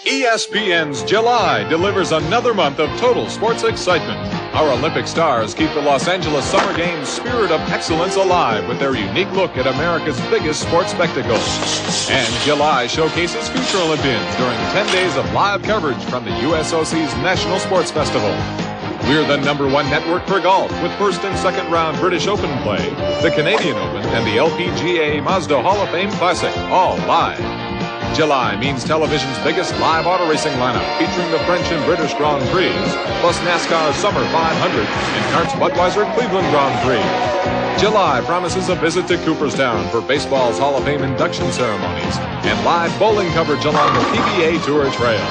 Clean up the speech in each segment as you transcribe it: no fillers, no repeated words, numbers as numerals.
ESPN's July delivers another month of total sports excitement. Our Olympic stars keep the Los Angeles Summer Games spirit of excellence alive with their unique look at America's biggest sports spectacle. And July showcases future Olympians during 10 days of live coverage from the USOC's National Sports Festival. We're the #1 network for golf with first and second round British Open play, the Canadian Open, and the LPGA Mazda Hall of Fame Classic, all live. July means television's biggest live auto racing lineup featuring the French and British Grand Prix, plus NASCAR's Summer 500 and CART's Budweiser Cleveland Grand Prix. July promises a visit to Cooperstown for baseball's Hall of Fame induction ceremonies and live bowling coverage along the PBA Tour Trail.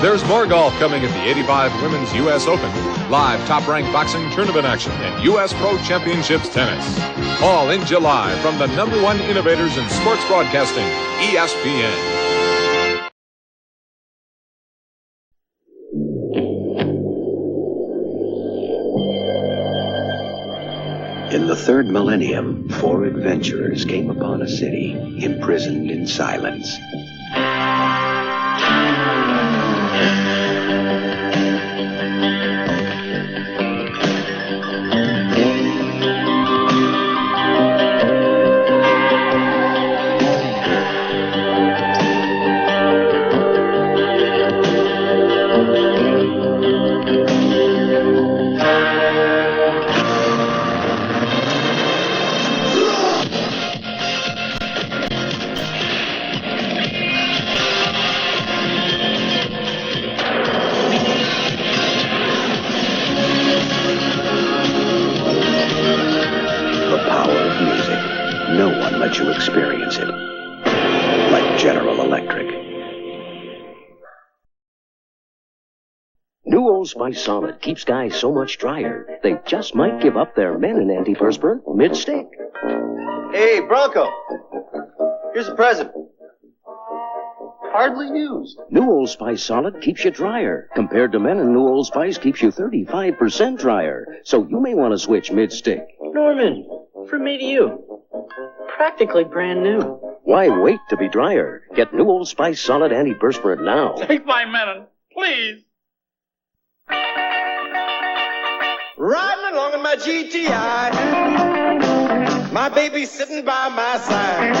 There's more golf coming at the 85 Women's U.S. Open, live top-ranked boxing tournament action, and U.S. Pro Championships tennis. All in July from the #1 innovators in sports broadcasting, ESPN. In the third millennium, 4 adventurers came upon a city imprisoned in silence. You experience it like General Electric. New Old Spice Solid keeps guys so much drier, they just might give up their Menon antiperspirant mid-stick. Hey, Bronco, here's a present. Hardly used. New Old Spice Solid keeps you drier. Compared to Menon, New Old Spice keeps you 35% drier. So you may want to switch mid-stick. Norman, from me to you. Practically brand new. Why wait to be drier? Get New Old Spice Solid Antiperspirant now. Take my Menon, please. Riding along in my GTI, my baby sitting by my side.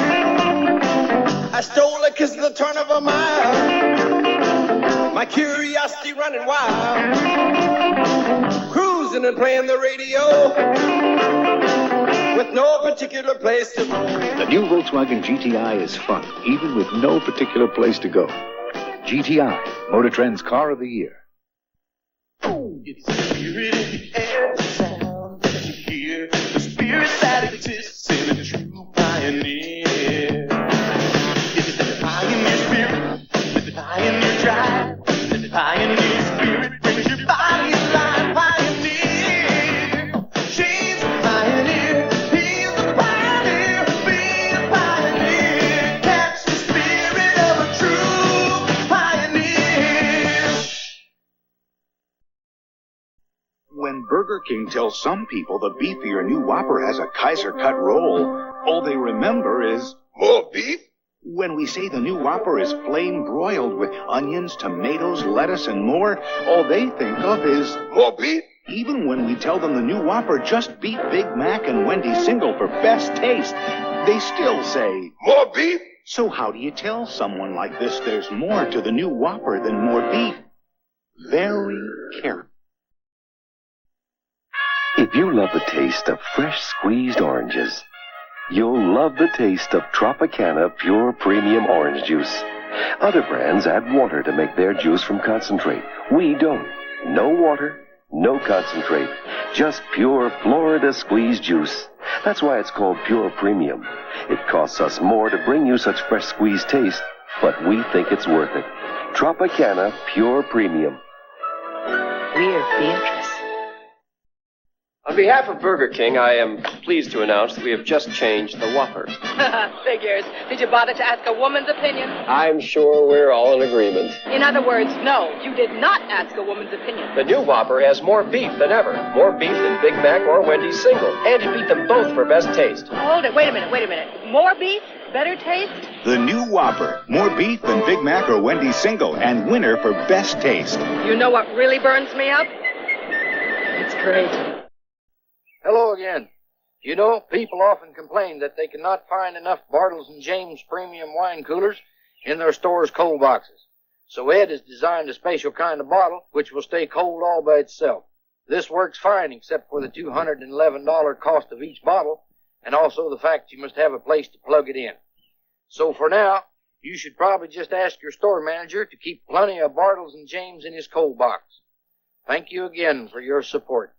I stole a kiss at the turn of a mile, my curiosity running wild, cruising and playing the radio, with no particular place to go. The new Volkswagen GTI is fun, even with no particular place to go. GTI, Motor Trend's Car of the Year. It's the spirit in the air, the sound that you hear, the spirit that exists in a true pioneer. It's the pioneer spirit, with the pioneer drive, the pioneer spirit brings your body alive. Pioneer, she's a pioneer. When Burger King tells some people the beefier new Whopper has a Kaiser cut roll, all they remember is More beef? When we say the new Whopper is flame broiled with onions, tomatoes, lettuce, and more, all they think of is more beef? Even when we tell them the new Whopper just beat Big Mac and Wendy's single for best taste, they still say more beef? So how do you tell someone like this there's more to the new Whopper than more beef? Very careful. If you love the taste of fresh squeezed oranges, you'll love the taste of Tropicana Pure Premium Orange Juice. Other brands add water to make their juice from concentrate. We don't. No water, no concentrate. Just pure Florida squeezed juice. That's why it's called Pure Premium. It costs us more to bring you such fresh squeezed taste, but we think it's worth it. Tropicana Pure Premium. We're Beatrice. On behalf of Burger King, I am pleased to announce that we have just changed the Whopper. Figures. Did you bother to ask a woman's opinion? I'm sure we're all in agreement. In other words, no, you did not ask a woman's opinion. The new Whopper has more beef than ever. More beef than Big Mac or Wendy's single. And it beat them both for best taste. Hold it. Wait a minute. More beef? better taste? The new Whopper. More beef than Big Mac or Wendy's single, and winner for best taste. You know what really burns me up? It's great. Hello again. You know, people often complain that they cannot find enough Bartles and James premium wine coolers in their store's cold boxes. So Ed has designed a special kind of bottle which will stay cold all by itself. This works fine except for the $211 cost of each bottle, and also the fact you must have a place to plug it in. So for now, you should probably just ask your store manager to keep plenty of Bartles and James in his cold box. Thank you again for your support.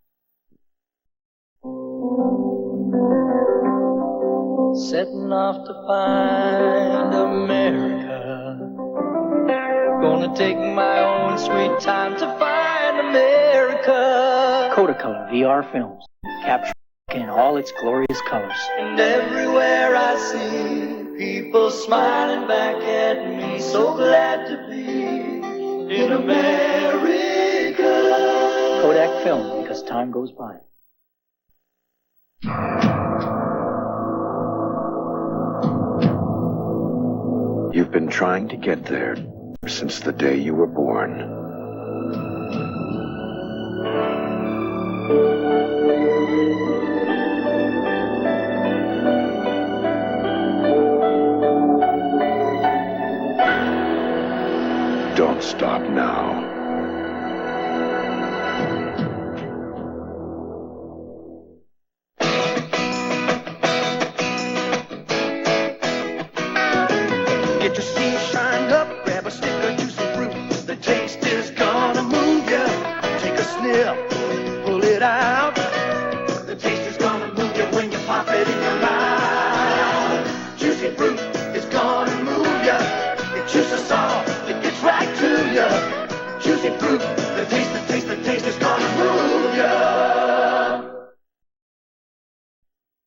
Setting off to find America. Gonna take my own sweet time to find America. Kodacolor VR films capture in all its glorious colors. And everywhere I see people smiling back at me, so glad to be in America. Kodak film, because time goes by. You've been trying to get there since the day you were born. Don't stop now. Get your seat shined up, grab a stick of juicy fruit. The taste is gonna move ya. Take a sniff, pull it out. The taste is gonna move you when you pop it in your mouth. Juicy fruit is gonna move ya. It juices off, it gets right to ya. Juicy fruit, the taste is gonna move ya.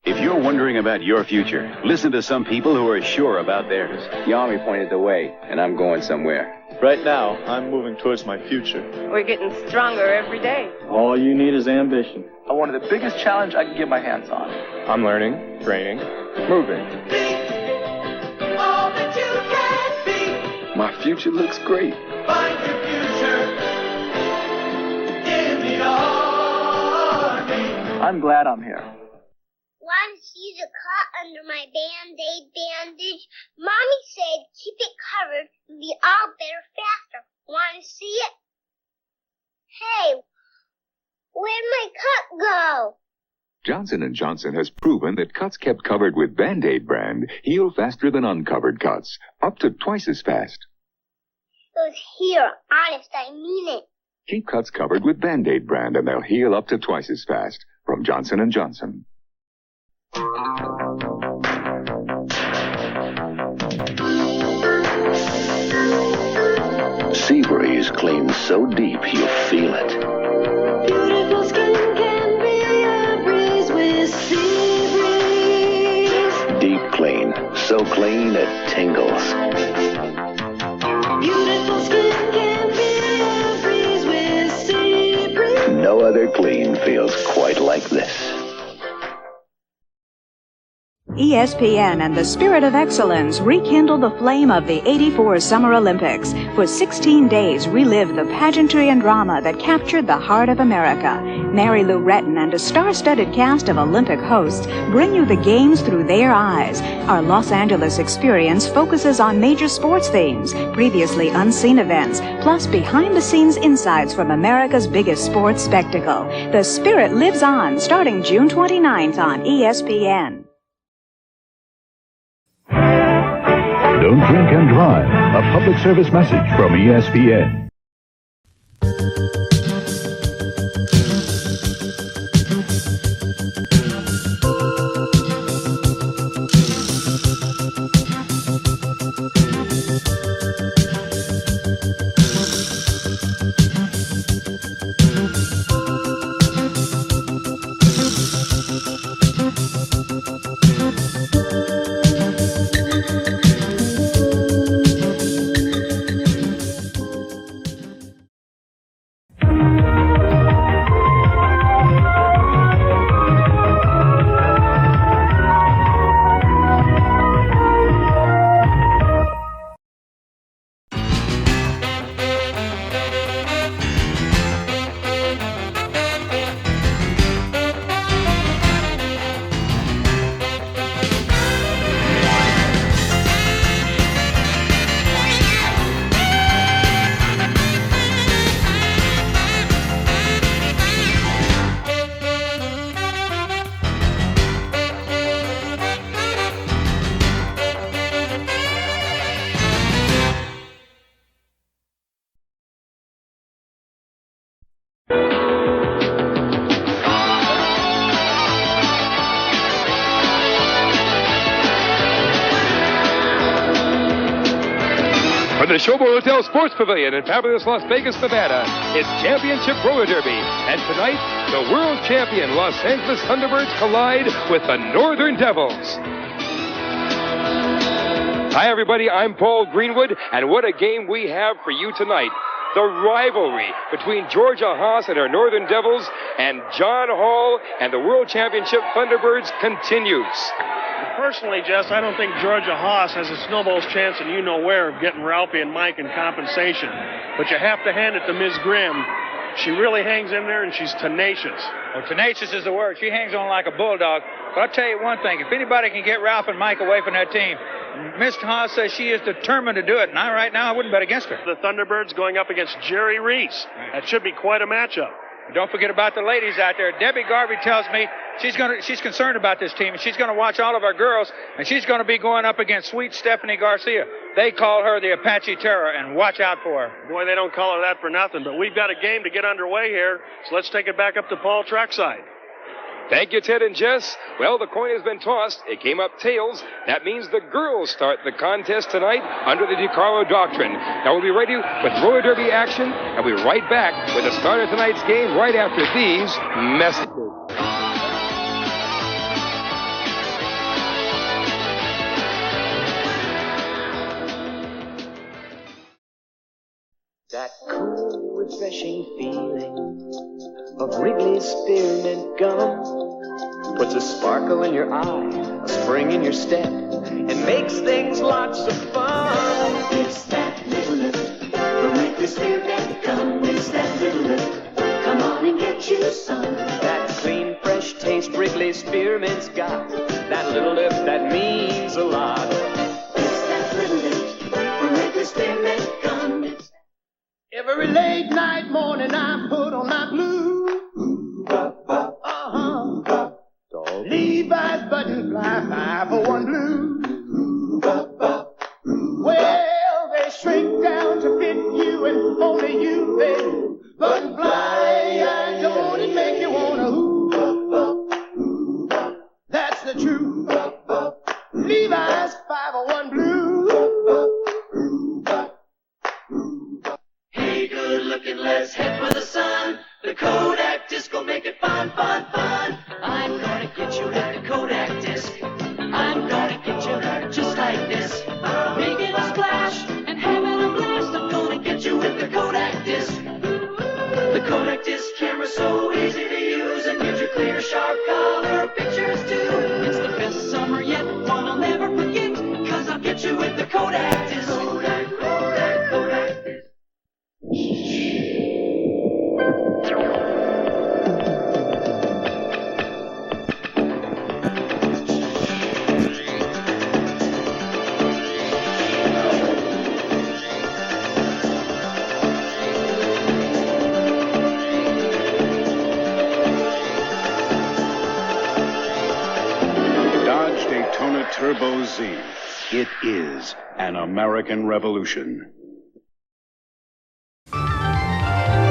If you're wondering about your future, listen to some people who are sure about theirs. The Army pointed the way, and I'm going somewhere. Right now, I'm moving towards my future. We're getting stronger every day. All you need is ambition. I wanted the biggest challenge I could get my hands on. I'm learning, training, moving. All that you can be. My future looks great. Find your future in the Army. I'm glad I'm here. Want to see the cut under my Band-Aid bandage? Mommy said keep it covered and be all better faster. Want to see it? Hey, where'd my cut go? Johnson & Johnson has proven that cuts kept covered with Band-Aid brand heal faster than uncovered cuts, up to twice as fast. It was here. Honest, I mean it. Keep cuts covered with Band-Aid brand and they'll heal up to twice as fast. From Johnson & Johnson. Sea breeze cleans so deep you feel it. Beautiful skin can be a breeze with sea breeze. Deep clean, so clean it tingles. Beautiful skin can be a breeze with sea breeze. No other clean feels quite like this. ESPN and the Spirit of Excellence rekindle the flame of the '84 Summer Olympics. For 16 days, relive the pageantry and drama that captured the heart of America. Mary Lou Retton and a star-studded cast of Olympic hosts bring you the games through their eyes. Our Los Angeles experience focuses on major sports themes, previously unseen events, plus behind-the-scenes insights from America's biggest sports spectacle. The Spirit lives on, starting June 29th on ESPN. Don't drink and drive. A public service message from ESPN. From the Showboat Hotel Sports Pavilion in fabulous Las Vegas, Nevada, it's Championship Roller Derby. And tonight, the world champion Los Angeles Thunderbirds collide with the Northern Devils. Hi, everybody. I'm Paul Greenwood, and what a game we have for you tonight. The rivalry between Georgia Haas and her Northern Devils and John Hall and the World Championship Thunderbirds continues. Personally, Jess, I don't think Georgia Haas has a snowball's chance in you-know-where of getting Ralphie and Mike in compensation. But you have to hand it to Ms. Grimm. She really hangs in there, and she's tenacious. Well, tenacious is the word. She hangs on like a bulldog. But I'll tell you one thing. If anybody can get Ralph and Mike away from that team, Miss Haas says she is determined to do it. And right now, I wouldn't bet against her. The Thunderbirds going up against Jerry Reese. That should be quite a matchup. Don't forget about the ladies out there. Debbie Garvey tells me she's concerned about this team, and she's going to watch all of our girls, and she's going to be going up against sweet Stephanie Garcia. They call her the Apache Terror, and watch out for her. Boy, they don't call her that for nothing, but we've got a game to get underway here, so let's take it back up to Paul trackside. Thank you, Ted and Jess. Well, the coin has been tossed. It came up tails. That means the girls start the contest tonight under the DiCarlo doctrine. Now we'll be ready with roller derby action, and we'll be right back with the start of tonight's game right after these messages. That cool, refreshing feeling of Wrigley's Spearmint Gum puts a sparkle in your eye, a spring in your step, and makes things lots of fun. It's that little lift from Wrigley's Spearmint Gum. It's that little lift. Come on and get you some. That clean, fresh taste Wrigley's Spearmint's got. That little lift that means a lot. It's that little lift from Wrigley's Spearmint Gum. Every late night morning I put on my blue. Levi's button fly 501 blue. Well, they shrink down to fit you and only you, baby. Button fly, I don't it make you wanna ooh. That's the truth. Levi's 501 blue. Hey, good looking, let's head for the sun. The Kodak disc will make it fun, fun, fun. I'm gonna get you with the Kodak disc. I'm gonna get you just like this. Making a splash and having a blast. I'm gonna get you with the Kodak disc. The Kodak disc camera's so easy to use and gives you clear, sharp color pictures too. It's the best summer yet, one I'll never forget. 'Cause I'll get you with the Kodak disc. Kodak, Kodak, Kodak disc. Turbo Z. It is an American revolution.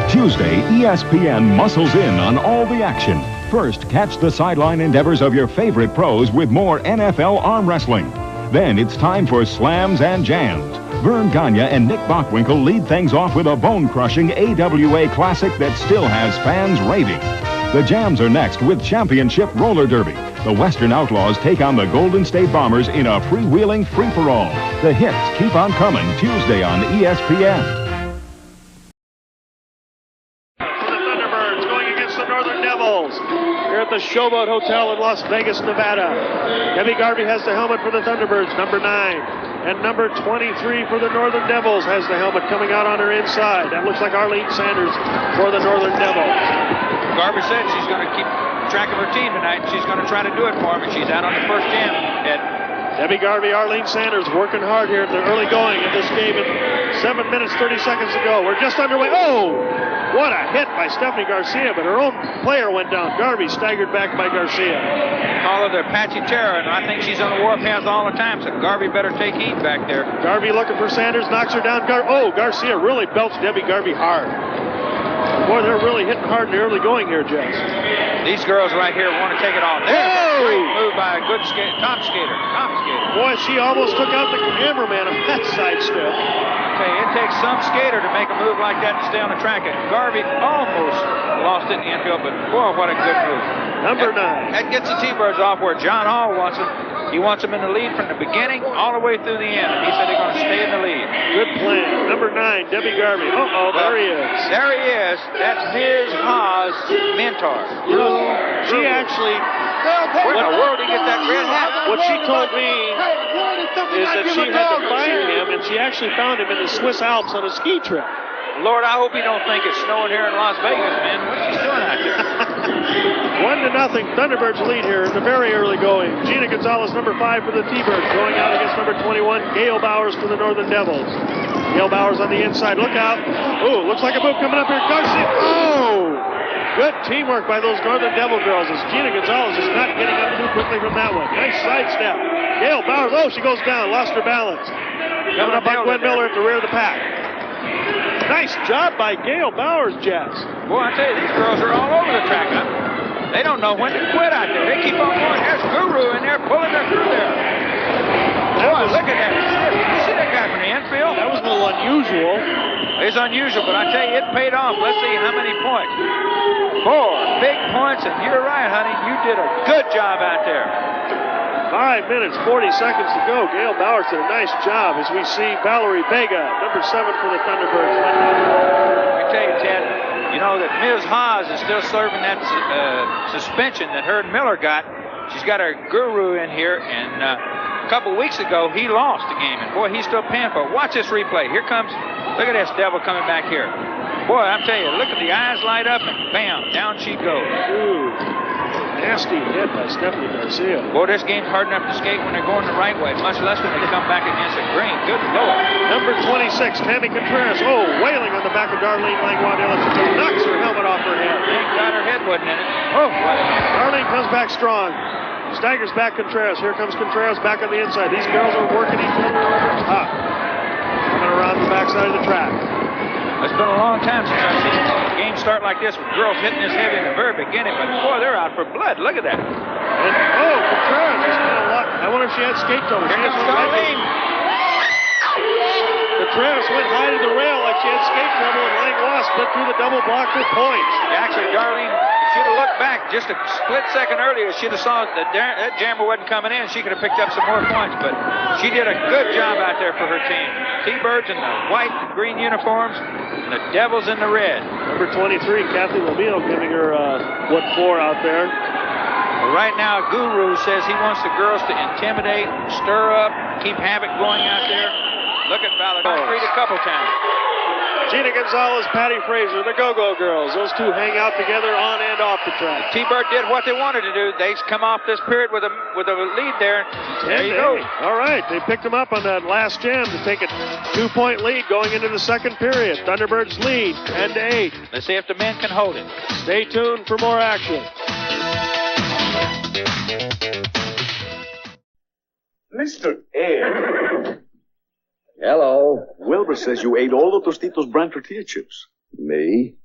Tuesday, ESPN muscles in on all the action. First, catch the sideline endeavors of your favorite pros with more NFL arm wrestling. Then it's time for slams and jams. Vern Gagne and Nick Bockwinkel lead things off with a bone-crushing AWA classic that still has fans raving. The jams are next with Championship Roller Derby. The Western Outlaws take on the Golden State Bombers in a freewheeling free-for-all. The hits keep on coming Tuesday on ESPN. For the Thunderbirds going against the Northern Devils here at the Showboat Hotel in Las Vegas, Nevada. Debbie Garvey has the helmet for the Thunderbirds, number 9. And number 23 for the Northern Devils has the helmet coming out on her inside. That looks like Arlene Sanders for the Northern Devils. Garvey said she's going to keep track of her team tonight. She's going to try to do it for him, and she's out on the first jam. Debbie Garvey, Arlene Sanders working hard here at the early going of this game at 7 minutes, 30 seconds to go. We're just underway. Oh, what a hit by Stephanie Garcia, but her own player went down. Garvey staggered back by Garcia. Call her the Apache Terror, and I think she's on the warpath all the time, so Garvey better take heed back there. Garvey looking for Sanders, knocks her down. Garcia really belts Debbie Garvey hard. Boy, they're really hitting hard in the early going here, Jess. These girls right here want to take it off. There's a great move by a good top skater. Boy, she almost took out the cameraman on that side step. Okay, it takes some skater to make a move like that and stay on the track. And Garvey almost lost it in the infield, but boy, what a good move. Number 9. That gets the T-Birds off where John Hall wants them. He wants them in the lead from the beginning all the way through the end. And he said they're going to stay in the lead. Good plan. Number 9, Debbie Garvey. Uh-oh, there he is. There he is. That's Ms. Haas' mentor. You know, she actually... Where in the world did he get that red hat? What she told me is that she had to find him, and she actually found him in the Swiss Alps on a ski trip. Lord, I hope you don't think it's snowing here in Las Vegas, man. What's she doing out there? 1-0, Thunderbirds lead here in the very early going. Gina Gonzalez, number 5 for the T-Birds, going out against number 21, Gail Bowers for the Northern Devils. Gail Bowers on the inside. Look out. Oh, looks like a move coming up here. Garcia. Oh! Good teamwork by those Northern Devil girls as Gina Gonzalez is not getting up too quickly from that one. Nice sidestep. Gail Bowers, oh, she goes down, lost her balance. Coming up on Gwen Miller at the rear of the pack. Nice job by Gail Bowers, Jess. Boy, I tell you, these girls are all over the track, huh? They don't know when to quit out there. They keep on going. There's Guru in there pulling her through there. Boy, look at that. You see that guy from the infield? That was a little unusual. It's unusual, but I tell you, it paid off. Let's see how many points. 4 big points, and you're right, honey. You did a good job out there. 5 minutes, 40 seconds to go. Gail Bowers did a nice job as we see Valerie Vega, number 7 for the Thunderbirds. Let me tell you, Ted, you know that Ms. Haas is still serving that suspension that Herd Miller got. She's got her Guru in here, and a couple weeks ago, he lost the game, and boy, he's still paying for it. Watch this replay. Here comes, look at this Devil coming back here. Boy, I'm telling you, look at the eyes light up, and bam, down she goes. Ooh, nasty hit by Stephanie Garcia. Boy, this game's hard enough to skate when they're going the right way, much less when they come back against a green. Good Lord. Number 26, Tammy Contreras. Oh, wailing on the back of Darlene Langlois-Ellis. She knocks her helmet off her head. Thank God her head wasn't in it. Oh, what a hit. Darlene comes back strong. Staggers back Contreras. Here comes Contreras back on the inside. These girls are working each other over top. Coming around the backside of the track. It's been a long time since I've seen a game start like this with girls hitting this heavy in the very beginning, but boy, they're out for blood. Look at that. And, oh, Contreras is kind of lucky. I wonder if she had skate toe. Here comes Darlene. Contreras went high to the rail like she had skate trouble, and Langlois split through the double block for points. Actually, Darlene should have looked back just a split second earlier. She'd have saw that jammer wasn't coming in. She could have picked up some more points, but she did a good job out there for her team. T-Birds in the white and green uniforms, and the Devils in the red. Number 23, Kathy Lomeo, giving her what for out there. Well, right now, Guru says he wants the girls to intimidate, stir up, keep havoc going out there. Look at Ballard. Freed a couple times. Gina Gonzalez, Patty Fraser, the Go-Go Girls. Those two hang out together on and off the track. T-Bird did what they wanted to do. They come off this period with a lead there. There you go. All right, they picked them up on that last jam to take a 2-point lead going into the second period. Thunderbirds lead 10-8. Let's see if the men can hold it. Stay tuned for more action. Mr. Ed. Hello. Wilbur says you ate all of Tostitos brand tortilla chips. Me?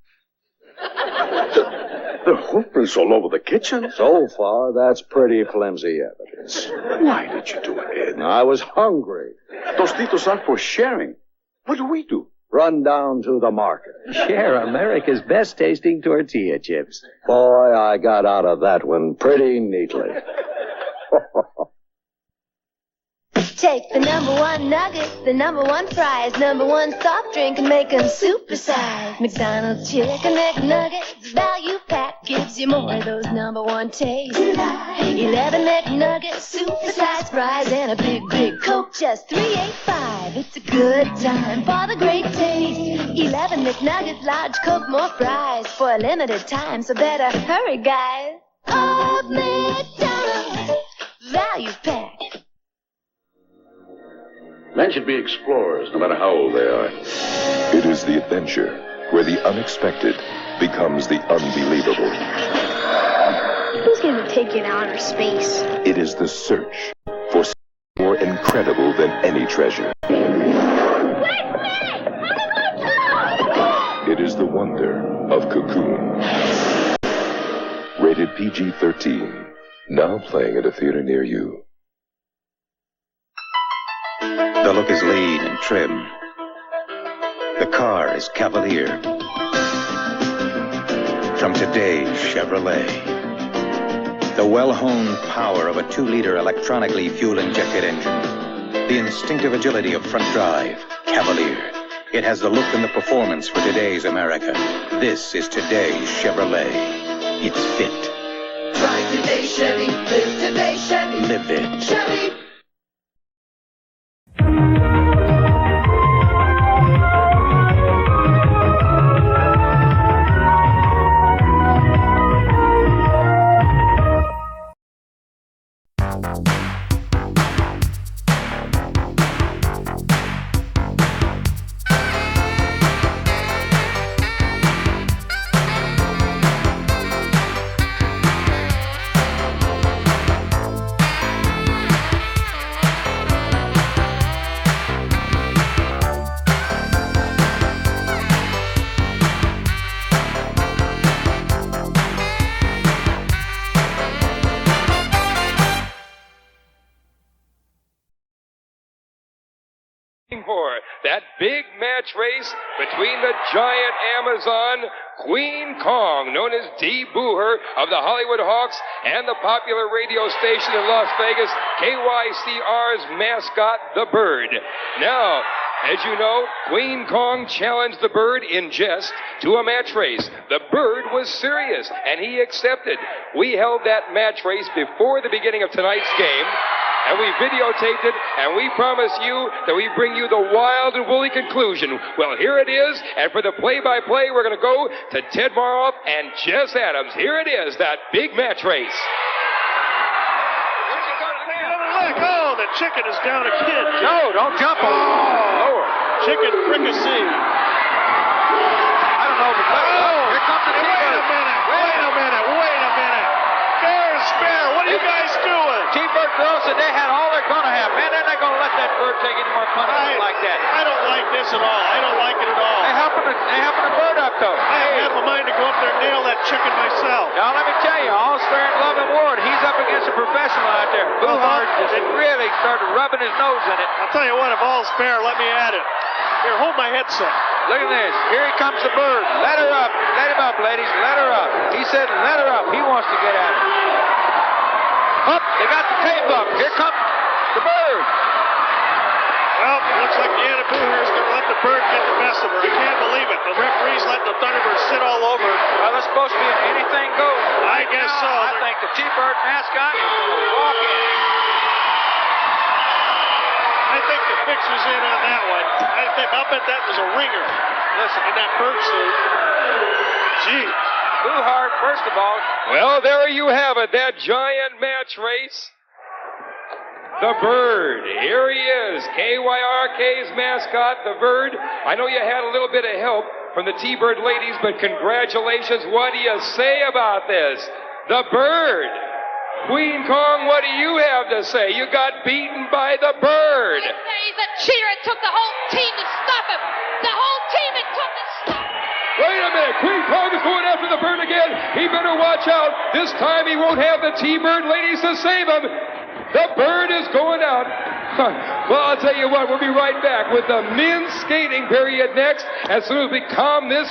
There are footprints all over the kitchen. So far, that's pretty flimsy evidence. Why did you do it, Ed? I was hungry. Tostitos are for sharing. What do we do? Run down to the market. Share America's best tasting tortilla chips. Boy, I got out of that one pretty neatly. Take the #1 nugget, the #1 fries, #1 soft drink, and make them supersize. McDonald's Chicken McNuggets value pack gives you more of those #1 tastes. 11 McNuggets, supersized fries, and a big, big Coke, just $3.85. It's a good time for the great taste. 11 McNuggets, large Coke, more fries for a limited time, so better hurry, guys. Old McDonald's value pack. Men should be explorers, no matter how old they are. It is the adventure where the unexpected becomes the unbelievable. Who's going to take you to outer space? It is the search for something more incredible than any treasure. It is the wonder of Cocoon. Rated PG-13. Now playing at a theater near you. The look is lean and trim. The car is cavalier. From today's Chevrolet. The well-honed power of a 2-liter electronically fuel-injected engine. The instinctive agility of front drive, Cavalier. It has the look and the performance for today's America. This is today's Chevrolet. It's fit. Drive today, Chevy. Live today, Chevy. Live it. Chevy. For that big match race between the giant Amazon Queen Kong, known as Dee Booher of the Hollywood Hawks, and the popular radio station in Las Vegas, KYCR's mascot, the Bird. Now, as you know, Queen Kong challenged the Bird in jest to a match race. The Bird was serious, and he accepted. We held that match race before the beginning of tonight's game, and we videotaped it, and we promise you that we bring you the wild and woolly conclusion. Well, here it is, and for the play-by-play, we're going to go to Ted Maroff and Jess Adams. Here it is, that big match race. Oh, the chicken is down a kid. No, don't jump on it. Lower. Chicken fricassee. I don't know if it's here comes the T-Bird. Wait a minute. Fair is fair. What are you guys doing? T-Bird girls said they had all they're going to have. Man, they're not going to let that bird take any more punishment like that. I don't like this at all. I don't like it at all. They happen to bird up, though. I have a mind to go up there and nail that chicken myself. Now, let me tell you, all's fair in love and war. He's up against a professional out there. Boohart just really started rubbing his nose in it. I'll tell you what, if all's fair, let me at it. Here, hold my headset. Look at this. Here he comes the bird. Let her up. Let him up, ladies. Let her up. He said let her up. He wants to get at her. Up. They got the tape up. Here comes the bird. Well, it looks like Deanna Booher is going to let the bird get the best of her. I can't believe it. The referee's letting the Thunderbird sit all over her. Well, it's supposed to be an anything goes. I guess so. I think the T-Bird mascot will walk in. I think the fixer's in on that one. I'll bet that was a ringer. Listen, in that bird suit. Gee. Boohart, first of all. Well, there you have it, that giant match race. The Bird. Here he is, KYRK's mascot, the Bird. I know you had a little bit of help from the T-Bird ladies, but congratulations. What do you say about this? The Bird. Queen Kong, what do you have to say? You got beaten by the Bird. I say he's a cheater. It took the whole team to stop him. The whole team it took to stop him. Wait a minute. Queen Kong is going after the Bird again. He better watch out. This time he won't have the T-Bird ladies to save him. The Bird is going out. Well, I'll tell you what, we'll be right back with the men's skating period next as soon as we calm this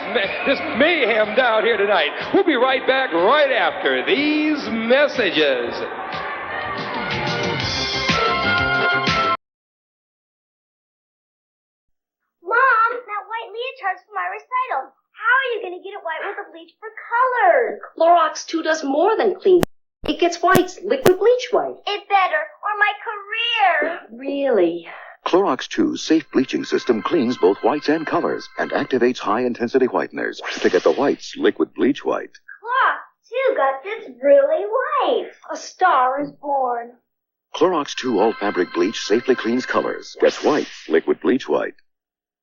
mayhem down here tonight. We'll be right back right after these messages. Mom, that white leotard's for my recital. How are you going to get it white with a bleach for colors? Clorox 2 does more than clean. It gets whites, liquid bleach white. It better, or my career. Really? Clorox 2's safe bleaching system cleans both whites and colors and activates high-intensity whiteners to get the whites liquid bleach white. Clorox 2 got this really white. A star is born. Clorox 2 all-fabric bleach safely cleans colors, gets whites liquid bleach white.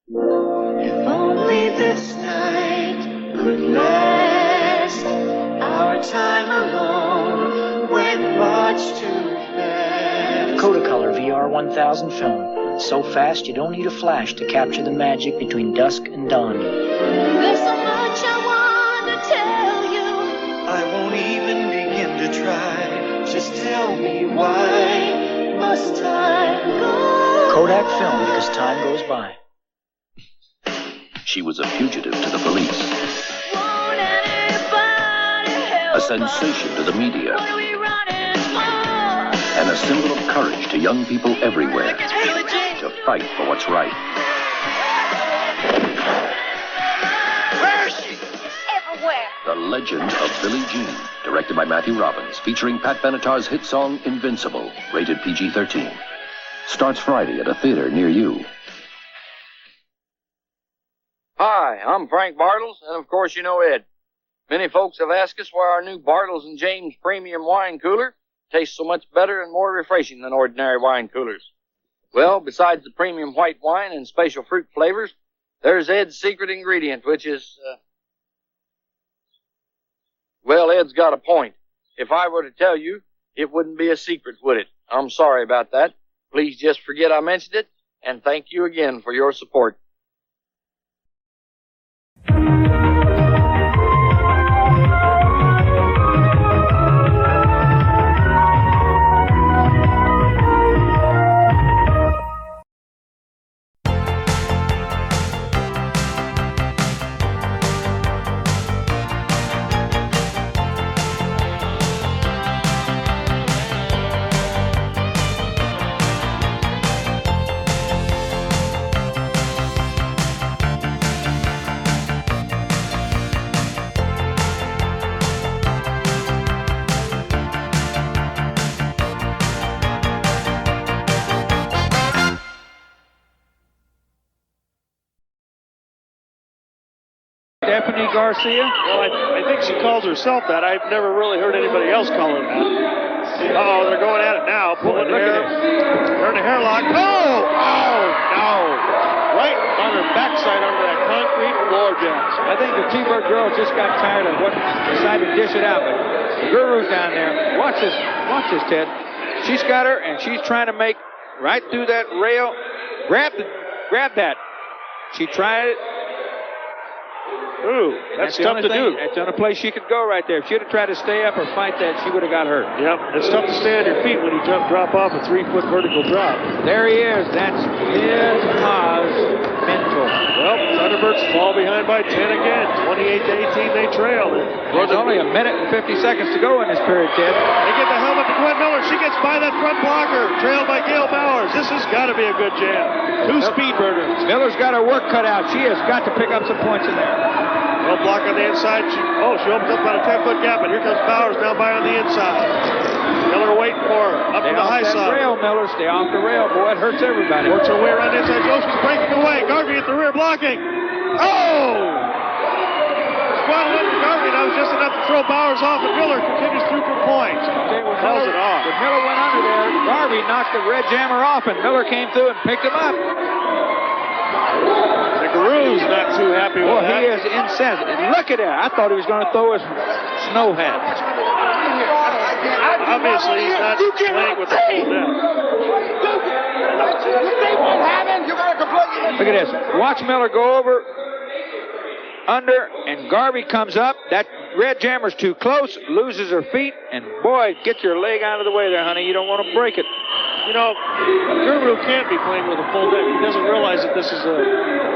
If only this night could last our time alone when much too fast. Kodacolor VR 1000 film. So fast you don't need a flash to capture the magic between dusk and dawn. There's so much much I want to tell you. I won't even begin to try. Just tell me why must time go? Kodak Film, because time goes by. She was a fugitive to the police, a sensation to the media, and a symbol of courage to young people everywhere to fight for what's right. Where is she? Everywhere. The Legend of Billie Jean, directed by Matthew Robbins, featuring Pat Benatar's hit song Invincible, rated PG-13. Starts Friday at a theater near you. Hi, I'm Frank Bartles, and of course you know Ed. Many folks have asked us why our new Bartles & James Premium Wine Cooler tastes so much better and more refreshing than ordinary wine coolers. Well, besides the premium white wine and special fruit flavors, there's Ed's secret ingredient, which is, well, Ed's got a point. If I were to tell you, it wouldn't be a secret, would it? I'm sorry about that. Please just forget I mentioned it, and thank you again for your support. Stephanie Garcia? Well, I think she calls herself that. I've never really heard anybody else call her that. Uh-oh, they're going at it now. Pulling hair. They're in a hairlock. Oh! Oh, no. Right on her backside under that concrete floor, Jess. I think the T-Bird girls just got tired of what decided to dish it out. But the Guru's down there. Watch this, Ted. She's got her, and she's trying to make right through that rail. Grab that. She tried it. Ooh, that's tough to do. That's the only place she could go right there. If she'd have tried to stay up or fight that, she would have got hurt. Yep, it's tough to stay on your feet when you drop off a 3-foot vertical drop. There he is. That's Ms. Haas Mentor. Well, Thunderbirds fall behind by 10 again. 28-18, they trail. There's only a minute and 50 seconds to go in this period, Ted. They get the helmet to Gwen Miller. She gets by that front blocker, trailed by Gail Bowers. This has got to be a good jam. Two speed burners. Miller's got her work cut out. She has got to pick up some points in there. No block on the inside. She opens up about a 10-foot gap, but here comes Bowers down by on the inside. Miller waiting for her up to the high side. Rail, Miller. Stay off the rail, boy. It hurts everybody. Works her way around the inside. Josie's breaking away. Garvey at the rear blocking. Oh! Squatted under Garvey. That was just enough to throw Bowers off, and Miller continues through for points. Calls it off. When Miller went under there, Garvey knocked the red jammer off, and Miller came through and picked him up. The Guru's not too happy with that. He is incensed. And look at that. I thought he was going to throw his snow hat. Obviously, he's not playing with the full net. Look at this. Watch Miller go over, under, and Garvey comes up. That red jammer's too close, loses her feet, and boy, get your leg out of the way there, honey. You don't want to break it. You know, Guru can't be playing with a full deck. He doesn't realize that this is a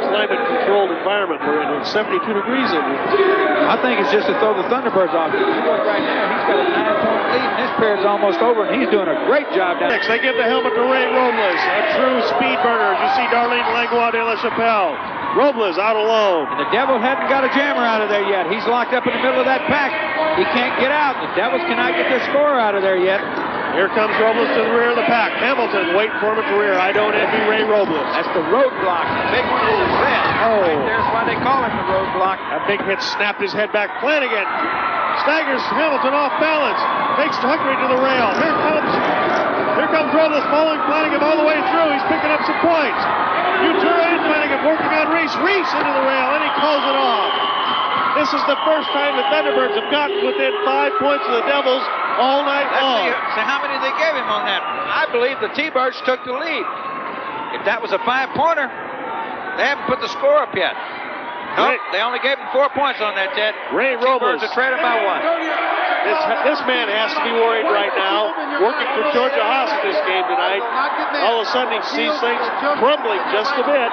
climate-controlled environment we're in. It's 72 degrees in here. I think it's just to throw the Thunderbirds off. You look right now, he's got a 9-point lead, and this period's almost over, and he's doing a great job down there. Next, they give the helmet to Ray Robles, a true speed burner. As you see Darlene Langlois de la Chapelle. Robles out alone. And the Devil hadn't got a jammer out of there yet. He's locked up in the middle of that pack. He can't get out. The Devils cannot get their score out of there yet. Here comes Robles to the rear of the pack. Hamilton waiting for him at the rear. I don't envy Ray Robles. That's the roadblock. The big one is the red. Oh. Right there's why they call him the roadblock. A big hit snapped his head back. Flanagan staggers Hamilton off balance. Takes Tuckery to the rail. Here comes Robles following Flanagan all the way through. He's picking up some points. Utura and Flanagan working on Reese. Reese into the rail, and he calls it off. This is the first time the Thunderbirds have gotten within 5 points of the Devils all night long. So how many they gave him on that? I believe the T-Birds took the lead. If that was a 5-pointer, they haven't put the score up yet. Nope, they only gave him 4 points on that, Ted. Ray Robles are trailing by 1. This man has to be worried right now. Working for Georgia Haas in this game tonight. All of a sudden he sees things crumbling just a bit.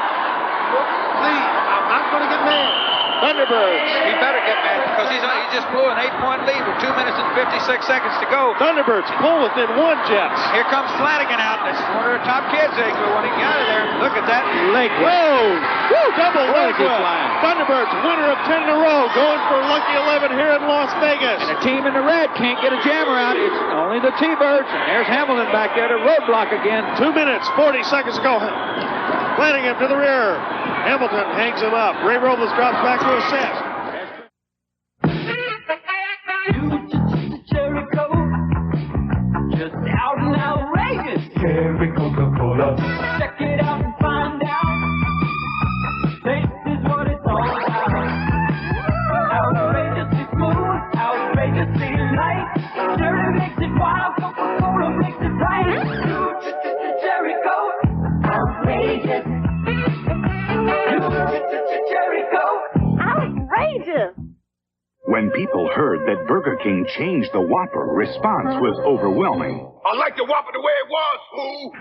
Please, I'm not going to get mad. Thunderbirds. He better get mad because he just blew an 8-point lead with 2 minutes and 56 seconds to go. Thunderbirds pull within 1, Jets. Here comes Flanagan out. That's one of their top kids. They want to get out of there. Look at that leg. Whoa! Woo! Double leg whip. Thunderbirds, winner of 10 in a row, going for lucky 11 here in Las Vegas. And the team in the red can't get a jammer out. It's only the T-Birds. And there's Hamilton back there to roadblock again. 2 minutes, 40 seconds to go. Flanagan to the rear. Hamilton hangs him up. Ray Robles drops back to assist. Just out and outrageous. Cherry Coca-Cola. Check it out and find out. Taste is what it's all about. Outrageously smooth, outrageously light. Cherry makes it wild, Coca-Cola makes it right. Cherry Coke, outrageous. Cherry Coke, outrageous. When people heard that Burger King changed the Whopper, response was overwhelming. I like the Whopper the way it was, fool.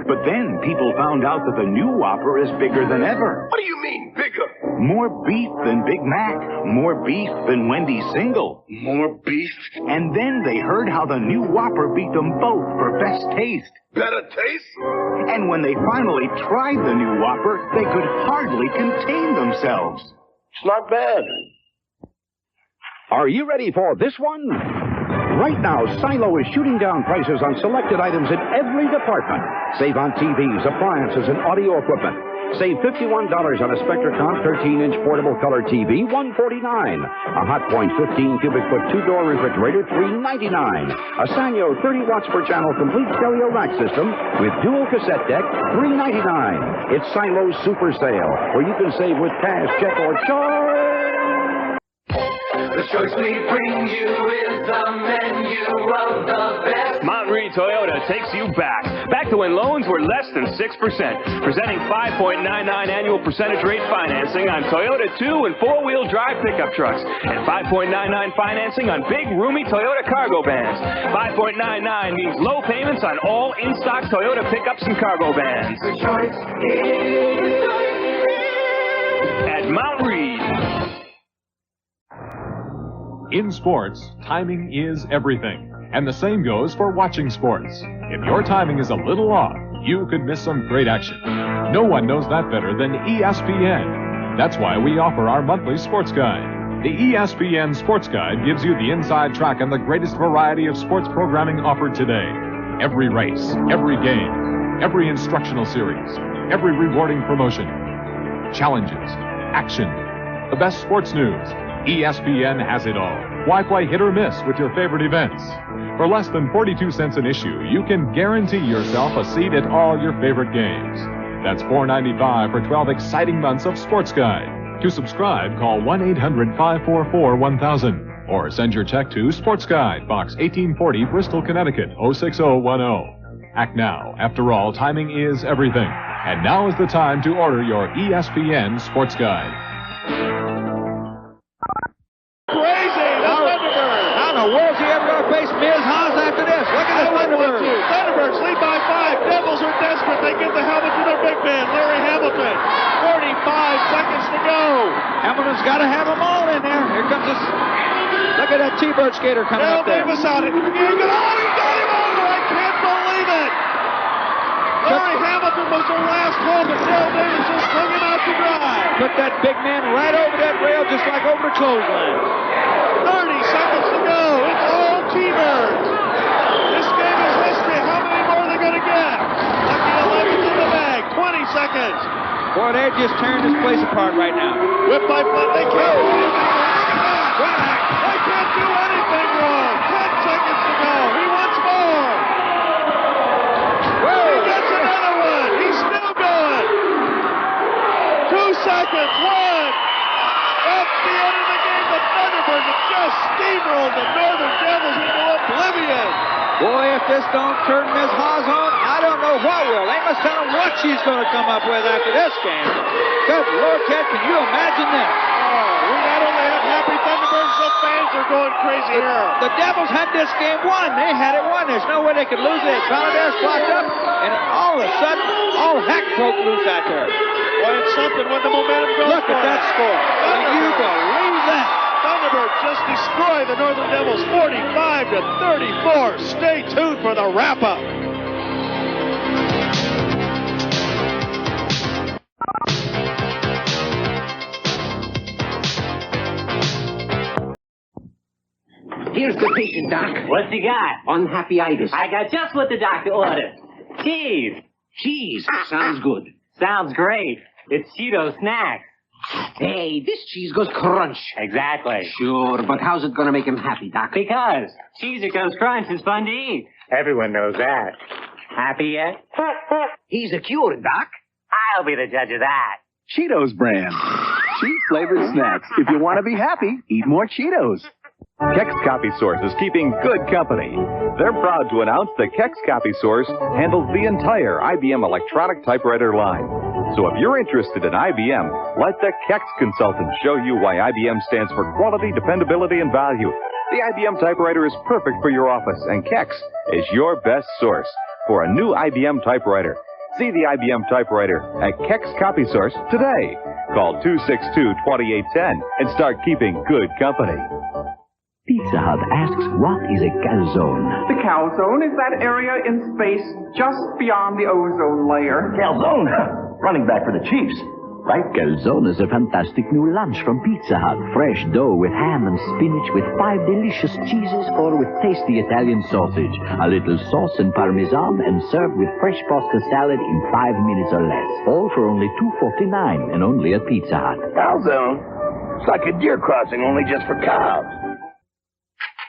But then people found out that the new Whopper is bigger than ever. What do you mean, bigger? More beef than Big Mac. More beef than Wendy's single. More beef? And then they heard how the new Whopper beat them both for best taste. Better taste? And when they finally tried the new Whopper, they could hardly contain themselves. It's not bad. Are you ready for this one? Right now, Silo is shooting down prices on selected items in every department. Save on TVs, appliances, and audio equipment. Save $51 on a Spectracom 13-inch portable color TV, $149. A Hotpoint 15 cubic foot 2-door refrigerator, $399. A Sanyo 30 watts per channel complete stereo rack system with dual cassette deck, $399. It's Silo's Super Sale, where you can save with cash, check, or charge. The choice we bring you is the menu of the best. Monterey Toyota takes you back to when loans were less than 6%, presenting 5.99 annual percentage rate financing on Toyota 2 and 4-wheel drive pickup trucks, and 5.99 financing on big, roomy Toyota cargo vans. 5.99 means low payments on all in-stock Toyota pickups and cargo vans. The choice is at Mount Reed. In sports, timing is everything. And the same goes for watching sports. If your timing is a little off, you could miss some great action. No one knows that better than ESPN. That's why we offer our monthly sports guide. The ESPN Sports Guide gives you the inside track on the greatest variety of sports programming offered today. Every race, every game, every instructional series, every rewarding promotion. Challenges, action, the best sports news. ESPN has it all. Why play hit or miss with your favorite events? For less than 42 cents an issue, you can guarantee yourself a seat at all your favorite games. That's $4.95 for 12 exciting months of Sports Guide. To subscribe, call 1-800-544-1000 or send your check to Sports Guide, Box 1840, Bristol, Connecticut, 06010. Act now. After all, timing is everything. And now is the time to order your ESPN Sports Guide. Crazy, the Thunderbirds. How in the world is he ever going to face Miz Haas after this? Look at the Thunderbirds. Thunderbirds lead by 5. Devils are desperate. They give the helmet to their big man, Larry Hamilton. 45 seconds to go. Hamilton's got to have them all in there. Here comes this. Look at that T-Bird skater coming up there. Davis out. He got him over. I can't believe it. Larry Hamilton was the last one, but Dale Davis just hung him out to dry. Put that big man right over that rail, just like over the clothesline. 30 seconds to go. It's all T-Birds. This game is history. How many more are they going to get? Lucky 11's in the bag. 20 seconds. Boy, they're just tearing this place apart right now. Whip by Flint. They can't do anything wrong. They can't do anything wrong. 10 seconds to go. He wants more. Whoa. He gets another one. He's still going. 2 seconds. 1. That's the end of the game. the Thunderbirds have just steamrolled the Northern Devils into oblivion. Boy, if this don't turn Miss Haas on, I don't know what will. They must tell him what she's going to come up with after this game. Good Lord, Ted, can you imagine this? We not only have happy Thunderbirds, the fans are going crazy here. The Devils had this game won. They had it won. There's no way they could lose it. Valadez clocked up, and all of a sudden, all heck broke loose out there. Boy, it's something when the momentum goes. Look at that score. Can you believe that? Thunderbirds just destroy the Northern Devils 45-34. Stay tuned for the wrap-up. Here's the patient, Doc. What's he got? Unhappy-itis. I got just what the doctor ordered. Cheese. Cheese. Sounds good. Sounds great. It's Cheeto snacks. Hey, this cheese goes crunch. Exactly. Sure, but how's it going to make him happy, Doc? Because cheese that goes crunch is fun to eat. Everyone knows that. Happy yet? He's a cure, Doc. I'll be the judge of that. Cheetos brand. Cheese-flavored snacks. If you want to be happy, eat more Cheetos. Kex Copy Source is keeping good company. They're proud to announce that Kex Copy Source handles the entire IBM electronic typewriter line. So if you're interested in IBM, let the Kex consultant show you why IBM stands for quality, dependability, and value. The IBM typewriter is perfect for your office, and Kex is your best source for a new IBM typewriter. See the IBM typewriter at Kex Copy Source today. Call 262-2810 and start keeping good company. Pizza Hut asks, what is a calzone? The calzone is that area in space just beyond the ozone layer. Calzone? Running back for the Chiefs, right? Calzone is a fantastic new lunch from Pizza Hut. Fresh dough with ham and spinach with 5 delicious cheeses or with tasty Italian sausage. A little sauce and parmesan and served with fresh pasta salad in 5 minutes or less. All for only $2.49 and only at Pizza Hut. Calzone? It's like a deer crossing, only just for cows.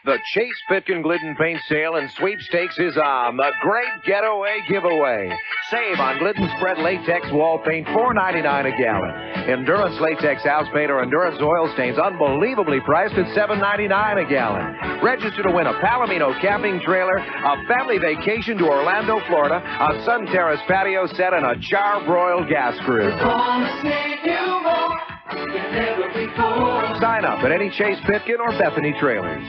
The Chase Pitkin Glidden Paint Sale and Sweepstakes is on. The Great Getaway Giveaway. Save on Glidden Spread Latex Wall Paint, $4.99 a gallon. Endurance Latex House Paint or Endurance Oil Stains, unbelievably priced at $7.99 a gallon. Register to win a Palomino camping trailer, a family vacation to Orlando, Florida, a Sun Terrace patio set, and a charbroiled gas grill. Sign up at any Chase Pitkin or Bethany trailers.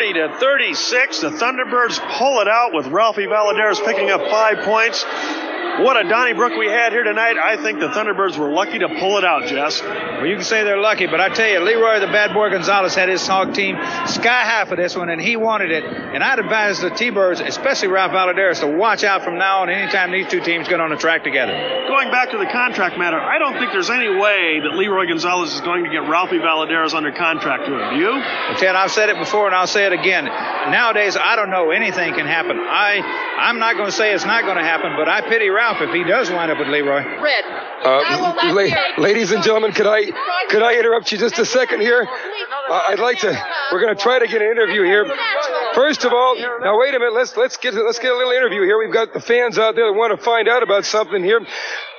To 36, the Thunderbirds pull it out with Ralphie Valadez picking up 5 points. What a Donnybrook we had here tonight. I think the Thunderbirds were lucky to pull it out, Jess. Well, you can say they're lucky, but I tell you, Leroy the Bad Boy Gonzalez had his hog team sky high for this one, and he wanted it. And I'd advise the T-Birds, especially Ralph Valadez, to watch out from now on anytime these two teams get on the track together. Going back to the contract matter, I don't think there's any way that Leroy Gonzalez is going to get Ralphie Valadez under contract to him. You? Well, Ted, I've said it before, and I'll say it again. Nowadays, I don't know. Anything can happen. I'm not going to say it's not going to happen, but I pity Ralph if he does wind up with Leroy. Red. Ladies and gentlemen, could I interrupt you just a second here? I'd like to. We're going to try to get an interview here. First of all, now wait a minute. Let's get a little interview here. We've got the fans out there that want to find out about something here.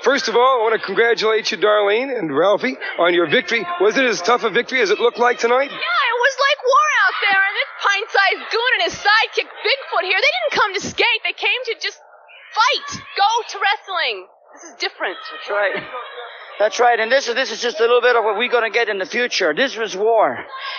First of all, I want to congratulate you, Darlene and Ralphie, on your victory. Was it as tough a victory as it looked like tonight? Yeah, it was like war out there, and this pint-sized goon and his sidekick Bigfoot here, they didn't come to skate. They came to just fight. Go to wrestling. This is different. That's right. That's right, and this is just a little bit of what we're going to get in the future. This was war,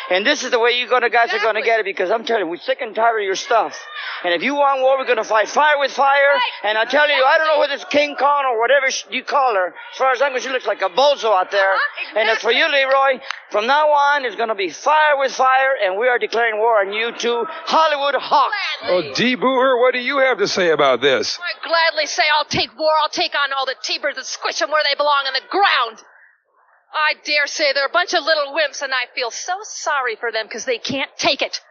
and this is the way you guys are going to get it, because I'm telling you, we're sick and tired of your stuff. And if you want war, we're going to fight fire with fire. And I tell you, I don't know whether it's King Kong or whatever you call her. As far as I'm concerned, she looks like a bozo out there. Exactly. And as for you, Leroy, from now on, it's going to be fire with fire, and we are declaring war on you two Hollywood Hawks. Oh, D. Booher, what do you have to say about this? I gladly say I'll take war. I'll take on all the T-birds and squish them where they belong on the ground. I dare say they're a bunch of little wimps, and I feel so sorry for them because they can't take it.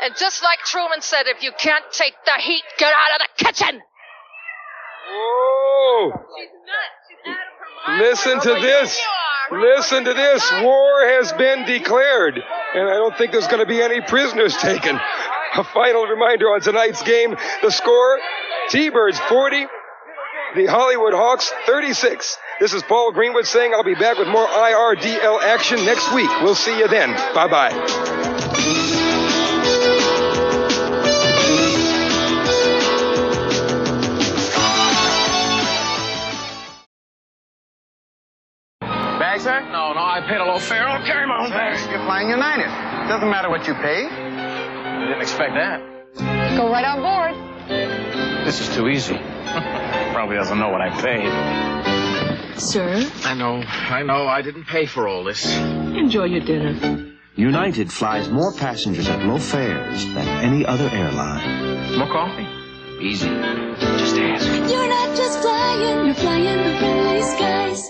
And just like Truman said, if you can't take the heat, get out of the kitchen. Whoa. She's nuts. She's out of her mind. Listen to this. Listen to this. War has been declared, and I don't think there's going to be any prisoners taken. A final reminder on tonight's game. The score, T-Birds 40, the Hollywood Hawks 36. This is Paul Greenwood saying I'll be back with more IRDL action next week. We'll see you then. Bye-bye. Bag, sir? No, I paid a low fare. I'll carry my own bags. You're flying United. Doesn't matter what you pay. I didn't expect that. Go right on board. This is too easy. Probably doesn't know what I paid. Sir? I know. I didn't pay for all this. Enjoy your dinner. United flies more passengers at low fares than any other airline. More coffee? Easy. Just ask. You're not just flying, you're flying the friendly skies.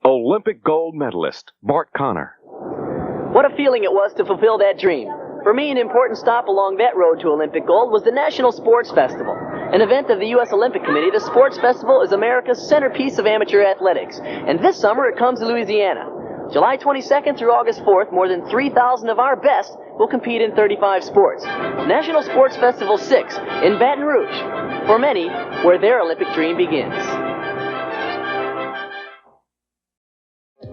Olympic gold medalist, Bart Connor. What a feeling it was to fulfill that dream. For me, an important stop along that road to Olympic gold was the National Sports Festival. An event of the U.S. Olympic Committee, the Sports Festival is America's centerpiece of amateur athletics. And this summer it comes to Louisiana. July 22nd through August 4th, more than 3,000 of our best will compete in 35 sports. National Sports Festival 6 in Baton Rouge. For many, where their Olympic dream begins.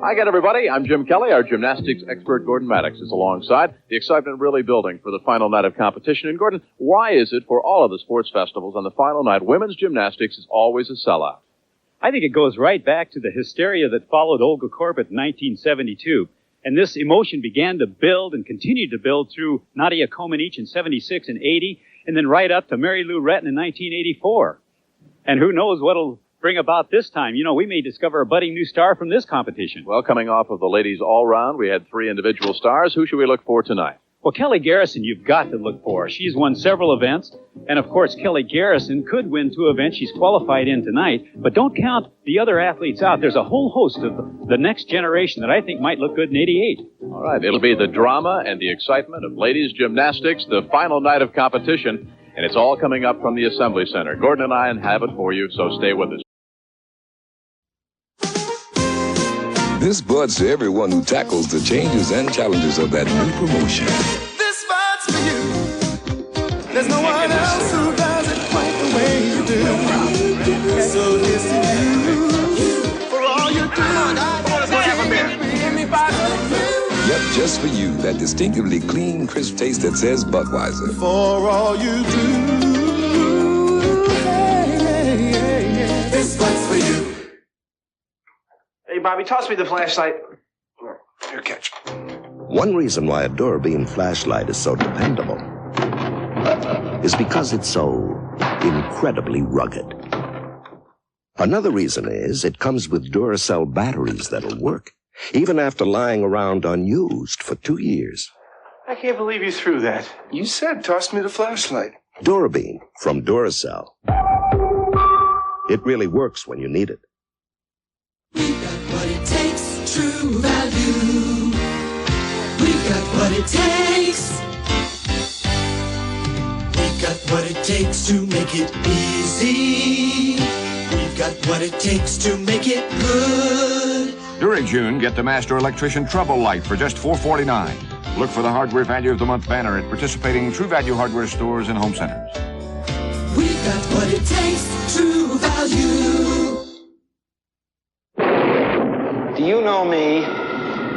Hi again, everybody. I'm Jim Kelly. Our gymnastics expert, Gordon Maddox, is alongside. The excitement really building for the final night of competition. And, Gordon, why is it for all of the sports festivals on the final night, women's gymnastics is always a sellout? I think it goes right back to the hysteria that followed Olga Korbut in 1972. And this emotion began to build and continued to build through Nadia Comaneci in 76 and 80, and then right up to Mary Lou Retton in 1984. And who knows what'll bring about this time. You know, we may discover a budding new star from this competition. Well, coming off of the ladies all-round, we had 3 individual stars. Who should we look for tonight? Well, Kelly Garrison, you've got to look for. She's won several events. And, of course, Kelly Garrison could win 2 events she's qualified in tonight. But don't count the other athletes out. There's a whole host of the next generation that I think might look good in 88. All right. It'll be the drama and the excitement of ladies gymnastics, the final night of competition. And it's all coming up from the Assembly Center. Gordon and I have it for you, so stay with us. This bud's to everyone who tackles the changes and challenges of that new promotion. This bud's for you. There's no one else who does it quite the way you do. So here's to you for all you do. Yep, just for you, that distinctively clean, crisp taste that says Budweiser. For all you do. This bud's for you. Hey, Bobby, toss me the flashlight. Here, catch. One reason why a Durabeam flashlight is so dependable is because it's so incredibly rugged. Another reason is it comes with Duracell batteries that'll work, even after lying around unused for 2 years. I can't believe you threw that. You said toss me the flashlight. Durabeam from Duracell. It really works when you need it. true value. We've got what it takes. We've got what it takes to make it easy. We've got what it takes to make it good. During June, get the Master Electrician Trouble Light for just $4.49. Look for the Hardware Value of the Month banner at participating True Value hardware stores and home centers. We've got what it takes, true value. Do you know me?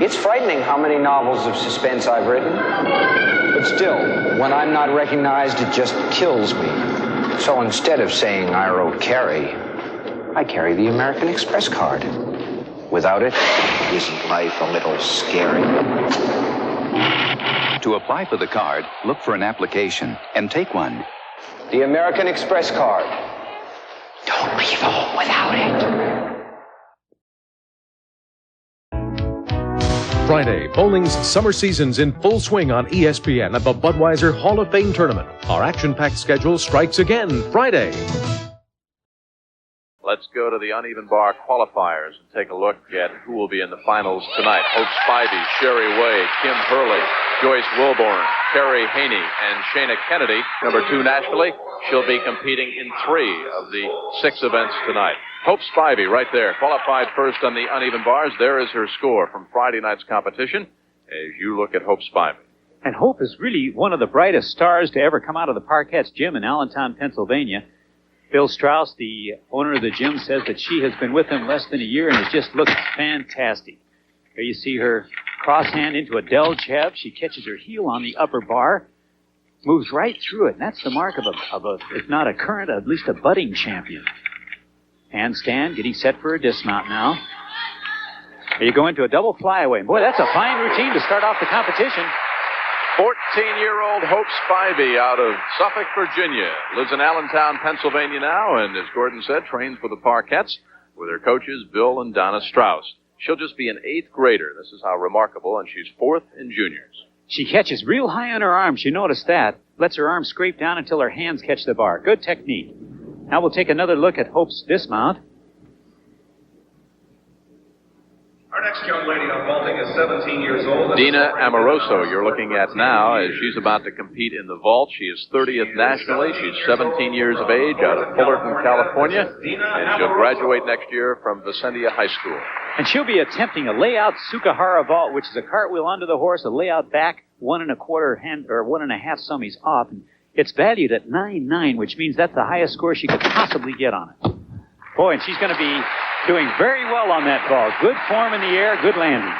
It's frightening how many novels of suspense I've written. But still, when I'm not recognized, it just kills me. So instead of saying I wrote Carrie, I carry the American Express card. Without it, isn't life a little scary? To apply for the card, look for an application and take one. The American Express card. Don't leave home without it. Friday, bowling's summer season's in full swing on ESPN at the Budweiser Hall of Fame Tournament. Our action-packed schedule strikes again Friday. Let's go to the uneven bar qualifiers and take a look at who will be in the finals tonight. Hope Spivey, Sherry Way, Kim Hurley, Joyce Wilborn, Carrie Haney, and Shayna Kennedy. Number 2 nationally. She'll be competing in 3 of the 6 events tonight. Hope Spivey right there, qualified first on the uneven bars. There is her score from Friday night's competition as you look at Hope Spivey. And Hope is really one of the brightest stars to ever come out of the Parkettes gym in Allentown, Pennsylvania. Bill Strauss, the owner of the gym, says that she has been with him less than a year and it just looks fantastic. There you see her cross hand into a del jab. She catches her heel on the upper bar, moves right through it. And that's the mark of a, if not a current, at least a budding champion. Handstand, getting set for a dismount now. Here you go into a double flyaway. Boy, that's a fine routine to start off the competition. 14-year-old Hope Spivey out of Suffolk, Virginia. Lives in Allentown, Pennsylvania now, and as Gordon said, trains for the Parkettes with her coaches Bill and Donna Strauss. She'll just be an 8th grader. This is how remarkable, and she's 4th in juniors. She catches real high on her arms. You notice that. Lets her arms scrape down until her hands catch the bar. Good technique. Now we'll take another look at Hope's dismount. Our next young lady on vaulting is 17 years old. Dina Amoroso, you're looking at now as she's about to compete in the vault. She is 30th nationally. She's 17 years of age out of Fullerton, California. And she'll graduate next year from Vicentia High School. And she'll be attempting a layout Sukahara vault, which is a cartwheel onto the horse, a layout back 1 1/4 hand or 1 1/2 summies off. And it's valued at 9.9, which means that's the highest score she could possibly get on it. Boy, and she's going to be doing very well on that ball. Good form in the air, good landing.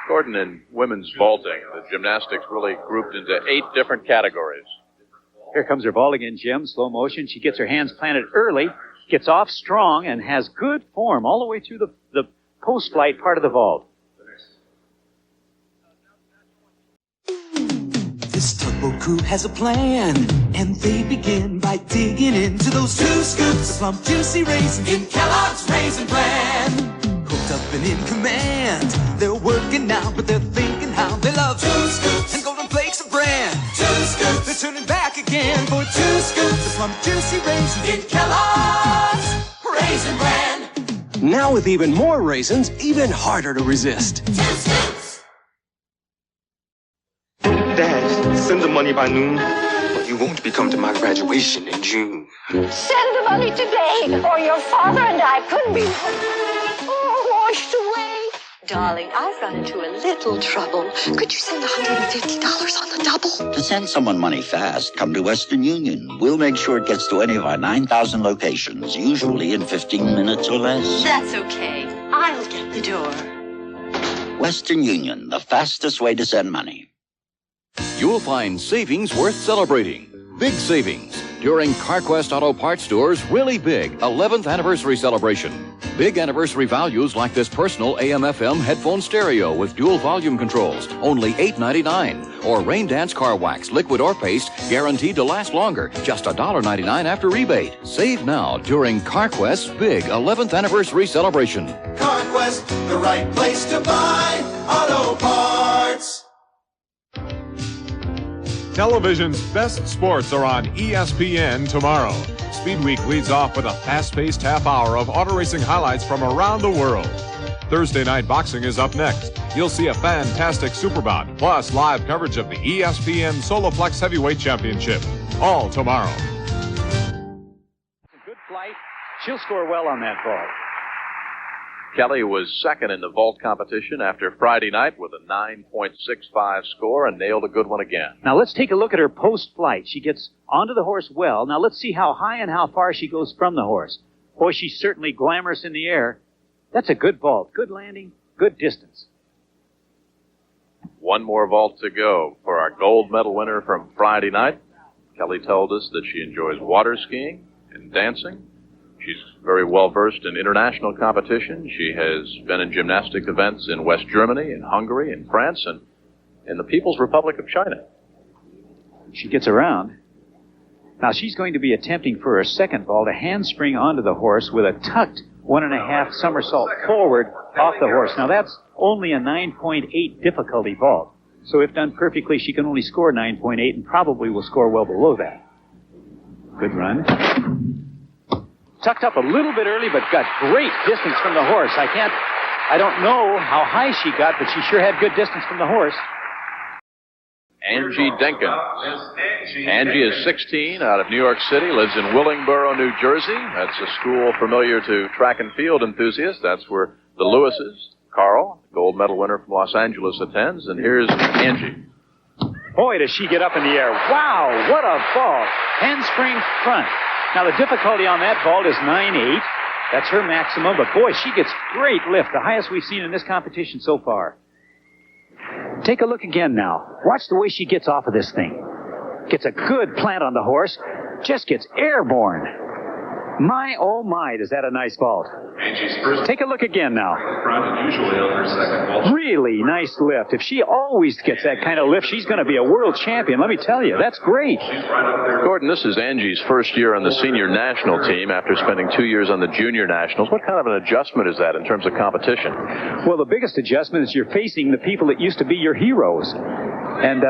Gordon, in women's vaulting, the gymnastics really grouped into 8 different categories. Here comes her ball again, Jim. Slow motion. She gets her hands planted early, gets off strong, and has good form all the way through the post-flight part of the vault. This tugboat crew has a plan, and they begin by digging into those 2 scoops of plump, juicy raisins in Kellogg's Raisin Bran. Hooked up and in command, they're working now, but they're thinking how they love 2 scoops and golden flakes of bran. 2 scoops, they're turning back again for 2 scoops of plump, juicy raisins in Kellogg's Raisin Bran. Now with even more raisins, even harder to resist. 2 scoops. Dad, send the money by noon, but you won't be coming to my graduation in June. Send the money today, or your father and I could be washed away. Darling, I've run into a little trouble. Could you send $150 on the double? To send someone money fast, come to Western Union. We'll make sure it gets to any of our 9,000 locations, usually in 15 minutes or less. That's okay. I'll get the door. Western Union, the fastest way to send money. You'll find savings worth celebrating. Big savings during CarQuest Auto Parts Store's really big 11th anniversary celebration. Big anniversary values like this personal AM/FM headphone stereo with dual volume controls, only $8.99. Or Rain Dance Car Wax, liquid or paste, guaranteed to last longer, just $1.99 after rebate. Save now during CarQuest's big 11th anniversary celebration. CarQuest, the right place to buy auto parts. Television's best sports are on ESPN tomorrow. Speed Week leads off with a fast-paced half hour of auto racing highlights from around the world. Thursday night boxing is up next. You'll see a fantastic Superbout, plus live coverage of the ESPN Soloflex Heavyweight Championship. All tomorrow. Good flight. She'll score well on that vault. Kelly was second in the vault competition after Friday night with a 9.65 score and nailed a good one again. Now let's take a look at her post-flight. She gets onto the horse well. Now let's see how high and how far she goes from the horse. Boy, she's certainly glamorous in the air. That's a good vault. Good landing, good distance. One more vault to go for our gold medal winner from Friday night. Kelly told us that she enjoys water skiing and dancing. She's very well versed in international competition. She has been in gymnastic events in West Germany, in Hungary, in France, and in the People's Republic of China. She gets around. Now she's going to be attempting for her second vault a handspring onto the horse with a tucked 1.5 somersault forward off the horse. Now that's only a 9.8 difficulty vault. So if done perfectly, she can only score 9.8 and probably will score well below that. Good run. Tucked up a little bit early, but got great distance from the horse. I don't know how high she got, but she sure had good distance from the horse. Angie Denkins. Angie is 16, out of New York City, lives in Willingboro, New Jersey. That's a school familiar to track and field enthusiasts. That's where the Lewises, Carl, gold medal winner from Los Angeles, attends. And here's Angie. Boy, does she get up in the air. Wow, what a vault. Handspring front. Now, the difficulty on that vault is 9.8. That's her maximum, but boy, she gets great lift, the highest we've seen in this competition so far. Take a look again now. Watch the way she gets off of this thing. Gets a good plant on the horse, just gets airborne. My, oh my, is that a nice vault. Take a look again now. Usually on her second vault. Really nice lift. If she always gets that kind of lift, she's going to be a world champion. Let me tell you, that's great. Gordon, this is Angie's first year on the senior national team after spending 2 years on the junior nationals. What kind of an adjustment is that in terms of competition? Well, the biggest adjustment is you're facing the people that used to be your heroes. And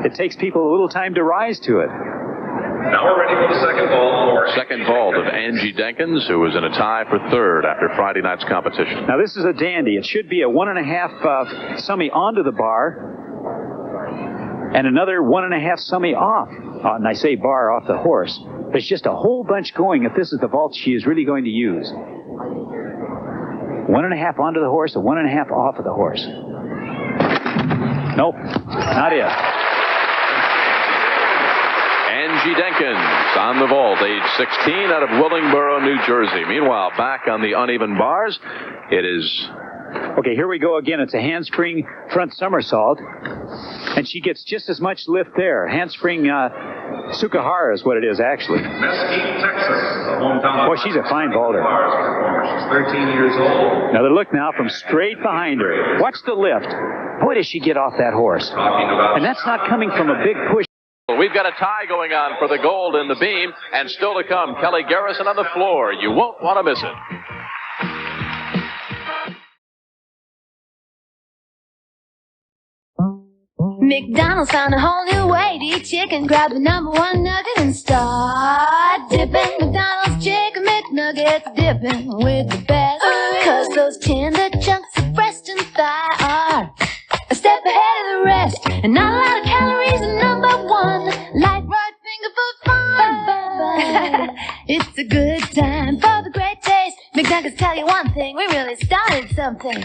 it takes people a little time to rise to it. Now we're ready for the second vault. Second vault of Angie Denkins, who was in a tie for third after Friday night's competition. Now this is a dandy. It should be a 1.5 summy onto the bar and another 1.5 summy off. And I say bar off the horse. There's just a whole bunch going if this is the vault she is really going to use. 1.5 onto the horse, a 1.5 off of the horse. Nope, not it. Angie Denkins on the vault, age 16, out of Willingboro, New Jersey. Meanwhile, back on the uneven bars, it is... Okay, here we go again. It's a handspring front somersault. And she gets just as much lift there. Handspring Sukahara is what it is, actually. Mesquite, Texas, the hometown. Boy, she's a fine vaulter. She's 13 years old. Another look now from straight behind her. Watch the lift. Boy, does she get off that horse. And that's not coming from a big push. We've got a tie going on for the gold in the beam, and still to come, Kelly Garrison on the floor. You won't want to miss it. McDonald's found a whole new way to eat chicken. Grab the #1 nugget and start dipping. McDonald's Chicken McNuggets, dipping with the best. 'Cause those tender chunks of breast and thigh are a step ahead of the rest. And not a lot of calories in #1. Light right finger for fun. It's a good time for the great taste. McNuggets tell you one thing, we really started something.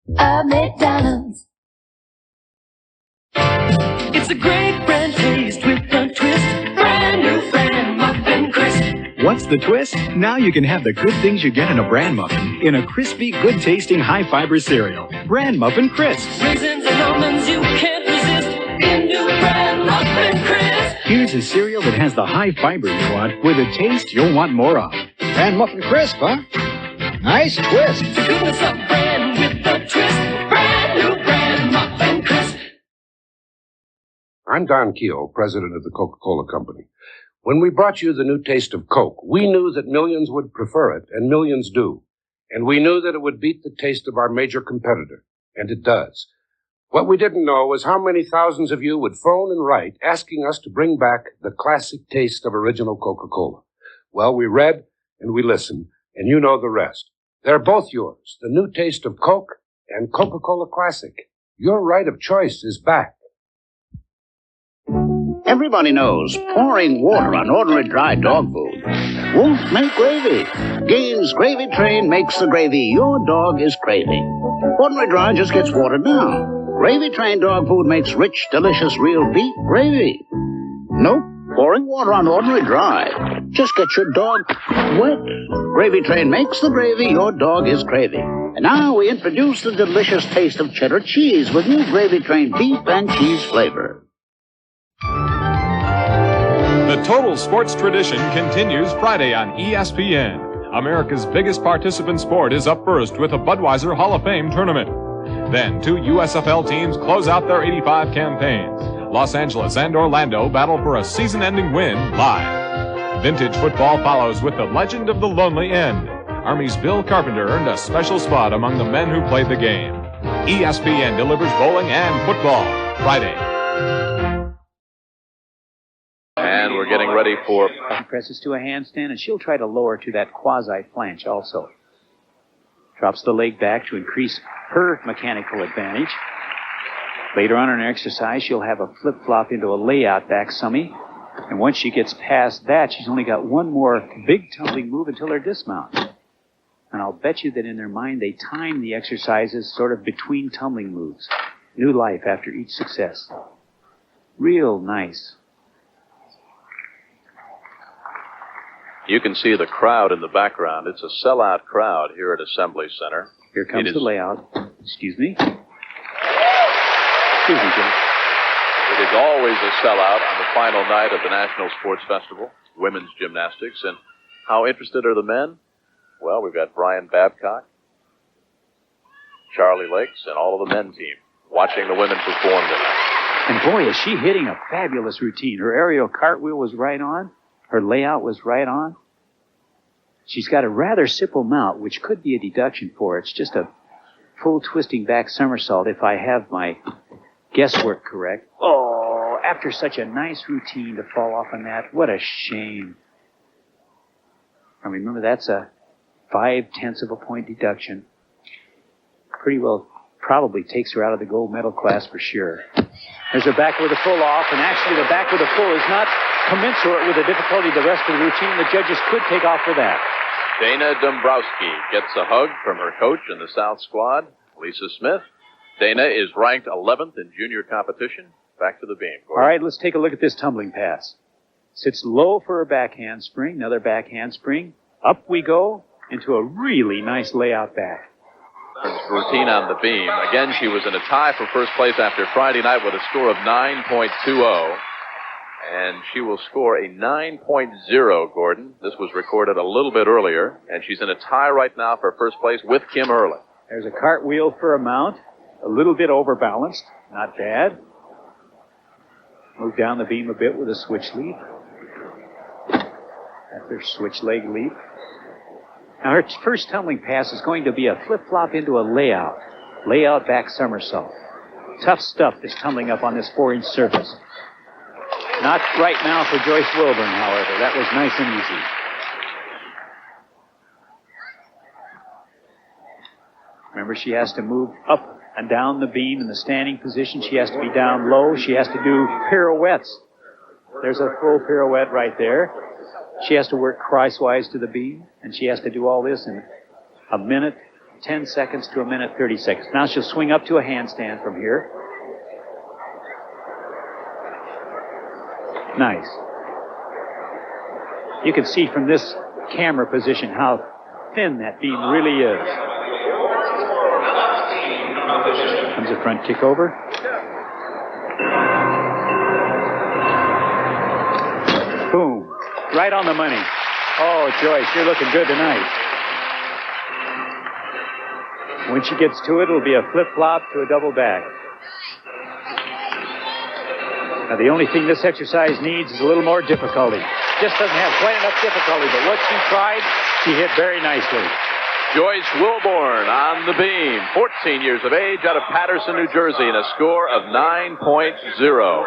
McDonald's. It's a great brand taste with a twist. Brand new Bran Muffin Crisp. What's the twist? Now you can have the good things you get in a bran muffin in a crispy, good-tasting, high-fiber cereal. Bran Muffin Crisp. Raisins and almonds you can't resist in new Bran Muffin Crisp. Here's a cereal that has the high fiber you want with a taste you'll want more of. Bran Muffin Crisp, huh? Nice twist. The goodness of bran with a twist. Brand new Bran Muffin Crisp. I'm Don Keogh, president of the Coca-Cola Company. When we brought you the new taste of Coke, we knew that millions would prefer it, and millions do. And we knew that it would beat the taste of our major competitor, and it does. What we didn't know was how many thousands of you would phone and write asking us to bring back the classic taste of original Coca-Cola. Well, we read and we listened, and you know the rest. They're both yours, the new taste of Coke and Coca-Cola Classic. Your right of choice is back. Everybody knows pouring water on ordinary dry dog food won't make gravy. Gaines Gravy Train makes the gravy your dog is craving. Ordinary dry just gets watered down. Gravy Train dog food makes rich, delicious, real beef gravy. Nope, pouring water on ordinary dry just gets your dog wet. Gravy Train makes the gravy your dog is craving. And now we introduce the delicious taste of cheddar cheese with new Gravy Train beef and cheese flavor. The Total Sports Tradition continues Friday on ESPN. America's biggest participant sport is up first with a Budweiser Hall of Fame tournament. Then 2 USFL teams close out their 85 campaigns. Los Angeles and Orlando battle for a season-ending win live. Vintage football follows with the legend of the lonely end. Army's Bill Carpenter earned a special spot among the men who played the game. ESPN delivers bowling and football Friday. And we're getting ready for... She presses to a handstand, and she'll try to lower to that quasi-flanche also. Drops the leg back to increase her mechanical advantage. Later on in her exercise, she'll have a flip-flop into a layout back summy. And once she gets past that, she's only got one more big tumbling move until her dismount. And I'll bet you that in their mind, they time the exercises sort of between tumbling moves. New life after each success. Real nice. You can see the crowd in the background. It's a sellout crowd here at Assembly Center. Here comes the layout. Excuse me. Excuse me, Jim. It is always a sellout on the final night of the National Sports Festival, women's gymnastics. And how interested are the men? Well, we've got Brian Babcock, Charlie Lakes, and all of the men team watching the women perform tonight. And boy, is she hitting a fabulous routine. Her aerial cartwheel was right on. Her layout was right on. She's got a rather simple mount, which could be a deduction for her. It's just a full twisting back somersault if I have my guesswork correct. Oh, after such a nice routine to fall off on that, what a shame. I remember that's a 0.5 of a point deduction. Pretty well probably takes her out of the gold medal class for sure. There's a back with a full off, and actually the back with a full is not commensurate with the difficulty of the rest of the routine. The judges could take off for that. Dana Dombrowski gets a hug from her coach in the South squad, Lisa Smith. Dana is ranked 11th in junior competition. Back to the beam. Gordon. All right, let's take a look at this tumbling pass. Sits low for a back handspring, another back handspring. Up we go into a really nice layout back. Routine on the beam. Again, she was in a tie for first place after Friday night with a score of 9.20. And she will score a 9.0, Gordon. This was recorded a little bit earlier. And she's in a tie right now for first place with Kim Erlin. There's a cartwheel for a mount. A little bit overbalanced. Not bad. Move down the beam a bit with a switch leap. After switch leg leap. Now her first tumbling pass is going to be a flip-flop into a layout. Layout back somersault. Tough stuff is tumbling up on this 4-inch surface. Not right now for Joyce Wilburn, however. That was nice and easy. Remember, she has to move up and down the beam in the standing position. She has to be down low. She has to do pirouettes. There's a full pirouette right there. She has to work crosswise to the beam, and she has to do all this in a minute, 10 seconds to a minute, 30 seconds. Now she'll swing up to a handstand from here. Nice. You can see from this camera position how thin that beam really is. Comes a front kick over. Boom. Right on the money. Oh, Joyce, you're looking good tonight. When she gets to it, it'll be a flip-flop to a double back. Now, the only thing this exercise needs is a little more difficulty. Just doesn't have quite enough difficulty, but what she tried, she hit very nicely. Joyce Wilburn on the beam, 14 years of age, out of Patterson, New Jersey, and a score of 9.0.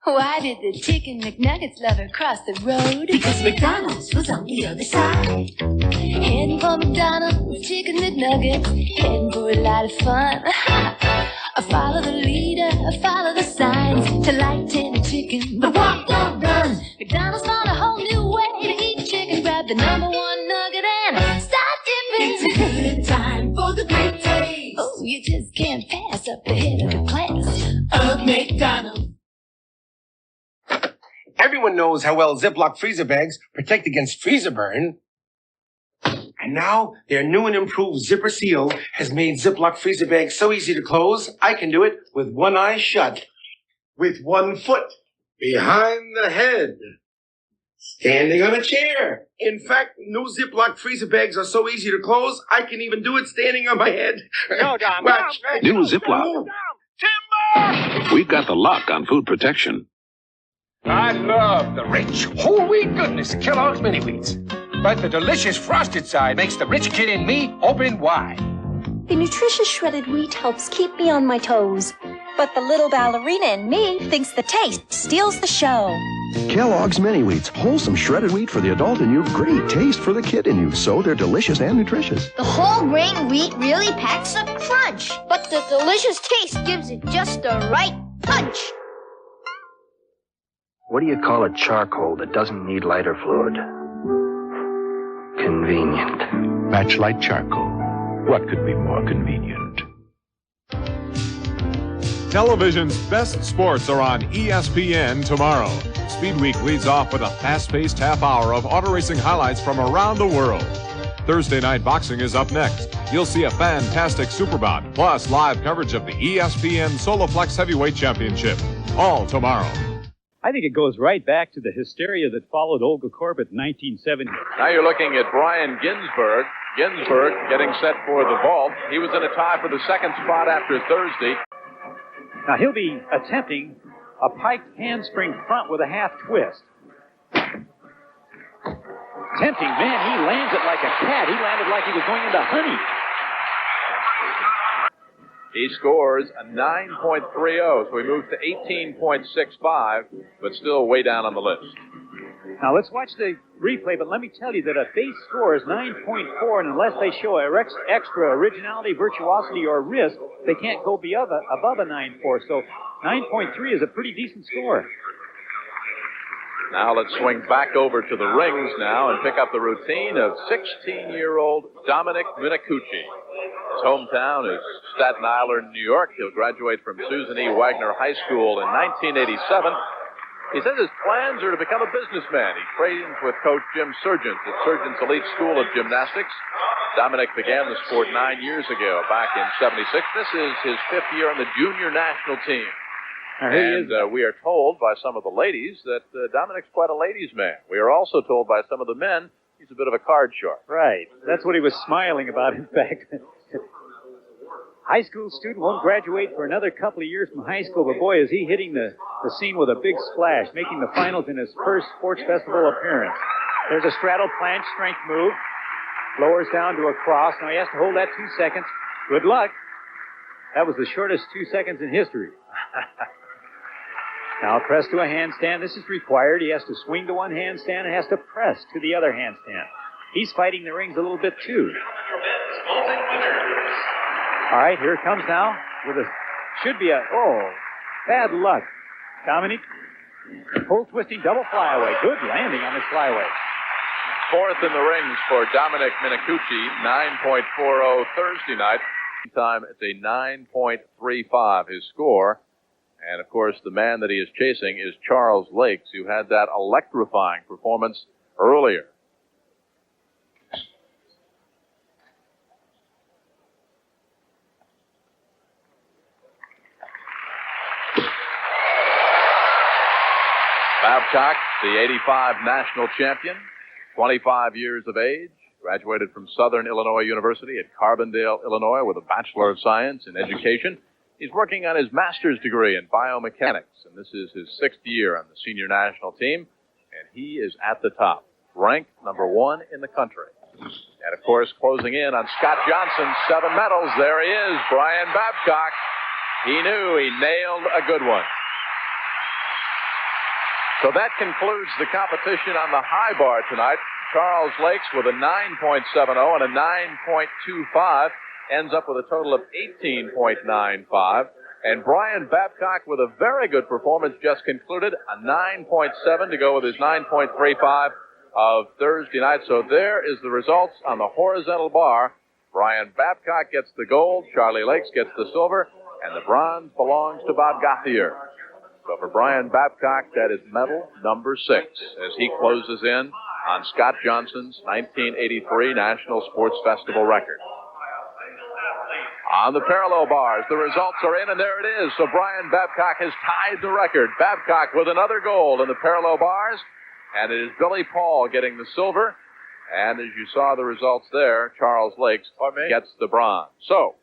Why did the Chicken McNuggets lover cross the road? Because McDonald's was on the other side. Heading for McDonald's, Chicken McNuggets, heading for a lot of fun. I follow the leader, I follow the signs to like 10 chicken, but walk, don't run. McDonald's found a whole new way to eat chicken. Grab the number one nugget and start dipping. It's a good time for the great taste. Oh, you just can't pass up the head of the class of McDonald's. Everyone knows how well Ziploc freezer bags protect against freezer burn. And now, their new and improved Zipper Seal has made Ziploc freezer bags so easy to close, I can do it with one eye shut, with one foot behind the head, standing on a chair. In fact, new Ziploc freezer bags are so easy to close, I can even do it standing on my head. No, Don. Watch. New Ziploc. Timber! We've got the lock on food protection. I love the rich, whole wheat goodness of Kellogg's Mini Wheats. But the delicious frosted side makes the rich kid in me open wide. The nutritious shredded wheat helps keep me on my toes. But the little ballerina in me thinks the taste steals the show. Kellogg's Mini Wheats, wholesome shredded wheat for the adult in you, great taste for the kid in you, so they're delicious and nutritious. The whole grain wheat really packs a crunch, but the delicious taste gives it just the right punch. What do you call a charcoal that doesn't need lighter fluid? Convenient. Matchlight charcoal. What could be more convenient? Television's best sports are on ESPN tomorrow. Speed Week leads off with a fast-paced half hour of auto racing highlights from around the world. Thursday night boxing is up next. You'll see a fantastic superbout, plus live coverage of the ESPN Soloflex Heavyweight Championship. All tomorrow. I think it goes right back to the hysteria that followed Olga Korbut in 1970. Now you're looking at Brian Ginsberg. Ginsberg getting set for the vault. He was in a tie for the second spot after Thursday. Now he'll be attempting a piked handspring front with a half twist. Tempting, man, he lands it like a cat. He landed like he was going into honey. He scores a 9.30, so he moves to 18.65, but still way down on the list. Now let's watch the replay, but let me tell you that a base score is 9.4, and unless they show extra originality, virtuosity, or risk, they can't go above a 9.4. So 9.3 is a pretty decent score. Now let's swing back over to the rings now and pick up the routine of 16-year-old Dominic Minicucci. His hometown is Staten Island, New York. He'll graduate from Susan E. Wagner High School in 1987. He says his plans are to become a businessman. He trains with Coach Jim Surgent at Surgent's Elite School of Gymnastics. Dominic began the sport 9 years ago, back in 76. This is his 5th year on the junior national team. And we are told by some of the ladies that Dominic's quite a ladies' man. We are also told by some of the men he's a bit of a card shark. Right. That's what he was smiling about, in fact. High school student won't graduate for another couple of years from high school, but boy, is he hitting the scene with a big splash, making the finals in his first sports festival appearance. There's a straddle planche strength move. Lowers down to a cross. Now he has to hold that 2 seconds. Good luck. That was the shortest 2 seconds in history. Now press to a handstand. This is required. He has to swing to one handstand and has to press to the other handstand. He's fighting the rings a little bit too. All right, here it comes now with should be bad luck. Dominic, full twisting double flyaway. Good landing on this flyaway. Fourth in the rings for Dominic Minicucci, 9.40 Thursday night. Time it's a 9.35 his score. And, of course, the man that he is chasing is Charles Lakes, who had that electrifying performance earlier. Babcock, the 85 national champion, 25 years of age, graduated from Southern Illinois University at Carbondale, Illinois, with a Bachelor of Science in Education. He's working on his master's degree in biomechanics, and this is his 6th year on the senior national team, and he is at the top, ranked number 1 in the country. And, of course, closing in on Scott Johnson's 7 medals, there he is, Brian Babcock. He knew he nailed a good one. So that concludes the competition on the high bar tonight. Charles Lakes with a 9.70 and a 9.25 ends up with a total of 18.95. And Brian Babcock with a very good performance just concluded, a 9.7 to go with his 9.35 of Thursday night. So there is the results on the horizontal bar. Brian Babcock gets the gold, Charlie Lakes gets the silver, and the bronze belongs to Bob Gauthier. So for Brian Babcock, that is medal number 6 as he closes in on Scott Johnson's 1983 National Sports Festival record. On the parallel bars, the results are in, and there it is. So Brian Babcock has tied the record. Babcock with another gold in the parallel bars, and it is Billy Paul getting the silver. And as you saw the results there, Charles Lakes gets the bronze. So,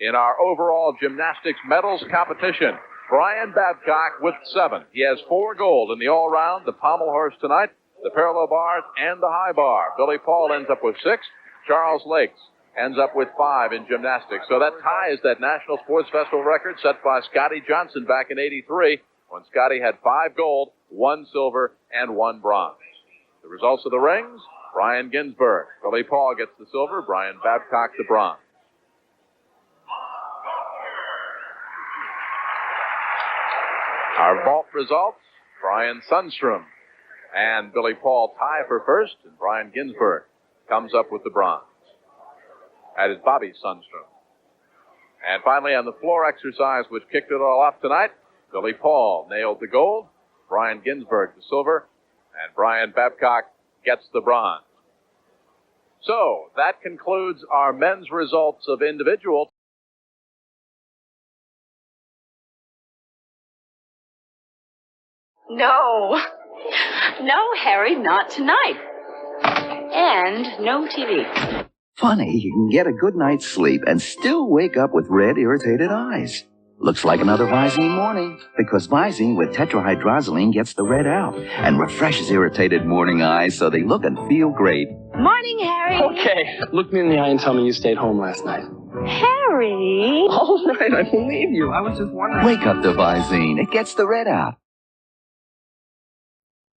in our overall gymnastics medals competition, Brian Babcock with 7. He has 4 gold in the all-round, the pommel horse tonight, the parallel bars, and the high bar. Billy Paul ends up with 6. Charles Lakes ends up with 5 in gymnastics. So that ties that National Sports Festival record set by Scotty Johnson back in '83, when Scotty had 5 gold, 1 silver, and 1 bronze. The results of the rings, Brian Ginsberg. Billy Paul gets the silver, Brian Babcock the bronze. Our vault results, Brian Sundstrom and Billy Paul tie for first, and Brian Ginsberg comes up with the bronze. That is Bobby Sundstrom. And finally, on the floor exercise, which kicked it all off tonight, Billy Paul nailed the gold, Brian Ginsberg the silver, and Brian Babcock gets the bronze. So, that concludes our men's results of individual. No. No, Harry, not tonight. And no TV. Funny, you can get a good night's sleep and still wake up with red, irritated eyes. Looks like another Visine morning, because Visine with tetrahydrozoline gets the red out and refreshes irritated morning eyes so they look and feel great. Morning, Harry. Okay, look me in the eye and tell me you stayed home last night. Harry. All right, I believe you. I was just wondering. Wake up to Visine. It gets the red out.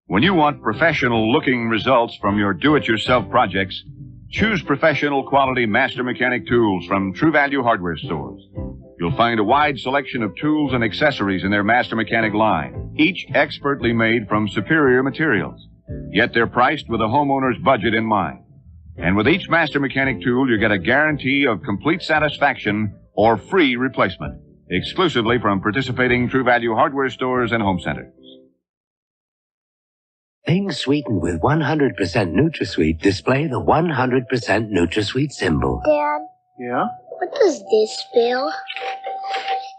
When you want professional-looking results from your do-it-yourself projects, choose professional quality master mechanic tools from True Value hardware stores. You'll find a wide selection of tools and accessories in their master mechanic line, each expertly made from superior materials. Yet they're priced with a homeowner's budget in mind. And with each master mechanic tool, you get a guarantee of complete satisfaction or free replacement, exclusively from participating True Value hardware stores and home centers. Things sweetened with 100% NutraSweet display the 100% NutraSweet symbol. Dad? Yeah? What does this spell?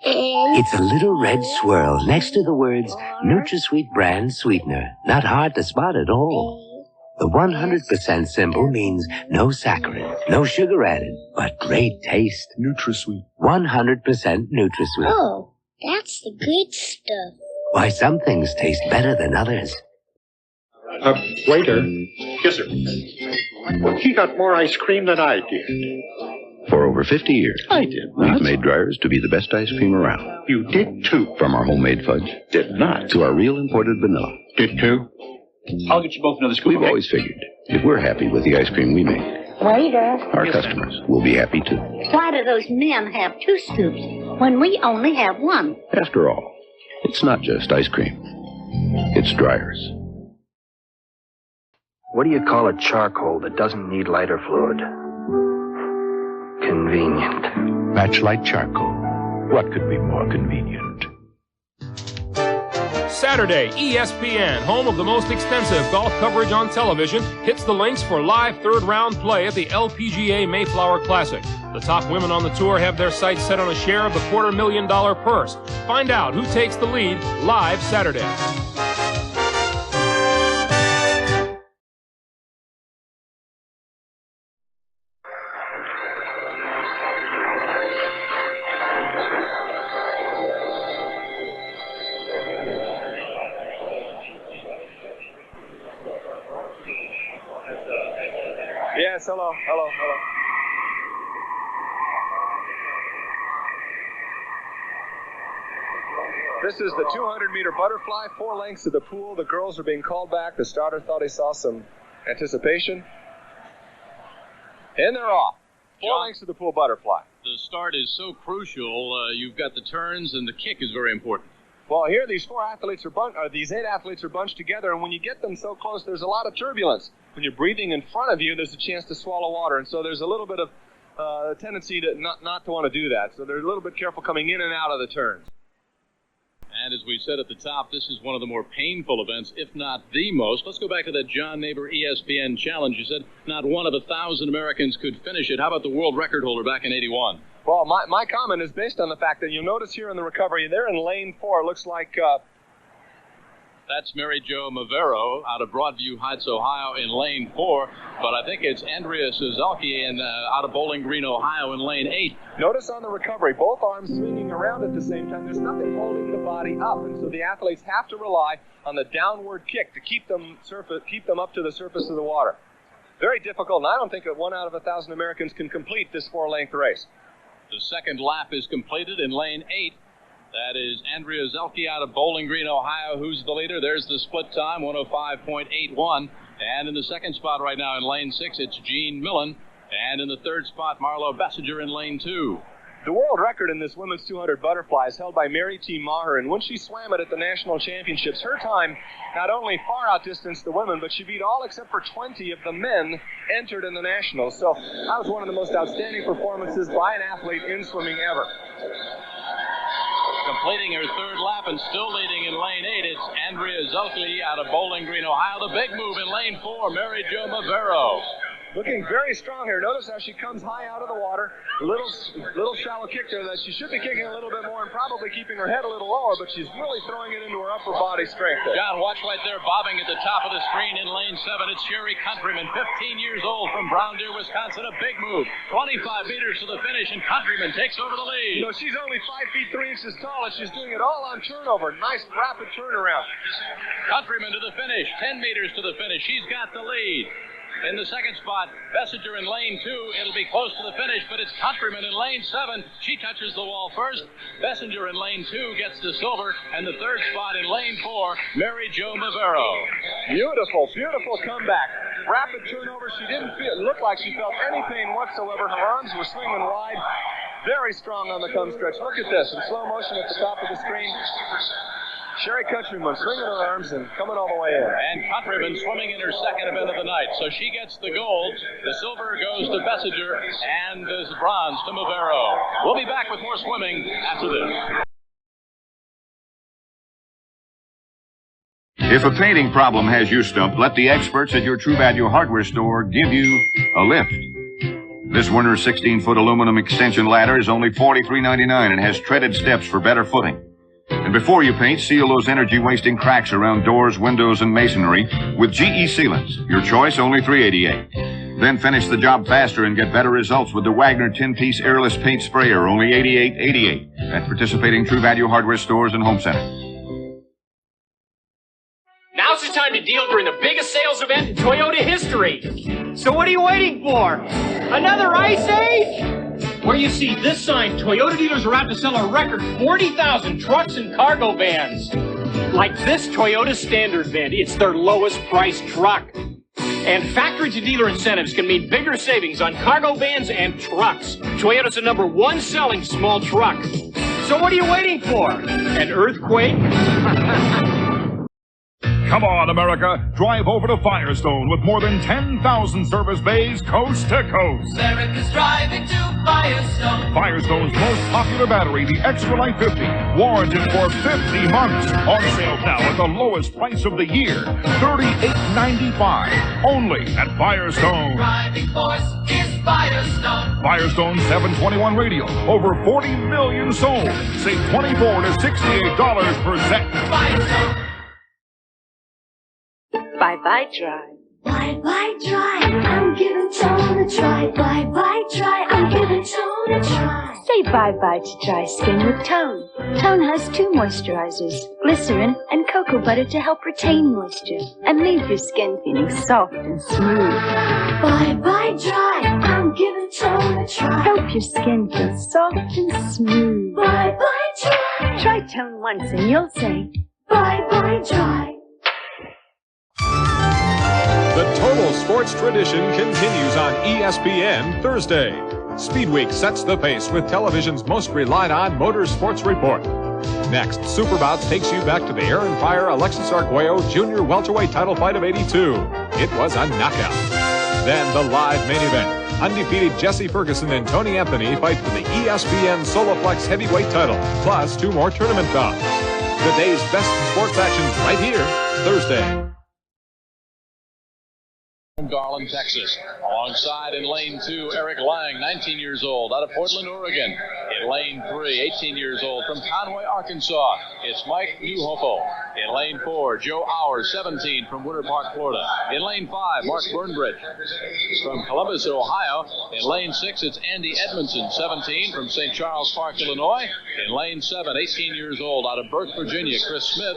And It's a little red swirl next to the words NutraSweet brand sweetener. Not hard to spot at all. The 100% symbol means no saccharin, no sugar added, but great taste. NutraSweet. 100% NutraSweet. oh, that's the good stuff. Why some things taste better than others. Waiter. Yes, sir. He got more ice cream than I did. For over 50 years, I did not. We've made Dreyer's to be the best ice cream around. You did too. From our homemade fudge. Did not. To our real imported vanilla. Did too. I'll get you both another scoop. We've always figured, if we're happy with the ice cream we make, Waiter. our customers will be happy too. Why do those men have 2 scoops when we only have 1? After all, it's not just ice cream. It's Dreyer's. What do you call a charcoal that doesn't need lighter fluid? Convenient. Matchlight charcoal. What could be more convenient? Saturday, ESPN, home of the most extensive golf coverage on television, hits the links for live third-round play at the LPGA Mayflower Classic. The top women on the tour have their sights set on a share of the $250,000 purse. Find out who takes the lead live Saturday. Yes, hello. This is the 200-meter butterfly, 4 lengths to the pool. The girls are being called back. The starter thought he saw some anticipation. And they're off. 4 lengths to the pool butterfly. The start is so crucial. You've got the turns, and the kick is very important. Well, here these 8 athletes are bunched together, and when you get them so close, there's a lot of turbulence. When you're breathing in front of you, there's a chance to swallow water, and so there's a little bit of tendency to not to want to do that. So they're a little bit careful coming in and out of the turns. And as we said at the top, this is one of the more painful events, if not the most. Let's go back to that John Neighbor ESPN challenge. You said not one of 1,000 Americans could finish it. How about the world record holder back in '81? Well, my comment is based on the fact that you'll notice here in the recovery, they're in lane 4. It looks like... That's Mary Jo Mavero out of Broadview Heights, Ohio in lane 4. But I think it's Andrea Suzuki out of Bowling Green, Ohio in lane 8. Notice on the recovery, both arms swinging around at the same time. There's nothing holding the body up. And so the athletes have to rely on the downward kick to keep them up to the surface of the water. Very difficult, and I don't think that 1 out of 1,000 Americans can complete this 4-length race. The second lap is completed in lane 8. That is Andrea Zelke out of Bowling Green, Ohio, who's the leader. There's the split time, 105.81. And in the second spot right now in lane 6, it's Jean Millen. And in the third spot, Marlo Bessinger in lane 2. The world record in this women's 200 butterfly is held by Mary T. Maher, and when she swam it at the national championships, her time not only far outdistanced the women, but she beat all except for 20 of the men entered in the nationals. So that was one of the most outstanding performances by an athlete in swimming ever. Completing her third lap and still leading in lane 8, it's Andrea Zelke out of Bowling Green, Ohio. The big move in lane 4, Mary Jo Mavero. Looking very strong here. Notice how she comes high out of the water. Little shallow kick there that she should be kicking a little bit more and probably keeping her head a little lower, but she's really throwing it into her upper body strength there. John, watch right there, bobbing at the top of the screen in lane 7. It's Sherry Countryman, 15 years old from Brown Deer, Wisconsin. A big move. 25 meters to the finish, and Countryman takes over the lead. You know, she's only 5 feet 3 inches tall, and she's doing it all on turnover. Nice, rapid turnaround. Countryman to the finish, 10 meters to the finish. She's got the lead. In the second spot, Bessinger in lane 2. It'll be close to the finish, but it's Countryman in lane 7. She touches the wall first. Bessinger in lane 2 gets the silver. And the third spot in lane 4, Mary Jo Mavero. Beautiful, beautiful comeback. Rapid turnover. She didn't look like she felt any pain whatsoever. Her arms were swinging wide. Very strong on the come stretch. Look at this in slow motion at the top of the screen. Sherry Countryman swinging her arms and coming all the way in. And Countryman swimming in her second event of the night. So she gets the gold. The silver goes to Bessinger and the bronze to Mavero. We'll be back with more swimming after this. If a painting problem has you stumped, let the experts at your True Value hardware store give you a lift. This Werner's 16-foot aluminum extension ladder is only $43.99 and has treaded steps for better footing. And before you paint, seal those energy-wasting cracks around doors, windows, and masonry with GE sealants. Your choice, only $388. Then finish the job faster and get better results with the Wagner 10-piece airless paint sprayer, only $88.88 at participating True Value hardware stores and home centers. Now's the time to deal during the biggest sales event in Toyota history. So what are you waiting for? Another Ice Age? Where you see this sign, Toyota dealers are out to sell a record 40,000 trucks and cargo vans. Like this Toyota Standard van, it's their lowest price truck. And factory to dealer incentives can mean bigger savings on cargo vans and trucks. Toyota's the #1 selling small truck. So what are you waiting for? An earthquake? Come on, America. Drive over to Firestone with more than 10,000 service bays coast to coast. America's driving to Firestone. Firestone's most popular battery, the Extra Light 50, warranted for 50 months. On sale now at the lowest price of the year, $38.95. Only at Firestone. Driving force is Firestone. Firestone 721 radio. Over 40 million sold. Save $24 to $68 per set. Firestone. Bye-bye Drive. Bye-bye Dry, I'm giving Tone a try. Bye-bye Dry, I'm giving Tone a try. Say bye-bye to dry skin with Tone. Tone has 2 moisturizers, glycerin and cocoa butter to help retain moisture and leave your skin feeling soft and smooth. Bye-bye Dry, I'm giving Tone a try. Help your skin feel soft and smooth. Bye-bye try. Try Tone once and you'll say, bye, bye, try. The Total Sports Tradition continues on ESPN Thursday. Speed Week sets the pace with television's most relied on motor sports report. Next, Superbouts takes you back to the Air and Fire Alexis Arguello Junior welterweight title fight of '82. It was a knockout. Then the live main event. Undefeated Jesse Ferguson and Tony Anthony fight for the ESPN Soloflex heavyweight title, plus 2 more tournament bouts. The day's best sports actions right here, Thursday. From Garland, Texas. Alongside in lane 2, Eric Lang, 19 years old, out of Portland, Oregon. In lane 3, 18 years old, from Conway, Arkansas, it's Mike Newhoffel. In lane 4, Joe Hours, 17, from Winter Park, Florida. In lane 5, Mark Burnbridge from Columbus, Ohio. In lane 6, it's Andy Edmondson, 17, from St. Charles Park, Illinois. In lane 7, 18 years old, out of Burke, Virginia, Chris Smith.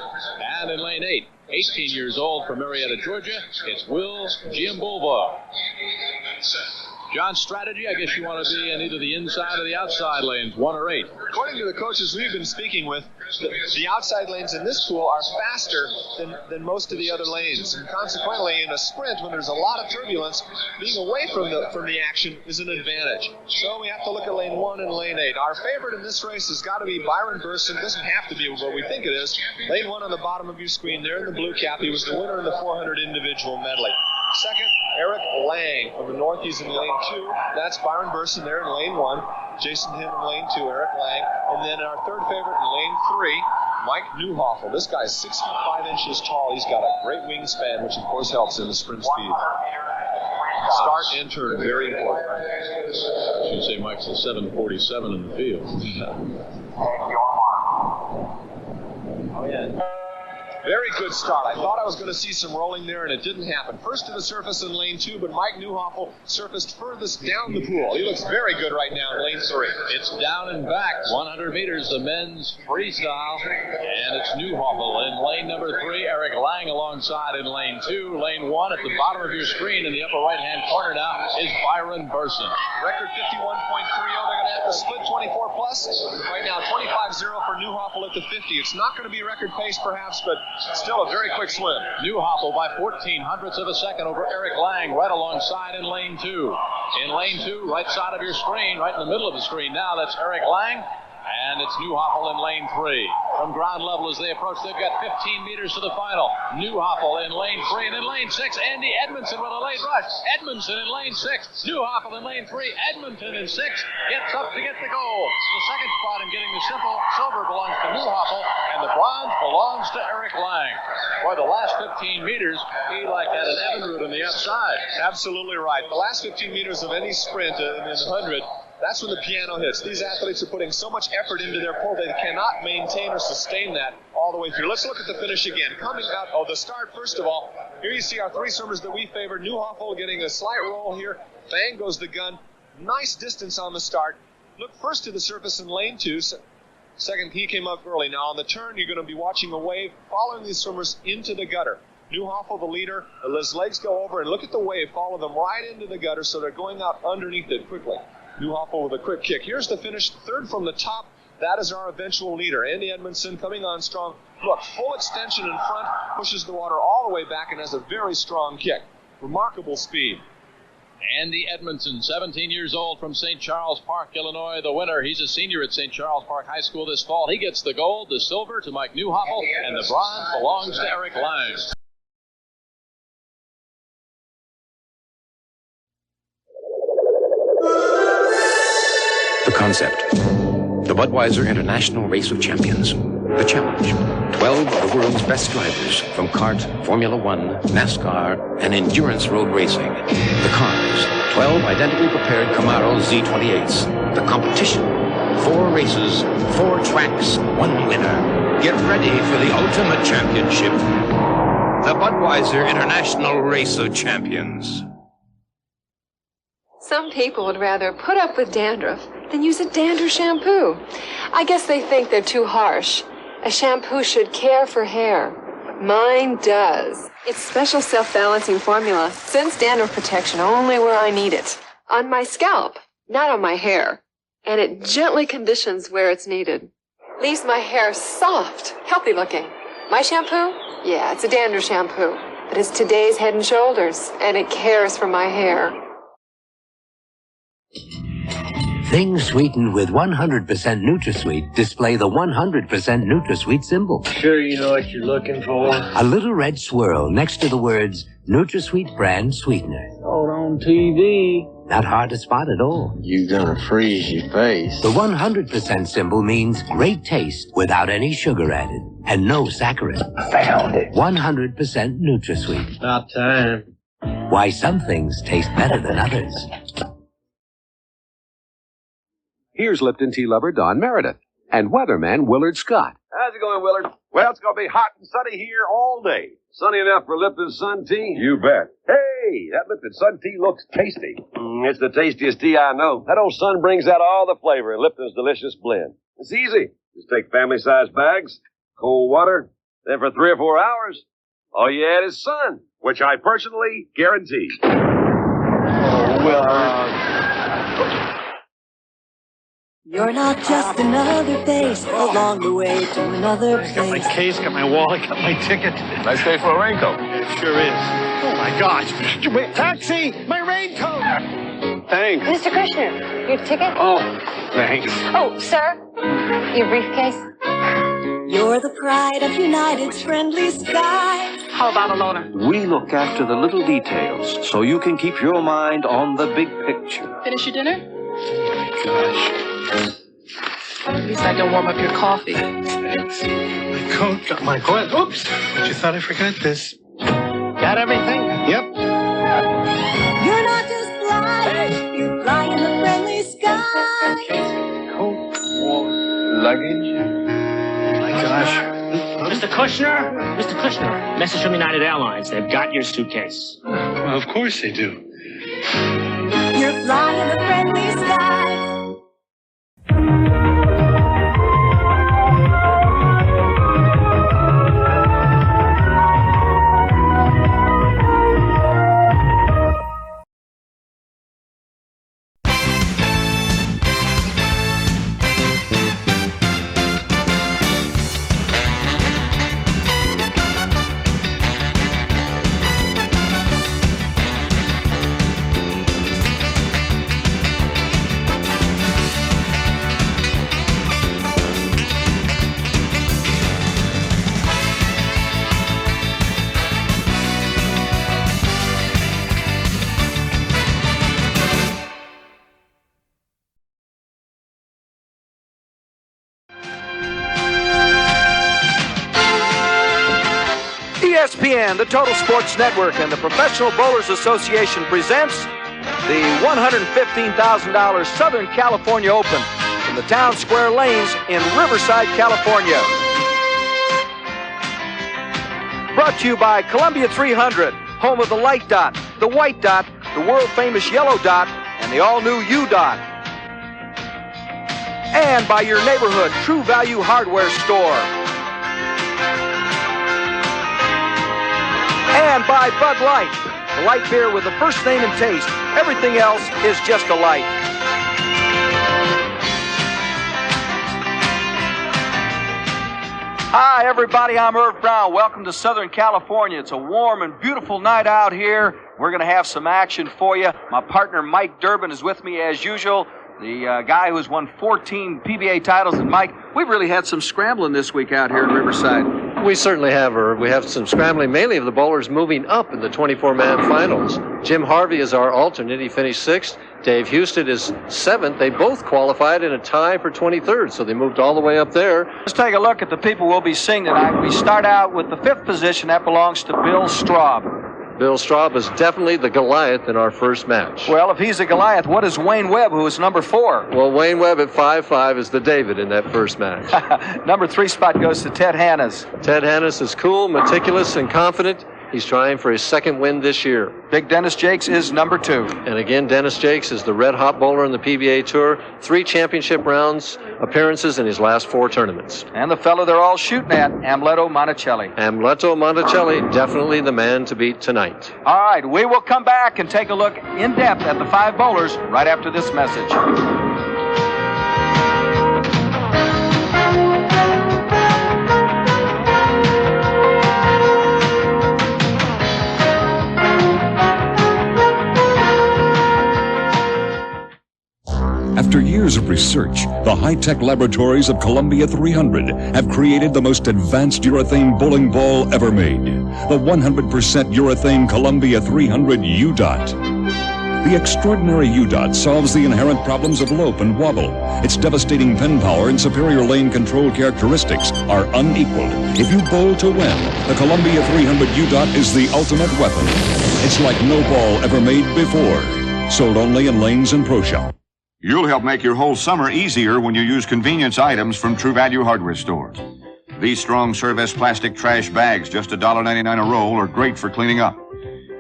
And in lane 8, 18 years old from Marietta, Georgia, it's Will Giambulvo. John's strategy, I guess you want to be in either the inside or the outside lanes, 1 or 8. According to the coaches we've been speaking with, the outside lanes in this pool are faster than most of the other lanes. And consequently, in a sprint, when there's a lot of turbulence, being away from the action is an advantage. So we have to look at lane 1 and lane 8. Our favorite in this race has got to be Byron Burson. It doesn't have to be what we think it is. Lane 1 on the bottom of your screen there in the blue cap. He was the winner in the 400 individual medley. Second, Eric Lang from the north. He's in lane 2. That's Byron Burson there in lane 1. Jason Hinn in lane 2, Eric Lang. And then our third favorite in lane 3, Mike Newhoffel. This guy's 6 feet 5 inches tall. He's got a great wingspan, which of course helps in the sprint speed. Start and turn, very important. I should say Mike's a 747 in the field. Oh, yeah. Very good start. I thought I was going to see some rolling there, and it didn't happen. First to the surface in lane 2, but Mike Newhoffel surfaced furthest down the pool. He looks very good right now in lane 3. It's down and back, 100 meters, the men's freestyle. And it's Newhoffel in lane number 3. Eric Lang alongside in lane 2. Lane 1 at the bottom of your screen in the upper right-hand corner now is Byron Burson. Record 51.30. They're going to have to split 24 plus. Right now, 25-0 for Newhoffel at the 50. It's not going to be record pace, perhaps, but still a very quick swim. Newhoffel by 0.14 of a second over Eric Lang right alongside in lane 2. In lane 2, right side of your screen, right in the middle of the screen now, that's Eric Lang. And it's Newhoffel in lane 3. From ground level as they approach, they've got 15 meters to the final. Newhoffel in lane 3. And in lane 6, Andy Edmondson with a late rush. Edmondson in lane 6. Newhoffel in lane 3. Edmondson in 6. Gets up to get the gold. The second spot in getting the silver belongs to Newhoffel. And the bronze belongs to Eric Lang. Boy, the last 15 meters, he like had an Evinrude on the outside. Absolutely right. The last 15 meters of any sprint in the 100, that's when the piano hits. These athletes are putting so much effort into their pull, they cannot maintain or sustain that all the way through. Let's look at the finish again. Coming out, the start, first of all, here you see our 3 swimmers that we favor. Newhoffel getting a slight roll here. Bang goes the gun. Nice distance on the start. Look first to the surface in lane 2. Second, he came up early. Now on the turn, you're going to be watching a wave following these swimmers into the gutter. Newhoffel, the leader, his legs go over, and look at the wave. Follow them right into the gutter, so they're going out underneath it quickly. Newhoffel with a quick kick. Here's the finish, third from the top. That is our eventual leader. Andy Edmondson coming on strong. Look, full extension in front, pushes the water all the way back and has a very strong kick. Remarkable speed. Andy Edmondson, 17 years old from St. Charles Park, Illinois, the winner. He's a senior at St. Charles Park High School this fall. He gets the gold, the silver to Mike Newhoffel, and the bronze belongs to Eric Lang. The concept. The Budweiser International Race of Champions. The challenge. 12 of the world's best drivers from kart, Formula One, NASCAR, and endurance road racing. The cars. 12 identically prepared Camaro Z28s. The competition. 4 races, 4 tracks, 1 winner. Get ready for the ultimate championship. The Budweiser International Race of Champions. Some people would rather put up with dandruff than use a dander shampoo. I guess they think they're too harsh. A shampoo should care for hair. Mine does. Its special self-balancing formula sends dandruff protection only where I need it. On my scalp, not on my hair. And it gently conditions where it's needed. Leaves my hair soft, healthy looking. My shampoo? Yeah, it's a dander shampoo. But it's today's Head and Shoulders, and it cares for my hair. Things sweetened with 100% NutraSweet display the 100% NutraSweet symbol. Sure you know what you're looking for? A little red swirl next to the words NutraSweet brand sweetener. Hold on TV. Not hard to spot at all. You're gonna freeze your face. The 100% symbol means great taste without any sugar added and no saccharin. Found it. 100% NutraSweet. About time. Why some things taste better than others. Here's Lipton tea lover Don Meredith and weatherman Willard Scott. How's it going, Willard? Well, it's going to be hot and sunny here all day. Sunny enough for Lipton Sun Tea? You bet. Hey, that Lipton Sun Tea looks tasty. It's the tastiest tea I know. That old sun brings out all the flavor in Lipton's delicious blend. It's easy. Just take family-sized bags, cold water, then for 3 or 4 hours, all you add is sun, which I personally guarantee. Oh, Willard. You're not just another face along the way to another place. Got my case, got my wallet, got my ticket. Nice day for a raincoat. It sure is. Oh, my gosh. Taxi! My raincoat! Thanks. Mr. Kushner, your ticket? Oh, thanks. Oh, sir, your briefcase? You're the pride of United's friendly skies. How about a loaner? We look after the little details so you can keep your mind on the big picture. Finish your dinner? Gosh. At least I don't warm up your coffee. Thanks. My coat, got my wallet. Oops. But you thought I forgot this. Got everything? Yep. You're not just flying, you fly in the friendly skies. Coat, wallet, luggage. Oh, my gosh. Mr. Kushner, message from United Airlines. They've got your suitcase. Well, of course they do. You're flying the friendly skies. ESPN, the Total Sports Network, and the Professional Bowlers Association presents the $115,000 Southern California Open from the Town Square Lanes in Riverside, California. Brought to you by Columbia 300, home of the light dot, the white dot, the world-famous yellow dot, and the all-new U dot. And by your neighborhood True Value Hardware store. And by Bud Light, the light beer with the first name and taste. Everything else is just a light. Hi, everybody. I'm Irv Brown. Welcome to Southern California. It's a warm and beautiful night out here. We're going to have some action for you. My partner, Mike Durbin, is with me as usual. The guy who's won 14 PBA titles. And Mike, we've really had some scrambling this week out here in Riverside. We certainly have, Irv. We have some scrambling, mainly of the bowlers moving up in the 24-man finals. Jim Harvey is our alternate. He finished 6th. Dave Houston is 7th. They both qualified in a tie for 23rd, so they moved all the way up there. Let's take a look at the people we'll be seeing tonight. We start out with the 5th position. That belongs to Bill Straub. Bill Straub is definitely the Goliath in our first match. Well, if he's a Goliath, what is Wayne Webb, who is number 4? Well, Wayne Webb at 5'5" is the David in that first match. Number 3 spot goes to Ted Hannes. Ted Hannes is cool, meticulous, and confident. He's trying for his 2nd win this year. Big Dennis Jakes is number 2. And again, Dennis Jakes is the red-hot bowler in the PBA Tour. 3 championship rounds appearances in his last 4 tournaments. And the fellow they're all shooting at, Amleto Monticelli. Amleto Monticelli, definitely the man to beat tonight. All right, we will come back and take a look in depth at the 5 bowlers right after this message. After years of research, the high-tech laboratories of Columbia 300 have created the most advanced urethane bowling ball ever made, the 100% urethane Columbia 300 U-Dot. The extraordinary U-Dot solves the inherent problems of lope and wobble. Its devastating pin power and superior lane control characteristics are unequaled. If you bowl to win, the Columbia 300 U-Dot is the ultimate weapon. It's like no ball ever made before. Sold only in lanes and pro shop. You'll help make your whole summer easier when you use convenience items from True Value hardware stores. These strong Service plastic trash bags, just $1.99 a roll, are great for cleaning up.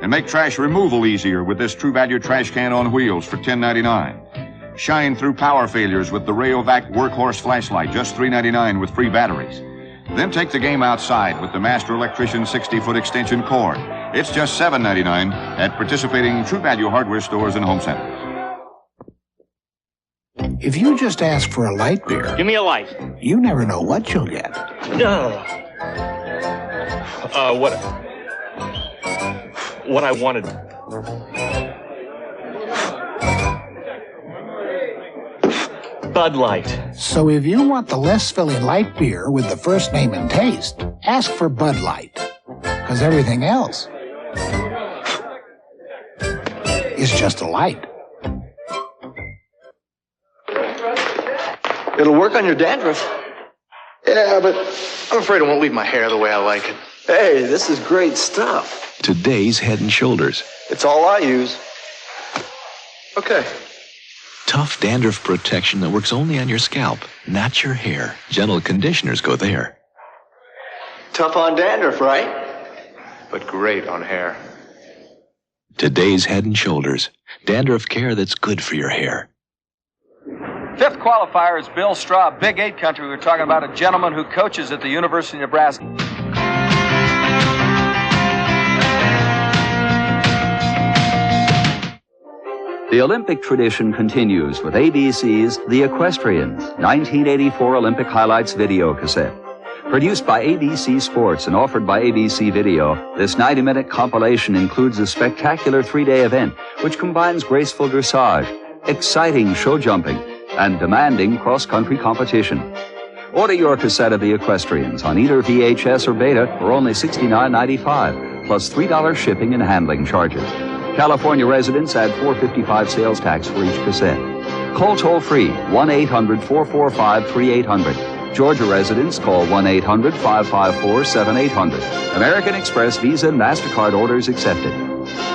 And make trash removal easier with this True Value trash can on wheels for $10.99. Shine through power failures with the Rayovac Workhorse flashlight, just $3.99 with free batteries. Then take the game outside with the Master Electrician 60-foot extension cord. It's just $7.99 at participating True Value hardware stores and home centers. If you just ask for a light beer, Give me a light. you never know what you'll get. What I wanted. Bud Light. So if you want the less filling light beer with the first name and taste, ask for Bud Light. Because everything else is just a light. It'll work on your dandruff. Yeah, but I'm afraid it won't leave my hair the way I like it. Hey, this is great stuff. Today's Head & Shoulders. It's all I use. Okay. Tough dandruff protection that works only on your scalp, not your hair. Gentle conditioners go there. Tough on dandruff, right? But great on hair. Today's Head & Shoulders. Dandruff care that's good for your hair. Fifth qualifier is Bill Straub, Big 8 country. We're talking about a gentleman who coaches at the University of Nebraska. The Olympic tradition continues with ABC's The Equestrians, 1984 Olympic Highlights video cassette. Produced by ABC Sports and offered by ABC Video, this 90-minute compilation includes a spectacular 3-day event which combines graceful dressage, exciting show jumping, and demanding cross-country competition. Order your cassette of The Equestrians on either VHS or Beta for only $69.95, plus $3 shipping and handling charges. California residents add $4.55 sales tax for each cassette. Call toll-free 1-800-445-3800. Georgia residents call 1-800-554-7800. American Express, Visa, and MasterCard orders accepted.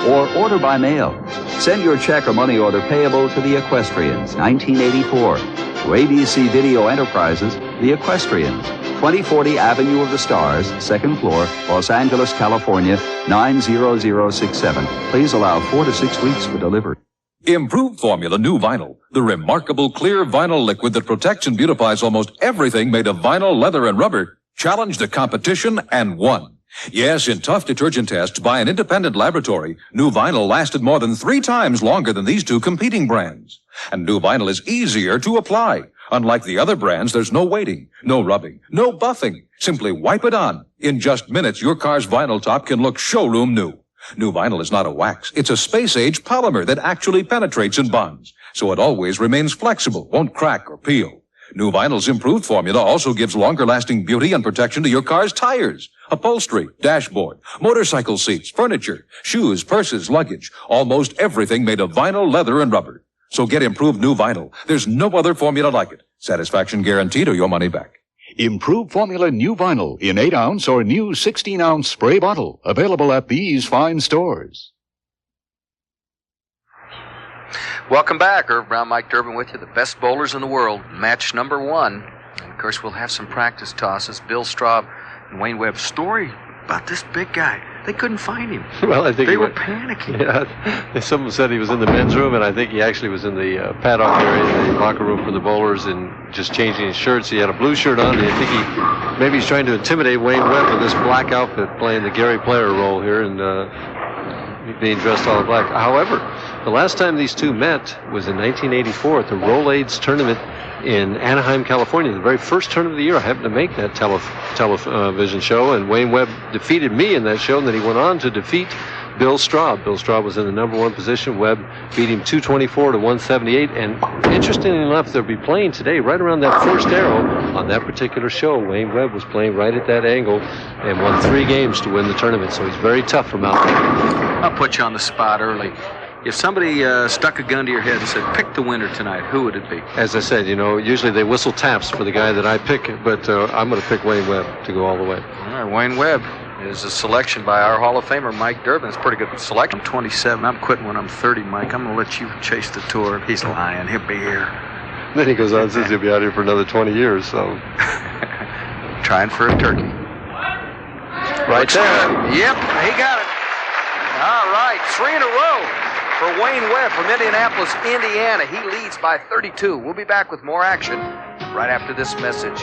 Or order by mail. Send your check or money order payable to The Equestrians, 1984. To ABC Video Enterprises, The Equestrians, 2040 Avenue of the Stars, 2nd floor, Los Angeles, California, 90067. Please allow 4 to 6 weeks for delivery. Improved Formula New Vinyl, the remarkable clear vinyl liquid that protects and beautifies almost everything made of vinyl, leather, and rubber, challenged the competition and won. Yes, in tough detergent tests by an independent laboratory, New Vinyl lasted more than 3 times longer than these 2 competing brands. And New Vinyl is easier to apply. Unlike the other brands, there's no waiting, no rubbing, no buffing. Simply wipe it on. In just minutes, your car's vinyl top can look showroom new. New Vinyl is not a wax. It's a space-age polymer that actually penetrates and bonds, so it always remains flexible, won't crack or peel. New Vinyl's improved formula also gives longer-lasting beauty and protection to your car's tires, upholstery, dashboard, motorcycle seats, furniture, shoes, purses, luggage, almost everything made of vinyl, leather, and rubber. So get improved New Vinyl. There's no other formula like it. Satisfaction guaranteed or your money back. Improved Formula New Vinyl in 8-ounce or new 16-ounce spray bottle. Available at these fine stores. Welcome back. Irv Brown, Mike Durbin with you. The best bowlers in the world. Match number 1. And of course, we'll have some practice tosses. Bill Straub and Wayne Webb. Story about this big guy. They couldn't find him. Well, I think they were panicking. Yeah, someone said he was in the men's room, and I think he actually was in the paddock area, the locker room for the bowlers, and just changing his shirts. He had a blue shirt on. I think maybe he's trying to intimidate Wayne Webb with this black outfit, playing the Gary Player role here, and being dressed all in black. However, the last time these two met was in 1984 at the Rolaids tournament in Anaheim, California. The very first tournament of the year. I happened to make that television show, and Wayne Webb defeated me in that show, and then he went on to defeat Bill Straub. Bill Straub was in the number 1 position. Webb beat him 224 to 178. And interestingly enough, they'll be playing today right around that first arrow on that particular show. Wayne Webb was playing right at that angle and won 3 games to win the tournament. So he's very tough from out there. I'll put you on the spot early. If somebody stuck a gun to your head and said, pick the winner tonight, who would it be? As I said, usually they whistle taps for the guy that I pick, but I'm going to pick Wayne Webb to go all the way. All right, Wayne Webb is a selection by our Hall of Famer, Mike Durbin. It's a pretty good selection. I'm 27. I'm quitting when I'm 30, Mike. I'm going to let you chase the tour. He's lying. He'll be here. Then he goes on and says he'll be out here for another 20 years, so. Trying for a turkey. Right there. Yep, he got it. All right, 3 in a row for Wayne Webb from Indianapolis, Indiana. He leads by 32. We'll be back with more action right after this message.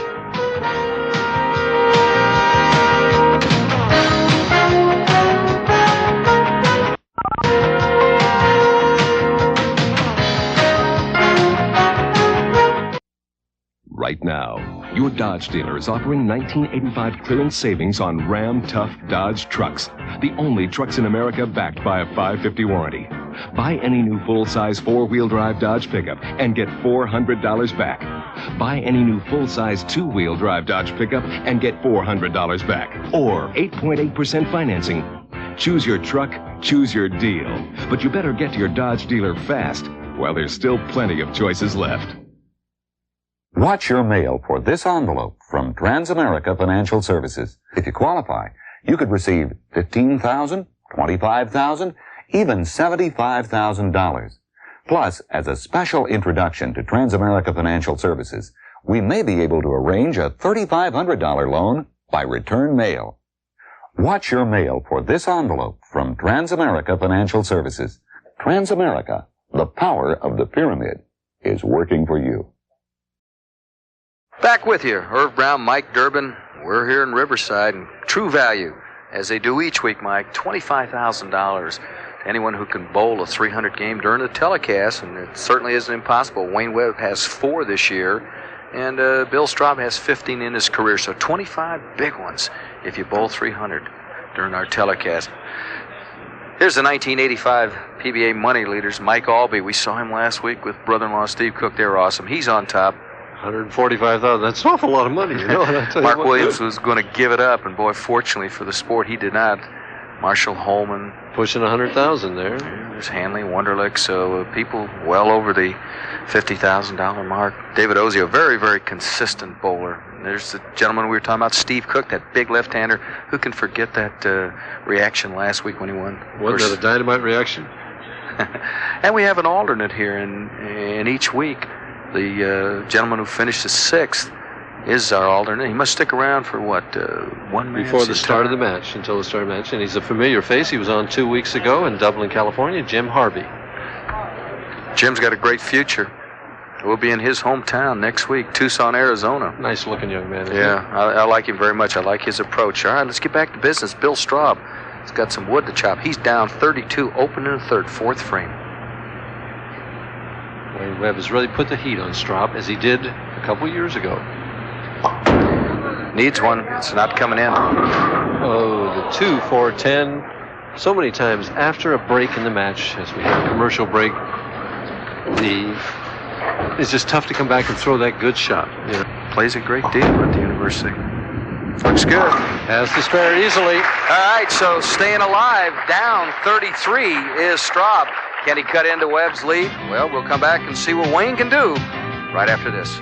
Right now, your Dodge dealer is offering 1985 clearance savings on Ram Tough Dodge trucks, the only trucks in America backed by a 550 warranty. Buy any new full-size 4-wheel drive Dodge pickup and get $400 back. Buy any new full-size 2-wheel drive Dodge pickup and get $400 back. Or 8.8% financing. Choose your truck, choose your deal. But you better get to your Dodge dealer fast while there's still plenty of choices left. Watch your mail for this envelope from Transamerica Financial Services. If you qualify, you could receive $15,000, $25,000, even $75,000. Plus, as a special introduction to Transamerica Financial Services, we may be able to arrange a $3,500 loan by return mail. Watch your mail for this envelope from Transamerica Financial Services. Transamerica, the power of the pyramid, is working for you. Back with you, Irv Brown, Mike Durbin. We're here in Riverside, and True Value, as they do each week, Mike, $25,000 to anyone who can bowl a 300 game during the telecast, and it certainly isn't impossible. Wayne Webb has 4 this year, and Bill Straub has 15 in his career, so 25 big ones if you bowl 300 during our telecast. Here's the 1985 PBA money leaders, Mike Albee. We saw him last week with brother-in-law Steve Cook. They were awesome. He's on top. $145,000. That's an awful lot of money, Mark Williams was going to give it up, and boy, fortunately for the sport, he did not. Marshall Holman pushing $100,000 there. There's Hanley, Wonderlick, so people well over the $50,000 mark. David Ozio, very, very consistent bowler. And there's the gentleman we were talking about, Steve Cook, that big left-hander. Who can forget that reaction last week when he won? Wasn't that a dynamite reaction? And we have an alternate here in each week. The gentleman who finished the 6th is our alternate. He must stick around for, 1 minute? Before the start of the match, until the start of the match. And he's a familiar face. He was on 2 weeks ago in Dublin, California, Jim Harvey. Jim's got a great future. We'll be in his hometown next week, Tucson, Arizona. Nice-looking young man. Yeah, I like him very much. I like his approach. All right, let's get back to business. Bill Straub has got some wood to chop. He's down 32, open in the 3rd, 4th frame. Wayne Webb has really put the heat on Straub, as he did a couple years ago. Needs one. It's not coming in. Oh, the 2-4-10. So many times after a break in the match, as we have a commercial break, it's just tough to come back and throw that good shot. Plays a great deal at the university. Looks good. Has to spare easily. All right, so staying alive, down 33 is Straub. Can he cut into Webb's lead? Well, we'll come back and see what Wayne can do right after this.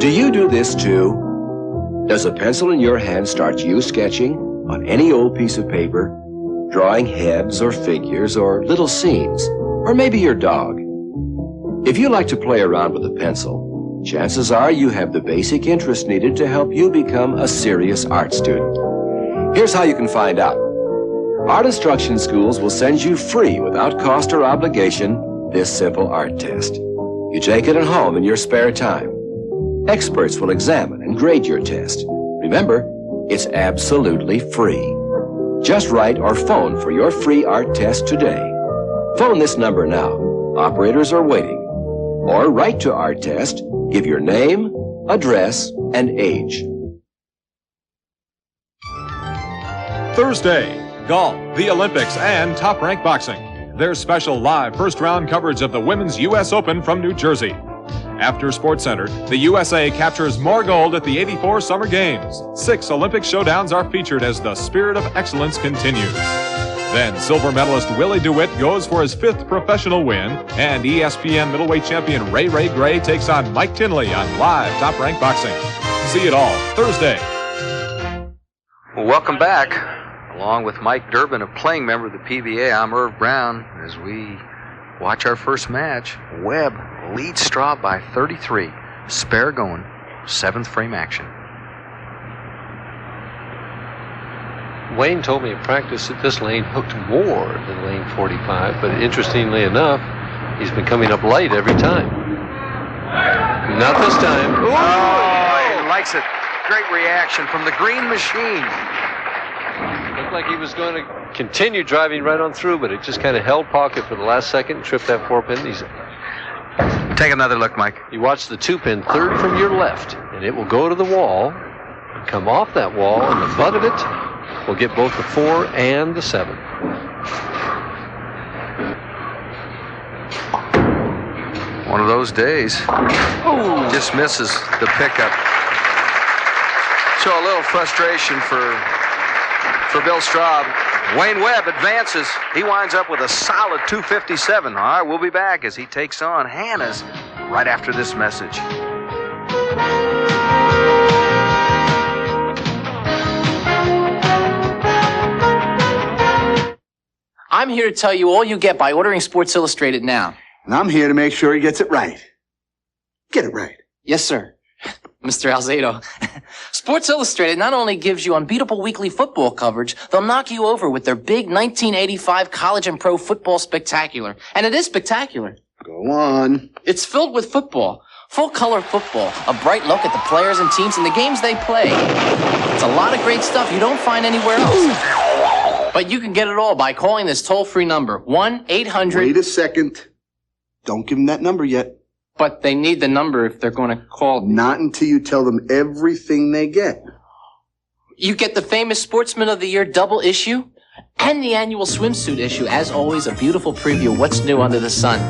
Do you do this too? Does a pencil in your hand start you sketching on any old piece of paper? Drawing heads or figures or little scenes, or maybe your dog. If you like to play around with a pencil, chances are you have the basic interest needed to help you become a serious art student. Here's how you can find out. Art instruction schools will send you free, without cost or obligation, this simple art test. You take it at home in your spare time. Experts will examine and grade your test. Remember, It's absolutely free. Just write or phone for your free art test today. Phone this number now. Operators are waiting. Or write to Art Test, give your name, address, and age. Thursday, golf, the Olympics, and Top Rank Boxing. There's special live first-round coverage of the Women's U.S. Open from New Jersey. After SportsCenter, the USA captures more gold at the '84 Summer Games. 6 Olympic showdowns are featured as the spirit of excellence continues. Then silver medalist Willie DeWitt goes for his 5th professional win, and ESPN middleweight champion Ray Gray takes on Mike Tinley on live Top Rank Boxing. See it all Thursday. Well, welcome back. Along with Mike Durbin, a playing member of the PBA, I'm Irv Brown, as we watch our first match. Webb leads Straub by 33. Spare going, 7th frame action. Wayne told me in practice that this lane hooked more than lane 45, but interestingly enough, he's been coming up light every time. Not this time. Ooh. Oh, he likes it. Great reaction from the green machine. Looked like he was going to continue driving right on through, but it just kind of held pocket for the last second, tripped that 4-pin. Take another look, Mike. You watch the 2-pin, 3rd from your left, and it will go to the wall, come off that wall, and the butt of it will get both the 4 and the 7. One of those days. Ooh. Just misses the pickup. So a little frustration for Bill Straub. Wayne Webb advances. He winds up with a solid 257. All right, we'll be back as he takes on Hanna's right after this message. I'm here to tell you all you get by ordering Sports Illustrated now. And I'm here to make sure he gets it right. Get it right. Yes, sir. Mr. Alzado. Sports Illustrated not only gives you unbeatable weekly football coverage, they'll knock you over with their big 1985 college and pro football spectacular. And it is spectacular. Go on. It's filled with football. Full-color football. A bright look at the players and teams and the games they play. It's a lot of great stuff you don't find anywhere else. But you can get it all by calling this toll-free number, 1-800... Wait a second. Don't give them that number yet. But they need the number if they're going to call. Not until you tell them everything they get. You get the famous Sportsman of the Year double issue and the annual swimsuit issue. As always, a beautiful preview of what's new under the sun.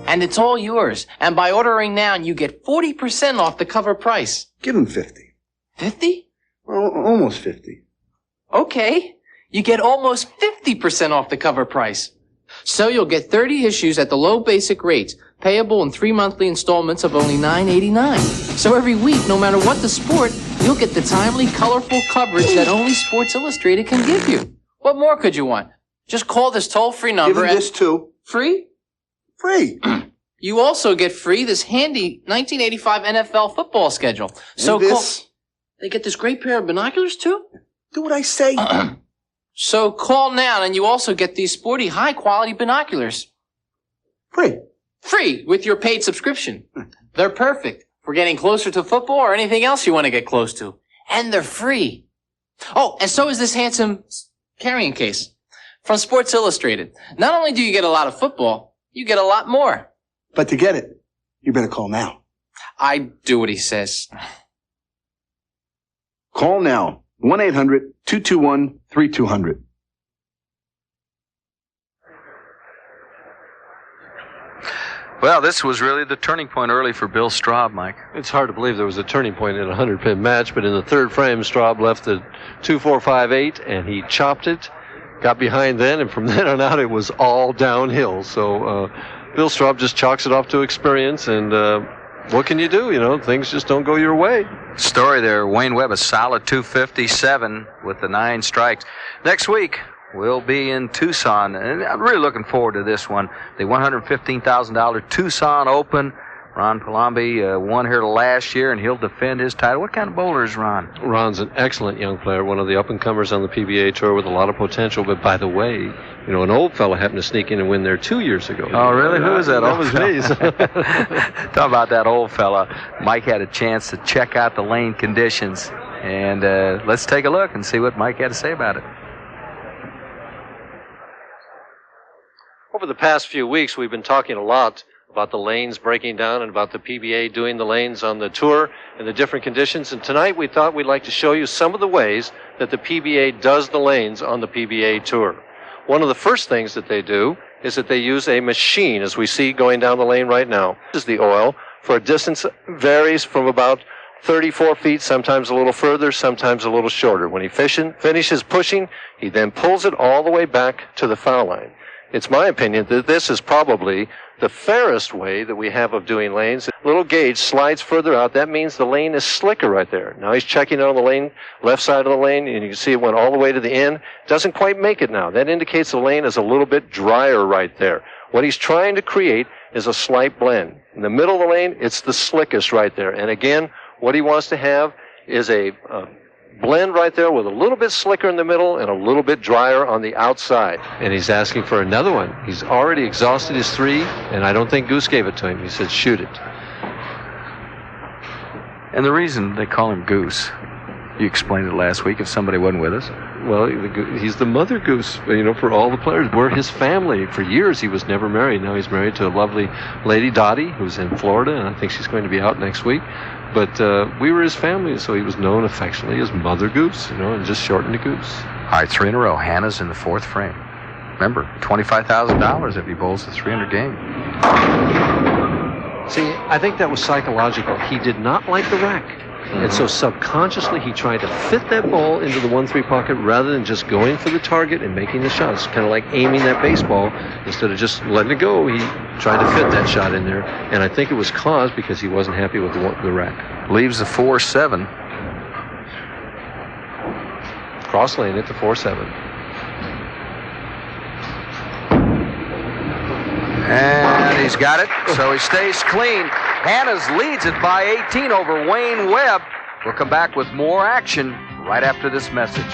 And it's all yours. And by ordering now, you get 40% off the cover price. Give them 50. 50? Well, almost 50. Okay. You get almost 50% off the cover price. So you'll get 30 issues at the low basic rates, payable in 3 monthly installments of only $9.89. So every week, no matter what the sport, you'll get the timely, colorful coverage that only Sports Illustrated can give you. What more could you want? Just call this toll-free number. Give them this too. Free? Free. You also get free this handy 1985 NFL football schedule. So this. They get this great pair of binoculars too? Do what I say. So call now and you also get these sporty, high-quality binoculars. Free. Free with your paid subscription. They're perfect for getting closer to football or anything else you want to get close to. And they're free. Oh, and so is this handsome carrying case from Sports Illustrated. Not only do you get a lot of football, you get a lot more. But to get it, you better call now. I do what he says. Call now. 1-800-221-3200. Well, this was really the turning point early for Bill Straub, Mike. It's hard to believe there was a turning point in a 100-pin match, but in the 3rd frame, Straub left the 2-4-5-8, and he chopped it, got behind then, and from then on out, it was all downhill. So Bill Straub just chalks it off to experience, and what can you do? You know, things just don't go your way. Story there. Wayne Webb, a solid 257 with the 9 strikes. Next week, we'll be in Tucson, and I'm really looking forward to this one. The $115,000 Tucson Open. Ron Palombi won here last year, and he'll defend his title. What kind of bowler is Ron? Ron's an excellent young player, one of the up-and-comers on the PBA Tour with a lot of potential. But by the way, you know, an old fella happened to sneak in and win there 2 years ago. Oh, really? Who is that old fella? That was me. Talk about that old fella. Mike had a chance to check out the lane conditions. And let's take a look and see what Mike had to say about it. Over the past few weeks, we've been talking a lot about the lanes breaking down and about the PBA doing the lanes on the tour and the different conditions. And tonight we thought we'd like to show you some of the ways that the PBA does the lanes on the PBA tour. One of the first things that they do is that they use a machine, as we see going down the lane right now. This is the oil for a distance varies from about 34 feet, sometimes a little further, sometimes a little shorter. When he finishes pushing, he then pulls it all the way back to the foul line. It's my opinion that this is probably the fairest way that we have of doing lanes. Little gauge slides further out. That means the lane is slicker right there. Now he's checking it on the lane, left side of the lane, and you can see it went all the way to the end. Doesn't quite make it now. That indicates the lane is a little bit drier right there. What he's trying to create is a slight blend. In the middle of the lane, it's the slickest right there. And again, what he wants to have is a blend right there with a little bit slicker in the middle and a little bit drier on the outside. And he's asking for another one. He's already exhausted his 3, and I don't think Goose gave it to him. He said, shoot it. And the reason they call him Goose, you explained it last week if somebody wasn't with us. Well, he's the mother goose, you know, for all the players. We're his family. For years, he was never married. Now he's married to a lovely lady, Dottie, who's in Florida, and I think she's going to be out next week. But we were his family, so he was known affectionately as Mother Goose, you know, and just shortened to Goose. All right, 3 in a row. Hannah's in the 4th frame. Remember, $25,000 if he bowls the 300 game. See, I think that was psychological. He did not like the rack. And so subconsciously he tried to fit that ball into the 1-3 pocket rather than just going for the target and making the shot. It's kind of like aiming that baseball. Instead of just letting it go, he tried to fit that shot in there. And I think it was caused because he wasn't happy with the rack. Leaves the 4-7. Cross lane at the 4-7. And he's got it, so he stays clean. Hannah's leads it by 18 over Wayne Webb. We'll come back with more action right after this message.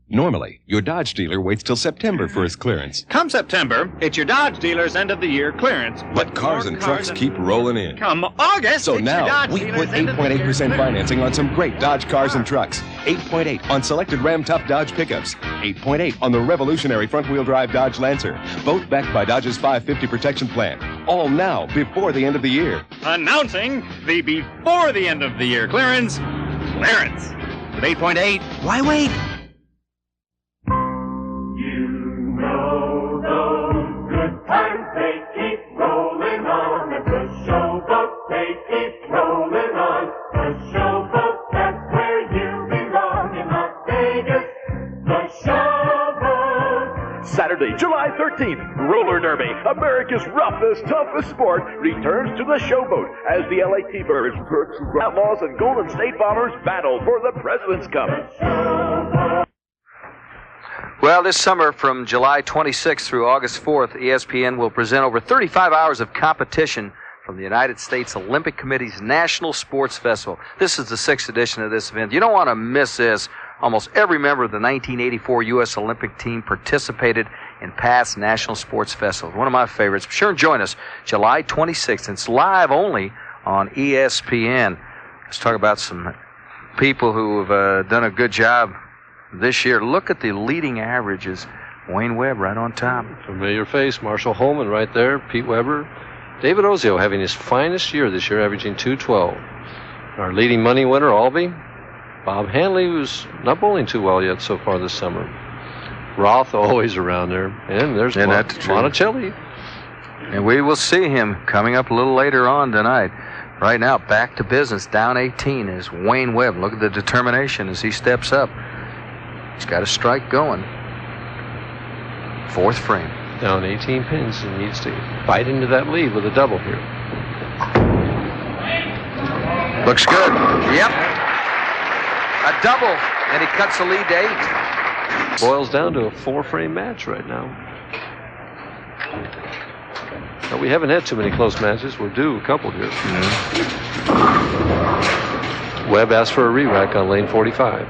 Normally, your Dodge dealer waits till September for his clearance. Come September, it's your Dodge dealer's end-of-the-year clearance. But cars and trucks keep rolling in. Come August, so it's now, your Dodge we put 8.8% financing on some great Dodge cars and trucks. 8.8 on selected Ram Tough Dodge pickups. 8.8 on the revolutionary front-wheel drive Dodge Lancer. Both backed by Dodge's 550 protection plan. All now, before the end of the year. Announcing the before the end of the year clearance. With 8.8, why wait? Saturday, July 13th, Roller Derby, America's roughest, toughest sport, returns to the Showboat as the LA T-Birds, Outlaws, and Golden State Bombers battle for the President's Cup. Well, this summer from July 26th through August 4th, ESPN will present over 35 hours of competition from the United States Olympic Committee's National Sports Festival. This is the 6th edition of this event. You don't want to miss this. Almost every member of the 1984 U.S. Olympic team participated in past National Sports Festivals. One of my favorites. Be sure and join us July 26th. It's live only on ESPN. Let's talk about some people who have done a good job this year. Look at the leading averages. Wayne Webb right on top. Familiar face. Marshall Holman right there. Pete Weber. David Ozio having his finest year this year, averaging 212. Our leading money winner, Albee. Bob Hanley, who's not bowling too well yet so far this summer. Roth always around there. And there's Monticelli. And we will see him coming up a little later on tonight. Right now, back to business, down 18 is Wayne Webb. Look at the determination as he steps up. He's got a strike going. 4th frame. Down 18 pins. He needs to bite into that lead with a double here. Looks good. Yep. A double, and he cuts the lead to 8. Boils down to a 4-frame match right now. Now, we haven't had too many close matches. We're due a couple here. Webb asked for a re-rack on lane 45.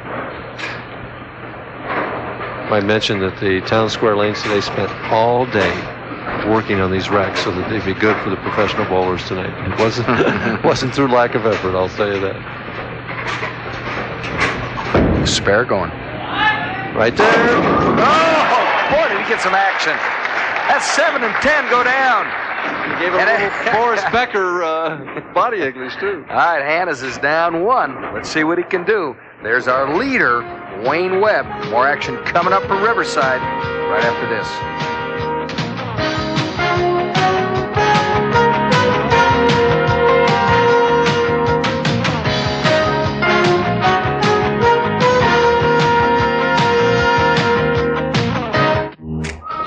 I mentioned that the Town Square Lanes today spent all day working on these racks so that they'd be good for the professional bowlers tonight. It wasn't through lack of effort, I'll tell you that. Spare going. Right there. Oh, boy, did he get some action. That's 7 and 10 go down. He gave a little Boris Becker body English, too. All right, Hannes is down 1. Let's see what he can do. There's our leader, Wayne Webb. More action coming up for Riverside right after this.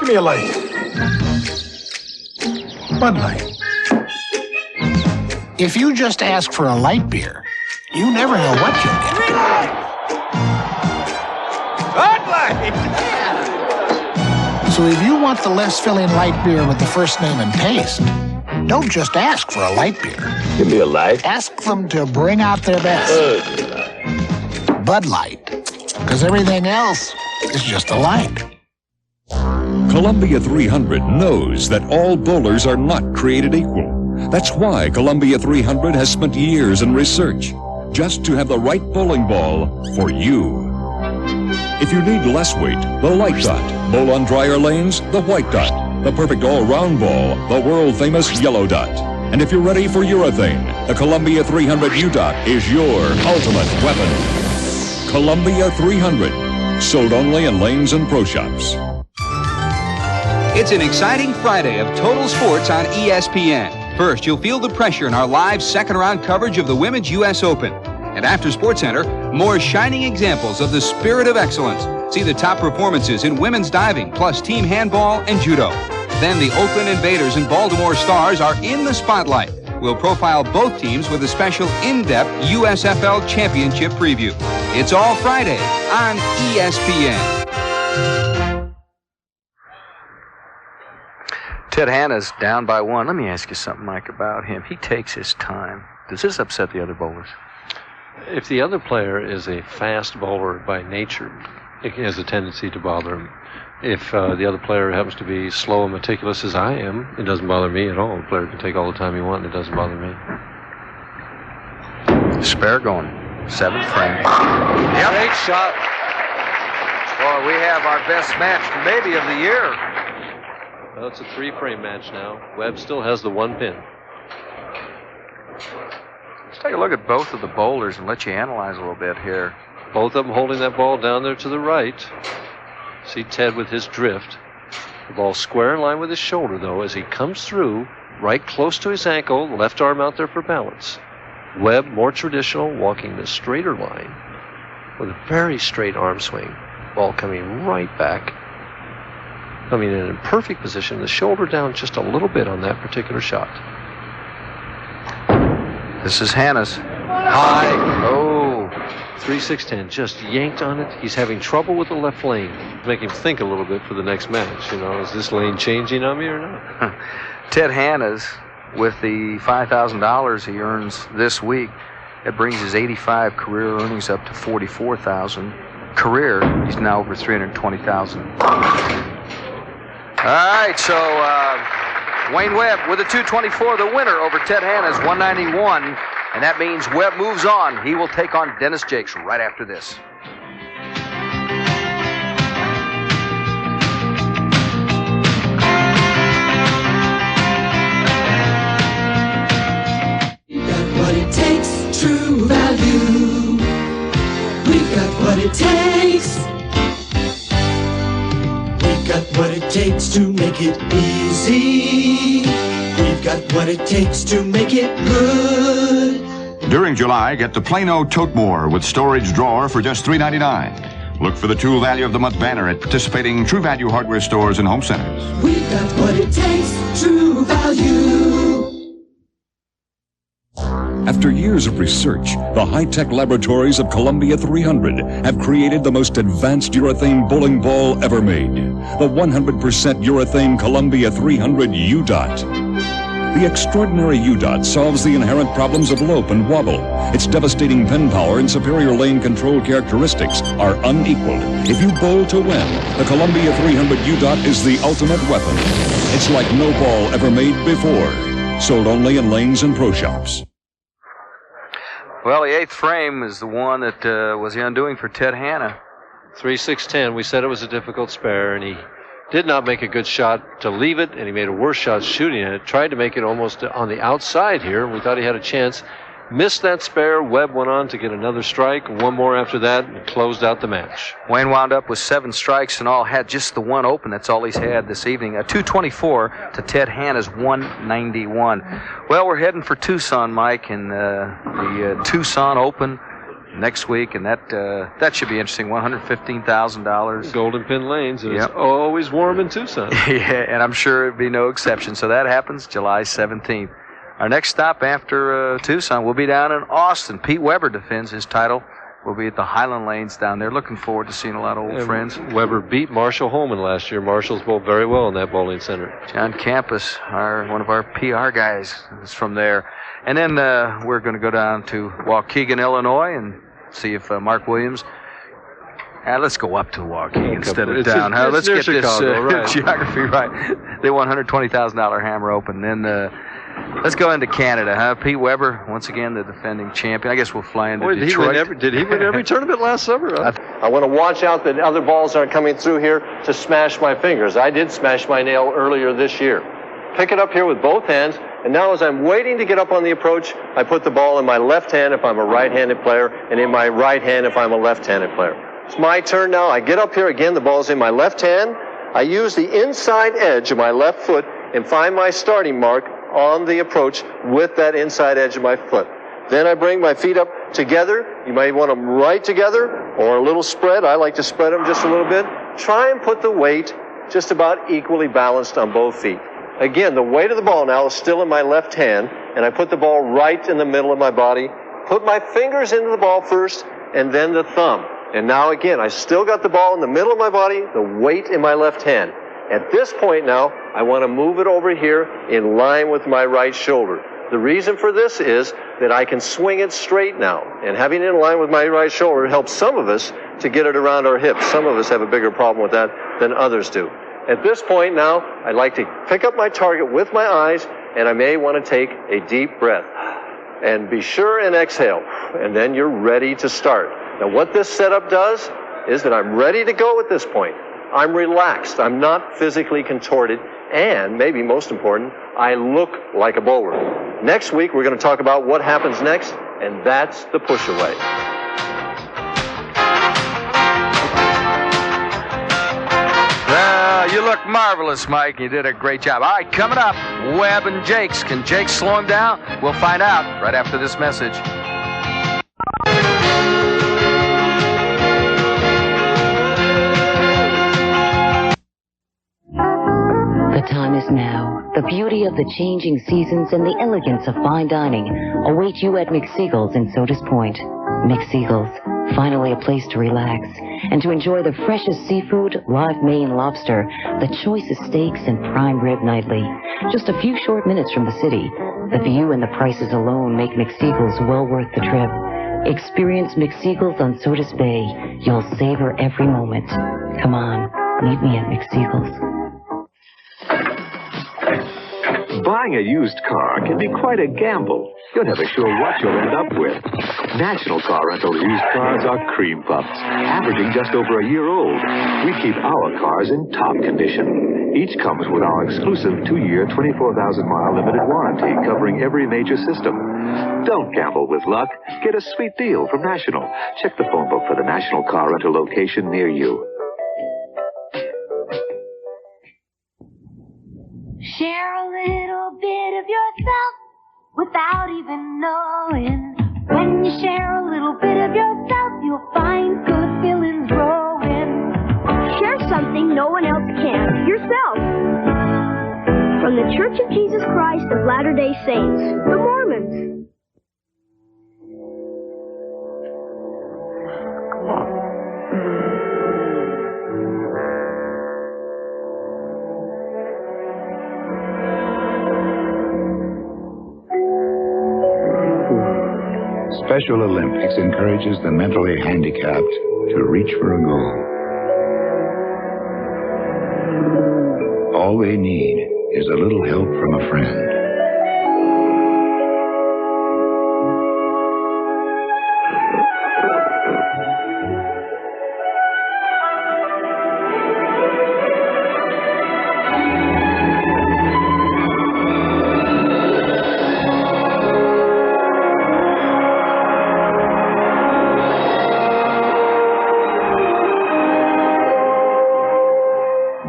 Give me a light. Bud Light. If you just ask for a light beer, you never know what you'll get. Bud Light! So if you want the less filling light beer with the first name and taste, don't just ask for a light beer. Give me a light. Ask them to bring out their best. Bud Light. Because everything else is just a light. Columbia 300 knows that all bowlers are not created equal. That's why Columbia 300 has spent years in research, just to have the right bowling ball for you. If you need less weight, the light dot. Bowl on drier lanes, the white dot. The perfect all-round ball, the world-famous yellow dot. And if you're ready for urethane, the Columbia 300 U-Dot is your ultimate weapon. Columbia 300, sold only in lanes and pro shops. It's an exciting Friday of total sports on ESPN. First, you'll feel the pressure in our live second-round coverage of the Women's U.S. Open. And after SportsCenter, more shining examples of the spirit of excellence. See the top performances in women's diving, plus team handball and judo. Then the Oakland Invaders and Baltimore Stars are in the spotlight. We'll profile both teams with a special in-depth USFL Championship preview. It's all Friday on ESPN. Ted Hanna's down by 1. Let me ask you something, Mike, about him. He takes his time. Does this upset the other bowlers? If the other player is a fast bowler by nature, it has a tendency to bother him. If the other player happens to be slow and meticulous as I am, it doesn't bother me at all. The player can take all the time he wants, and it doesn't bother me. Spare going. 7th frame. Yep. Great shot. Boy, we have our best match maybe of the year. Well, it's a 3-frame match now. Webb still has the 1 pin. Let's take a look at both of the bowlers and let you analyze a little bit here. Both of them holding that ball down there to the right. See Ted with his drift. The ball square in line with his shoulder, though, as he comes through, right close to his ankle, left arm out there for balance. Webb, more traditional, walking the straighter line with a very straight arm swing. Ball coming right back. I mean, in a perfect position, the shoulder down just a little bit on that particular shot. This is Hanna's. High. Oh. 3-6-10, just yanked on it. He's having trouble with the left lane. Make him think a little bit for the next match. You know, is this lane changing on me or not? Ted Hanna's, with the $5,000 he earns this week, it brings his 85 career earnings up to $44,000. Career, he's now over $320,000. All right, so Wayne Webb with a 224, the winner over Ted Hanna's 191, and that means Webb moves on. He will take on Dennis Jakes right after this. We've got what it takes, true value. We've got what it takes. Got what it takes to make it easy. We've got what it takes to make it good. During July, get the Plano Tote More with storage drawer for just $3.99. Look for the Tool Value of the Month banner at participating True Value hardware stores and home centers. We've got what it takes, true value. After years of research, the high-tech laboratories of Columbia 300 have created the most advanced urethane bowling ball ever made, the 100% urethane Columbia 300 U-Dot. The extraordinary U-Dot solves the inherent problems of lope and wobble. Its devastating pin power and superior lane control characteristics are unequaled. If you bowl to win, the Columbia 300 U-Dot is the ultimate weapon. It's like no ball ever made before. Sold only in lanes and pro shops. Well, the 8th frame is the one that was the undoing for Ted Hanna. 3-6-10. We said it was a difficult spare, and he did not make a good shot to leave it, and he made a worse shot shooting it. Tried to make it almost on the outside here, and we thought he had a chance. Missed that spare. Webb went on to get another strike. One more after that, and closed out the match. Wayne wound up with 7 strikes and all, had just the one open. That's all he's had this evening. A 224 to Ted Hanna's 191. Well, we're heading for Tucson, Mike, and the Tucson Open next week, and that should be interesting. $115,000. Golden Pin Lanes. It's always warm in Tucson. Yeah, and I'm sure it'd be no exception. So that happens July 17th. Our next stop after Tucson will be down in Austin. Pete Weber defends his title. We'll be at the Highland Lanes down there. Looking forward to seeing a lot of old friends. Weber beat Marshall Holman last year. Marshall's bowled very well in that bowling center. John Campus, one of our PR guys, is from there. And then we're going to go down to Waukegan, Illinois, and see if Mark Williams. Let's go up to Waukegan instead of down. Let's get Chicago, this geography right. They won $120,000 Hammer Open. Then let's go into Canada. Pete Weber, once again, the defending champion. I guess we'll fly into Detroit. Did he win every tournament last summer? I want to watch out that other balls aren't coming through here to smash my fingers. I did smash my nail earlier this year. Pick it up here with both hands, and now as I'm waiting to get up on the approach, I put the ball in my left hand if I'm a right-handed player, and in my right hand if I'm a left-handed player. It's my turn now. I get up here again. The ball's in my left hand. I use the inside edge of my left foot and find my starting mark on the approach with that inside edge of my foot. Then I bring my feet up together. You might want them right together or a little spread. I like to spread them just a little bit. Try and put the weight just about equally balanced on both feet. Again, the weight of the ball now is still in my left hand, and I put the ball right in the middle of my body. Put my fingers into the ball first, and then the thumb. And now again, I still got the ball in the middle of my body, the weight in my left hand. At this point now, I want to move it over here in line with my right shoulder. The reason for this is that I can swing it straight now. And having it in line with my right shoulder helps some of us to get it around our hips. Some of us have a bigger problem with that than others do. At this point now, I'd like to pick up my target with my eyes, and I may want to take a deep breath. And be sure and exhale. And then you're ready to start. Now what this setup does is that I'm ready to go at this point. I'm relaxed. I'm not physically contorted. And, maybe most important, I look like a bowler. Next week, we're going to talk about what happens next, and that's the push away. Well, you look marvelous, Mike. You did a great job. All right, coming up, Webb and Jakes. Can Jakes slow him down? We'll find out right after this message. The time is now. The beauty of the changing seasons and the elegance of fine dining await you at McSiegel's in Sodas Point. McSiegel's, finally a place to relax and to enjoy the freshest seafood, live Maine lobster, the choicest steaks, and prime rib nightly. Just a few short minutes from the city. The view and the prices alone make McSiegel's well worth the trip. Experience McSiegel's on Sodas Bay. You'll savor every moment. Come on, meet me at McSiegel's. Buying a used car can be quite a gamble. You're never sure what you'll end up with. National Car Rental's used cars are cream puffs, averaging just over a year old. We keep our cars in top condition. Each comes with our exclusive 2-year, 24,000-mile limited warranty covering every major system. Don't gamble with luck. Get a sweet deal from National. Check the phone book for the National Car Rental location near you. Share a little bit of yourself without even knowing. When you share a little bit of yourself, you'll find good feelings growing. Share something no one else can. Yourself. From the Church of Jesus Christ of Latter-day Saints, the Mormons. Special Olympics encourages the mentally handicapped to reach for a goal. All they need is a little help from a friend.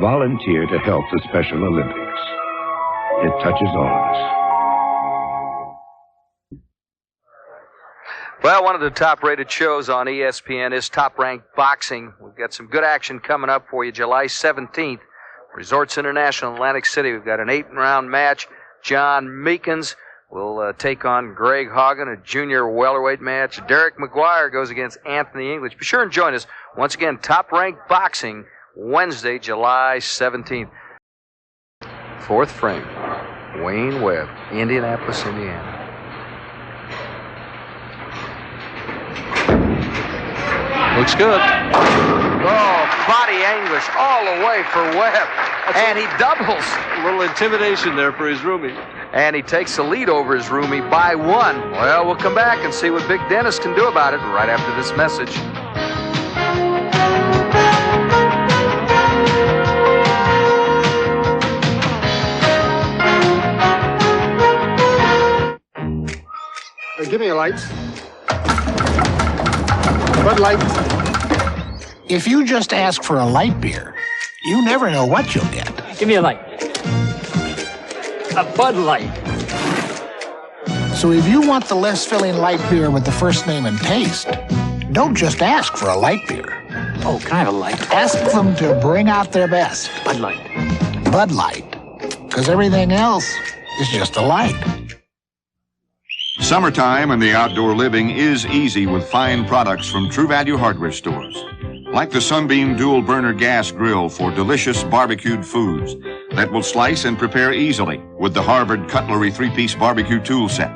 Volunteer to help the Special Olympics. It touches all of us. Well, one of the top-rated shows on ESPN is Top Rank Boxing. We've got some good action coming up for you July 17th. Resorts International, Atlantic City. We've got an 8-round match. John Meekins will take on Greg Hagen, a junior welterweight match. Derek McGuire goes against Anthony English. Be sure and join us. Once again, Top Rank Boxing, Wednesday, July 17th. Fourth frame, Wayne Webb, Indianapolis, Indiana. Looks good. Oh, body anguish all the way for Webb. And he doubles. A little intimidation there for his roomie. And he takes the lead over his roomie by 1. Well, we'll come back and see what Big Dennis can do about it right after this message. Give me a light. Bud Light. If you just ask for a light beer, you never know what you'll get. Give me a light. A Bud Light. So if you want the less filling light beer with the first name and taste, don't just ask for a light beer. Oh, can I have a light? Ask them to bring out their best. Bud Light. Bud Light. Because everything else is just a light. Summertime and the outdoor living is easy with fine products from True Value hardware stores. Like the Sunbeam Dual Burner Gas Grill for delicious barbecued foods that will slice and prepare easily with the Harvard Cutlery 3-piece barbecue tool set.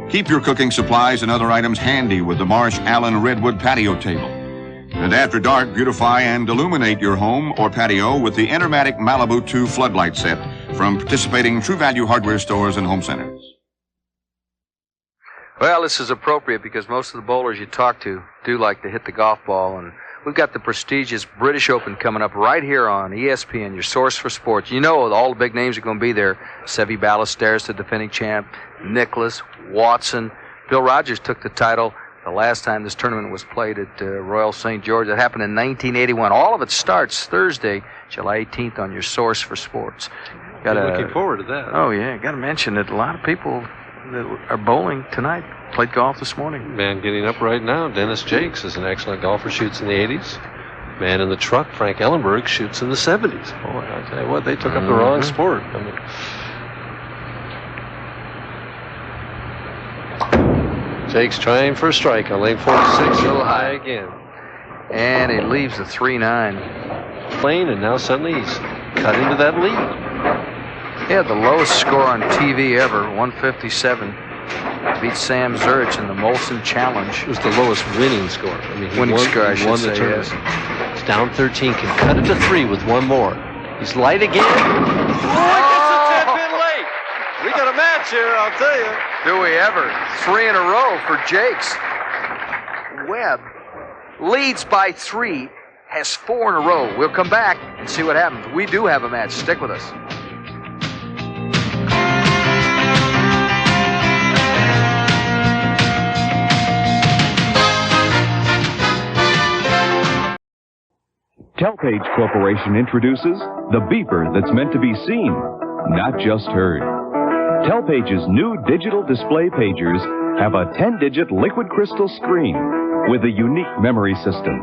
Keep your cooking supplies and other items handy with the Marsh Allen Redwood patio table. And after dark, beautify and illuminate your home or patio with the Enermatic Malibu 2 floodlight set from participating True Value hardware stores and home centers. Well, this is appropriate because most of the bowlers you talk to do like to hit the golf ball, and we've got the prestigious British Open coming up right here on ESPN, your source for sports. You know all the big names are going to be there. Seve Ballesteros, the defending champ, Nicklaus, Watson. Bill Rogers took the title the last time this tournament was played at Royal St. George. That happened in 1981. All of it starts Thursday, July 18th on your source for sports. Looking forward to that. Oh, yeah. Got to mention that a lot of people that are bowling tonight played golf this morning. Man getting up right now, Dennis Jakes is an excellent golfer, shoots in the 80s. Man in the truck, Frank Ellenberg, shoots in the 70s. Boy, I tell you what, they took up the wrong sport. I mean, Jakes trying for a strike on lane 46, a little high again. And he leaves the 3-9. Lane, and now suddenly he's cut into that lead. He had the lowest score on TV ever, 157. Beat Sam Zurich in the Molson Challenge. It was the lowest winning score. I mean, winning score, I should say, yes. He's down 13, can cut it to 3 with one more. He's light again. Oh, gets a 10-pin late. We got a match here, I'll tell you. Do we ever? 3 in a row for Jakes. Webb leads by 3, has 4 in a row. We'll come back and see what happens. We do have a match. Stick with us. Telpage Corporation introduces the beeper that's meant to be seen, not just heard. Telpage's new digital display pagers have a 10-digit liquid crystal screen with a unique memory system.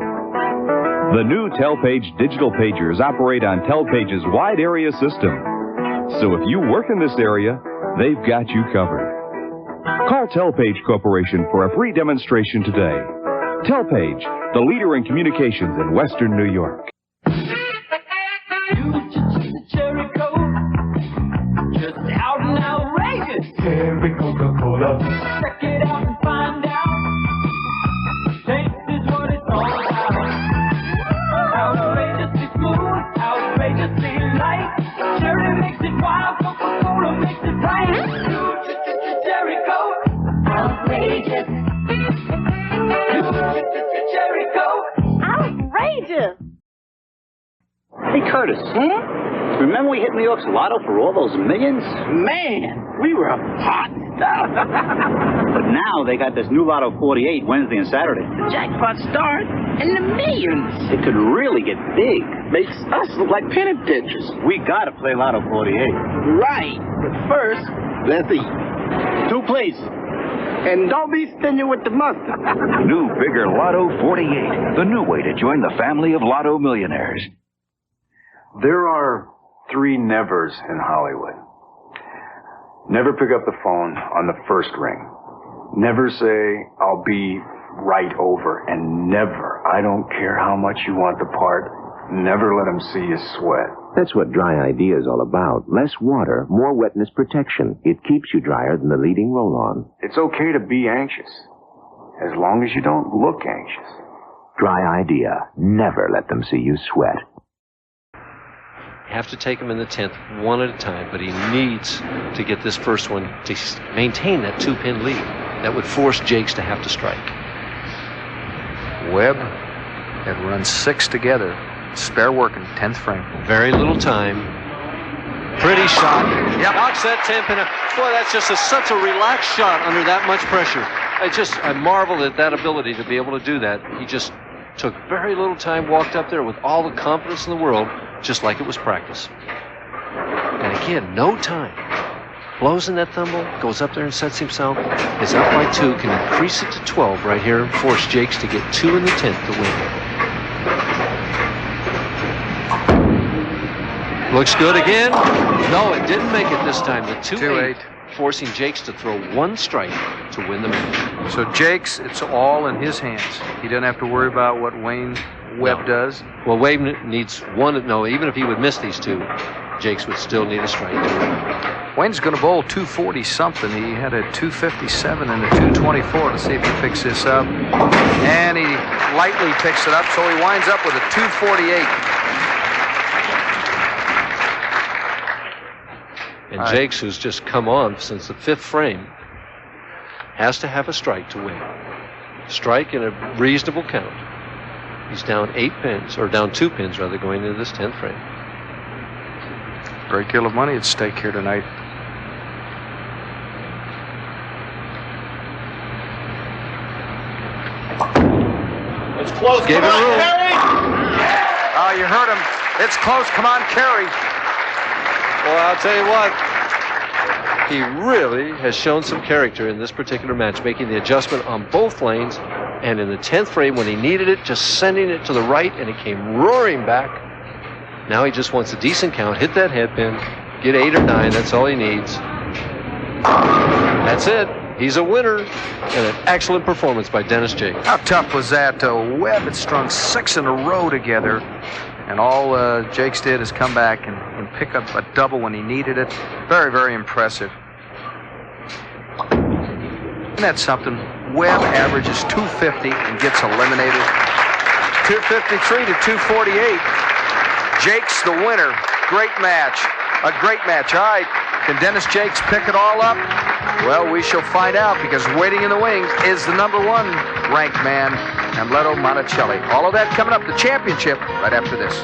The new Telpage digital pagers operate on Telpage's wide area system. So if you work in this area, they've got you covered. Call Telpage Corporation for a free demonstration today. Telpage, the leader in communications in Western New York. Just out and outrageous. Cherry Coca-Cola. Check it out and find out. Curtis. Remember we hit New York's lotto for all those millions? Man, we were hot stuff. But now they got this new Lotto 48 Wednesday and Saturday. The jackpot start and the millions. It could really get big. Makes us look like pennant pitchers. We gotta play Lotto 48. Right. But first, let's eat. 2 please. And don't be stingy with the mustard. New bigger Lotto 48, the new way to join the family of Lotto millionaires. There are 3 nevers in Hollywood. Never pick up the phone on the first ring. Never say, I'll be right over. And never, I don't care how much you want the part, never let them see you sweat. That's what Dry Idea is all about. Less water, more wetness protection. It keeps you drier than the leading roll-on. It's okay to be anxious, as long as you don't look anxious. Dry Idea. Never let them see you sweat. Have to take him in the 10th one at a time, but he needs to get this first one to maintain that 2-pin lead. That would force Jakes to have to strike. Webb had run 6 together. Spare work in 10th frame. Very little time. Pretty shot. Yep. Knocks that 10-pin out. Boy, that's just such a relaxed shot under that much pressure. I marvel at that ability to be able to do that. He just took very little time, walked up there with all the confidence in the world, just like it was practice. And again, no time. Blows in that thimble, goes up there and sets himself. Is up by 2, can increase it to 12 right here and force Jakes to get 2 in the 10th to win. Looks good again. No, it didn't make it this time. The 2-8, forcing Jakes to throw 1 strike to win the match. So Jakes, it's all in his hands. He doesn't have to worry about what Wayne Webb does. Well, Webb needs 1. No, even if he would miss these 2, Jakes would still need a strike to win. Wayne's going to bowl 240 something. He had a 257 and a 224. Let's see if he picks this up. And he lightly picks it up, so he winds up with a 248. And Jakes, who's just come on since the 5th frame, has to have a strike to win. Strike in a reasonable count. He's down 8 pins, or down 2 pins rather, going into this 10th frame. Great deal of money at stake here tonight. It's close. Gave Come him on, room. Kerry! Oh, you heard him. It's close. Come on, Kerry. Well, I'll tell you what. He really has shown some character in this particular match, making the adjustment on both lanes, and in the 10th frame when he needed it, just sending it to the right, and it came roaring back. Now he just wants a decent count, hit that headpin, get 8 or 9, that's all he needs. That's it. He's a winner, and an excellent performance by Dennis Jakes. How tough was that? Webb had strung 6 in a row together, and all Jakes did is come back and pick up a double when he needed it. Very, very impressive. And that's something. Webb averages 250 and gets eliminated. 253 to 248. Jakes the winner. Great match. A great match. All right. Can Dennis Jakes pick it all up? Well, we shall find out, because waiting in the wings is the #1 ranked man, Amleto Monticelli. All of that coming up. The championship right after this.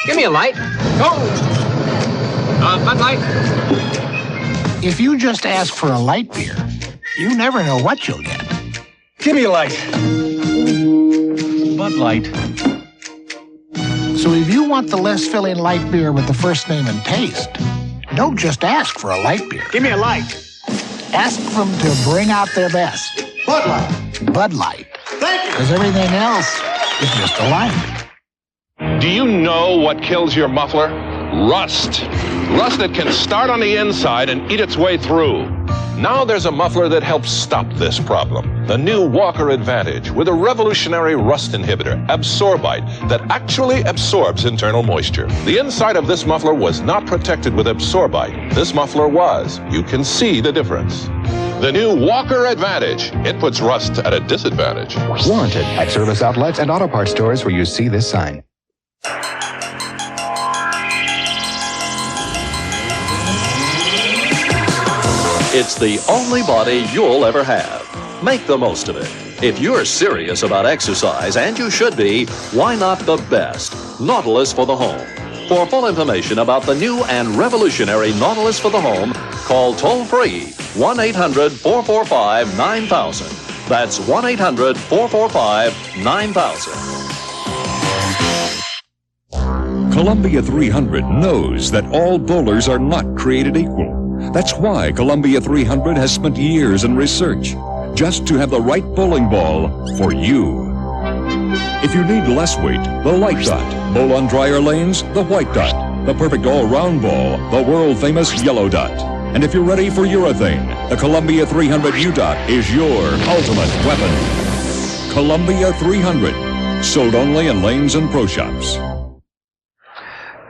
Give me a light. Oh! Bud Light. If you just ask for a light beer, you never know what you'll get. Give me a light. Bud Light. So if you want the less filling light beer with the first name and taste, don't just ask for a light beer. Give me a light. Ask them to bring out their best. Bud Light. Bud Light. Thank you. Because everything else is just a light. Do you know what kills your muffler? Rust. Rust that can start on the inside and eat its way through. Now there's a muffler that helps stop this problem. The new Walker Advantage with a revolutionary rust inhibitor, Absorbite, that actually absorbs internal moisture. The inside of this muffler was not protected with Absorbite. This muffler was. You can see the difference. The new Walker Advantage. It puts rust at a disadvantage. Warranted at service outlets and auto parts stores where you see this sign. It's the only body you'll ever have. Make the most of it. If you're serious about exercise, and you should be, why not the best? Nautilus for the home. For full information about the new and revolutionary Nautilus for the home, call toll-free 1-800-445-9000. That's 1-800-445-9000. Columbia 300 knows that all bowlers are not created equal. That's why Columbia 300 has spent years in research, just to have the right bowling ball for you. If you need less weight, the light dot. Bowl on drier lanes, the white dot. The perfect all-round ball, the world-famous yellow dot. And if you're ready for urethane, the Columbia 300 U-Dot is your ultimate weapon. Columbia 300, sold only in lanes and pro shops.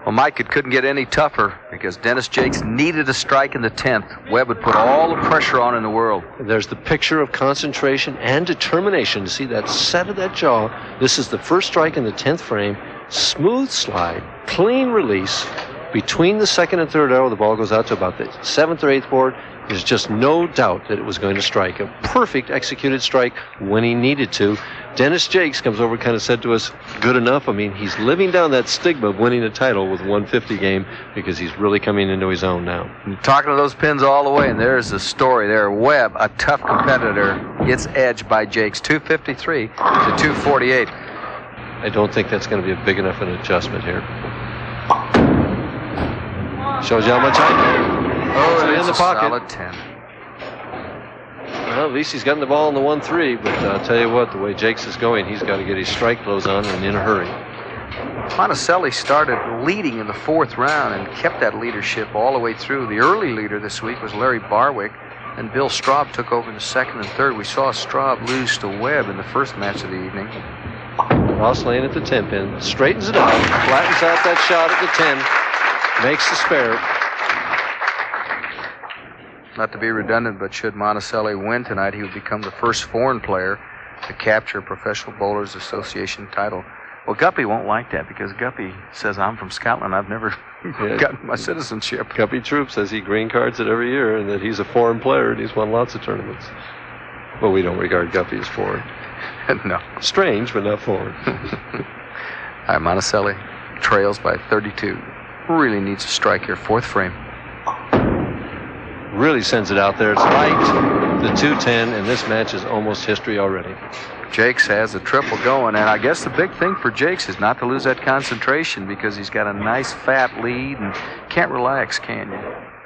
Well, Mike, it couldn't get any tougher because Dennis Jakes needed a strike in the 10th. Webb would put all the pressure on in the world. There's the picture of concentration and determination to see that set of that jaw. This is the first strike in the 10th frame. Smooth slide, clean release. Between the second and third arrow, the ball goes out to about the 7th or 8th board. There's just no doubt that it was going to strike. A perfect executed strike when he needed to. Dennis Jakes comes over and kind of said to us, good enough. I mean, he's living down that stigma of winning a title with 150 game because he's really coming into his own now. And talking to those pins all the way, and there's the story there. Webb, a tough competitor, gets edged by Jakes, 253 to 248. I don't think that's going to be a big enough an adjustment here. Shows you how much Oh, in the pocket. Solid 10. Well, at least he's gotten the ball in the 1-3, but I'll tell you what, the way Jakes is going, he's got to get his strike clothes on and in a hurry. Monticelli started leading in the 4th round and kept that leadership all the way through. The early leader this week was Larry Barwick, and Bill Straub took over the 2nd and 3rd. We saw Straub lose to Webb in the first match of the evening. Ross Lane at the 10 pin, straightens it out, flattens out that shot at the 10, makes the spare. Not to be redundant, but should Monticelli win tonight, he would become the first foreign player to capture a Professional Bowlers Association title. Well, Guppy won't like that because Guppy says, I'm from Scotland. I've never gotten my citizenship. Guppy Troop says he green cards it every year and that he's a foreign player and he's won lots of tournaments. Well, we don't regard Guppy as foreign. No. Strange, but not foreign. All right, Monticelli trails by 32. Really needs a strike here. 4th frame. Really sends it out there. It's light, the 210, and this match is almost history already. Jakes has a triple going, and I guess the big thing for Jakes is not to lose that concentration because he's got a nice fat lead and can't relax, can you?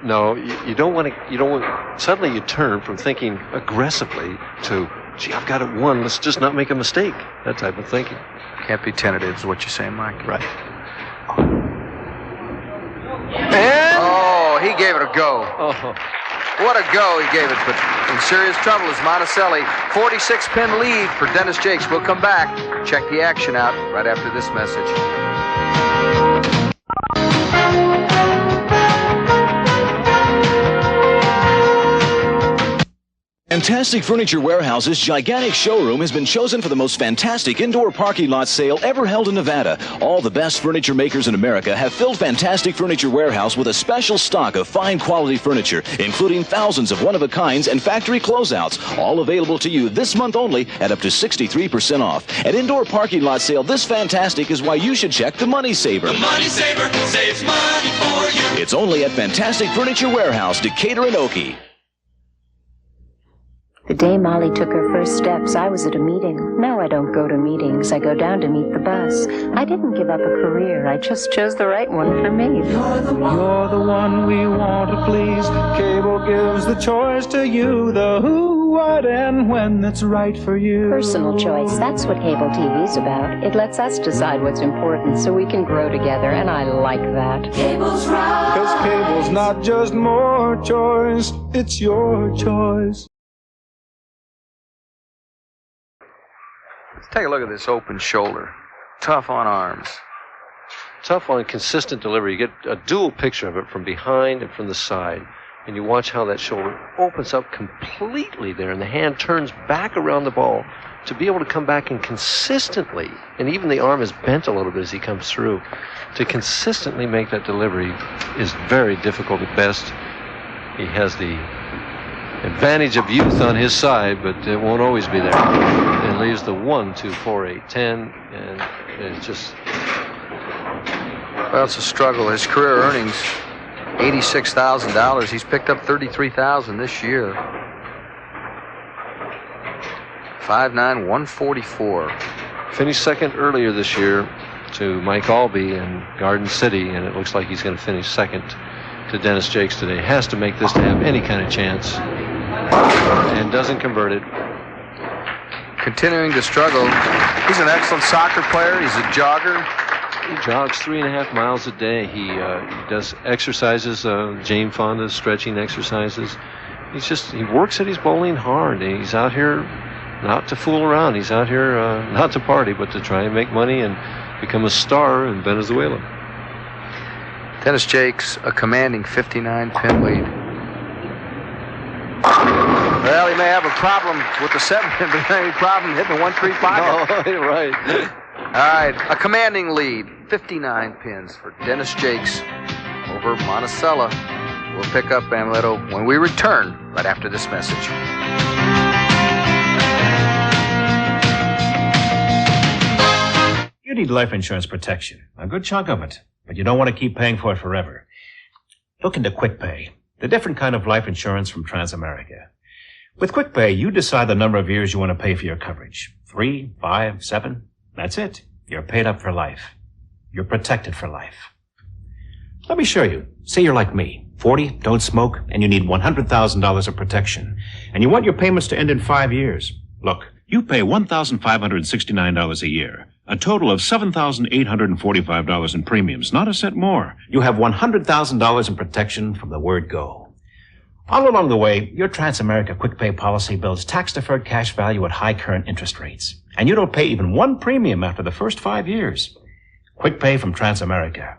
No, you don't want to. Suddenly you turn from thinking aggressively to, gee, I've got it won. Let's just not make a mistake. That type of thinking. Can't be tentative, is what you're saying, Mike. Right. And oh, he gave it a go. Oh. What a go he gave it, but in serious trouble is Monticelli. 46-pin lead for Dennis Jakes. We'll come back, check the action out right after this message. Fantastic Furniture Warehouse's gigantic showroom has been chosen for the most fantastic indoor parking lot sale ever held in Nevada. All the best furniture makers in America have filled Fantastic Furniture Warehouse with a special stock of fine quality furniture, including thousands of one-of-a-kinds and factory closeouts, all available to you this month only at up to 63% off. At Indoor Parking Lot Sale, this fantastic is why you should check the Money Saver. The Money Saver saves money for you. It's only at Fantastic Furniture Warehouse, Decatur and Okie. The day Molly took her first steps, I was at a meeting. Now I don't go to meetings. I go down to meet the bus. I didn't give up a career. I just chose the right one for me. You're the one we want to please. Cable gives the choice to you. The who, what, and when that's right for you. Personal choice. That's what cable TV's about. It lets us decide what's important so we can grow together, and I like that. Cable's right. 'Cause cable's not just more choice. It's your choice. Let's take a look at this open shoulder. Tough on arms. Tough on consistent delivery. You get a dual picture of it from behind and from the side. And you watch how that shoulder opens up completely there, and the hand turns back around the ball to be able to come back and consistently, and even the arm is bent a little bit as he comes through, to consistently make that delivery is very difficult at best. He has the advantage of youth on his side, but it won't always be there. And leaves the 1, 2, 4, 8, 10, and it's just... Well, it's a struggle. His career earnings, $86,000. He's picked up $33,000 this year. 5'9", 144. Finished second earlier this year to Mike Albee in Garden City, and it looks like he's going to finish second to Dennis Jakes today. Has to make this to have any kind of chance, and doesn't convert it. Continuing to struggle. He's an excellent soccer player. He's a jogger. He jogs 3.5 miles a day. He does exercises, Jane Fonda stretching exercises. He works at his bowling hard. He's out here not to fool around. He's out here not to party, but to try and make money and become a star in Venezuela. Dennis Jakes, a commanding 59 pin lead. Well, he may have a problem with the 7 pin, but any problem hitting the 1-3 pocket. No, you're right. All right, a commanding lead, 59 pins for Dennis Jakes over Monticello. We'll pick up Amuleto when we return right after this message. You need life insurance protection, a good chunk of it, but you don't want to keep paying for it forever. Look into QuickPay, the different kind of life insurance from Transamerica. With QuickPay, you decide the number of years you want to pay for your coverage. 3, 5, 7. That's it. You're paid up for life. You're protected for life. Let me show you. Say you're like me, 40, don't smoke, and you need $100,000 of protection. And you want your payments to end in 5 years. Look, you pay $1,569 a year. A total of $7,845 in premiums, not a cent more. You have $100,000 in protection from the word go. All along the way, your Transamerica QuickPay policy builds tax-deferred cash value at high current interest rates. And you don't pay even one premium after the first 5 years. QuickPay from Transamerica.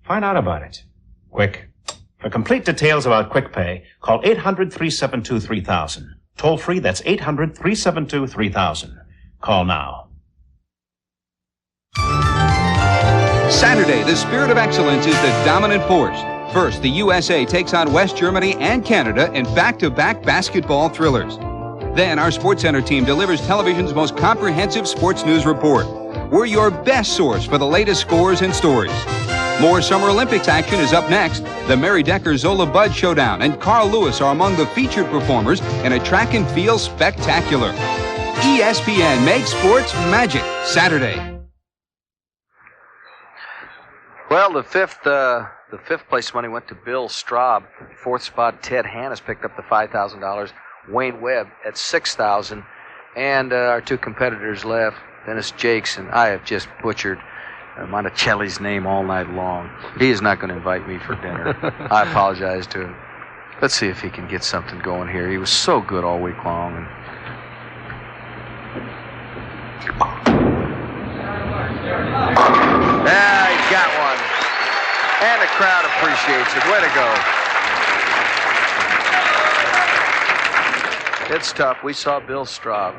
Find out about it. Quick. For complete details about QuickPay, call 800-372-3000. Toll free, that's 800-372-3000. Call now. Saturday, the spirit of excellence is the dominant force. First, the USA takes on West Germany and Canada in back-to-back basketball thrillers. Then, our SportsCenter team delivers television's most comprehensive sports news report. We're your best source for the latest scores and stories. More Summer Olympics action is up next. The Mary Decker-Zola Bud Showdown and Carl Lewis are among the featured performers in a track and field spectacular. ESPN makes sports magic Saturday. Well, the fifth place money went to Bill Straub. Fourth spot, Ted Hannes picked up the $5,000. Wayne Webb at $6,000. And our two competitors left, Dennis Jakes, and I have just butchered Monticelli's name all night long. He is not going to invite me for dinner. I apologize to him. Let's see if he can get something going here. He was so good all week long. And he got one. And the crowd appreciates it. Way to go. It's tough. We saw Bill Straub.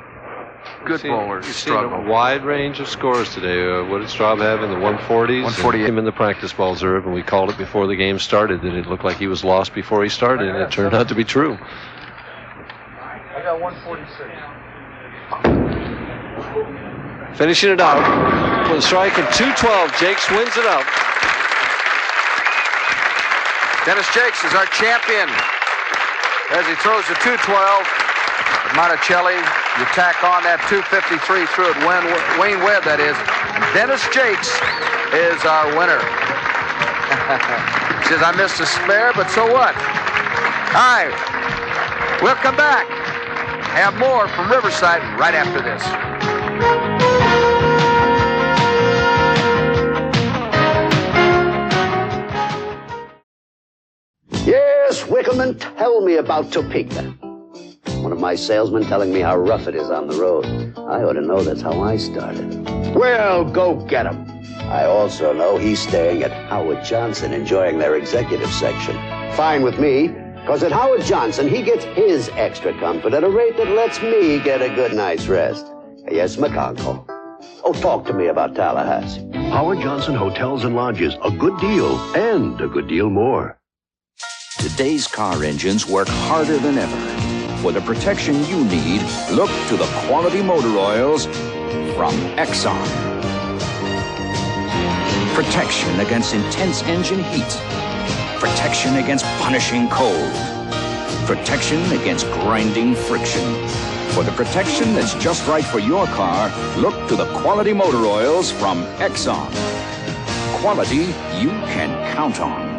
Good bowlers struggle. A wide range of scores today. What did Straub have in the 140s? 148. Him in the practice ball reserve, and we called it before the game started that it looked like he was lost before he started, and it turned out to be true. I got 146. Finishing it out with a strike in 212. Jakes wins it out. Dennis Jakes is our champion as he throws the 212. Monticelli, you tack on that 253 through it. Wayne Webb, that is. Dennis Jakes is our winner. He says, I missed a spare, but so what? All right, we'll come back. Have more from Riverside right after this. Yes, Wickelman, tell me about Topeka. One of my salesmen telling me how rough it is on the road. I ought to know that's how I started. Well, go get him. I also know he's staying at Howard Johnson, enjoying their executive section. Fine with me, because at Howard Johnson, he gets his extra comfort at a rate that lets me get a good night's rest. Yes, McConkle. Oh, talk to me about Tallahassee. Howard Johnson Hotels and Lodges. A good deal and a good deal more. Today's car engines work harder than ever. For the protection you need, look to the quality motor oils from Exxon. Protection against intense engine heat. Protection against punishing cold. Protection against grinding friction. For the protection that's just right for your car, look to the quality motor oils from Exxon. Quality you can count on.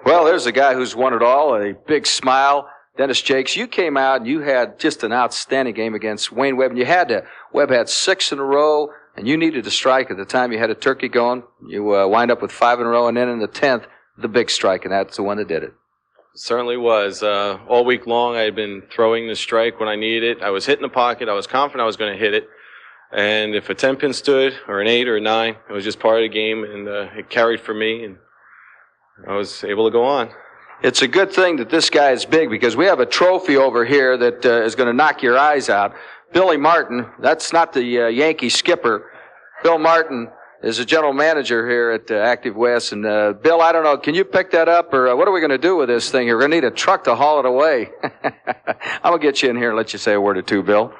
Well, there's a guy who's won it all, a big smile. Dennis Jakes, you came out and you had just an outstanding game against Wayne Webb, and you had to. Webb had 6 in a row, and you needed a strike at the time. You had a turkey going. You wind up with 5 in a row, and then in the 10th, the big strike, and that's the one that did it. Certainly was. All week long, I had been throwing the strike when I needed it. I was hitting the pocket. I was confident I was going to hit it. And if a 10-pin stood, or an 8 or a 9, it was just part of the game, and it carried for me, and I was able to go on. It's a good thing that this guy is big, because we have a trophy over here that is going to knock your eyes out. Billy Martin, that's not the Yankee skipper. Bill Martin is the general manager here at Active West. And, Bill, I don't know, can you pick that up, or what are we going to do with this thing here? We're going to need a truck to haul it away. I'm going to get you in here and let you say a word or two, Bill.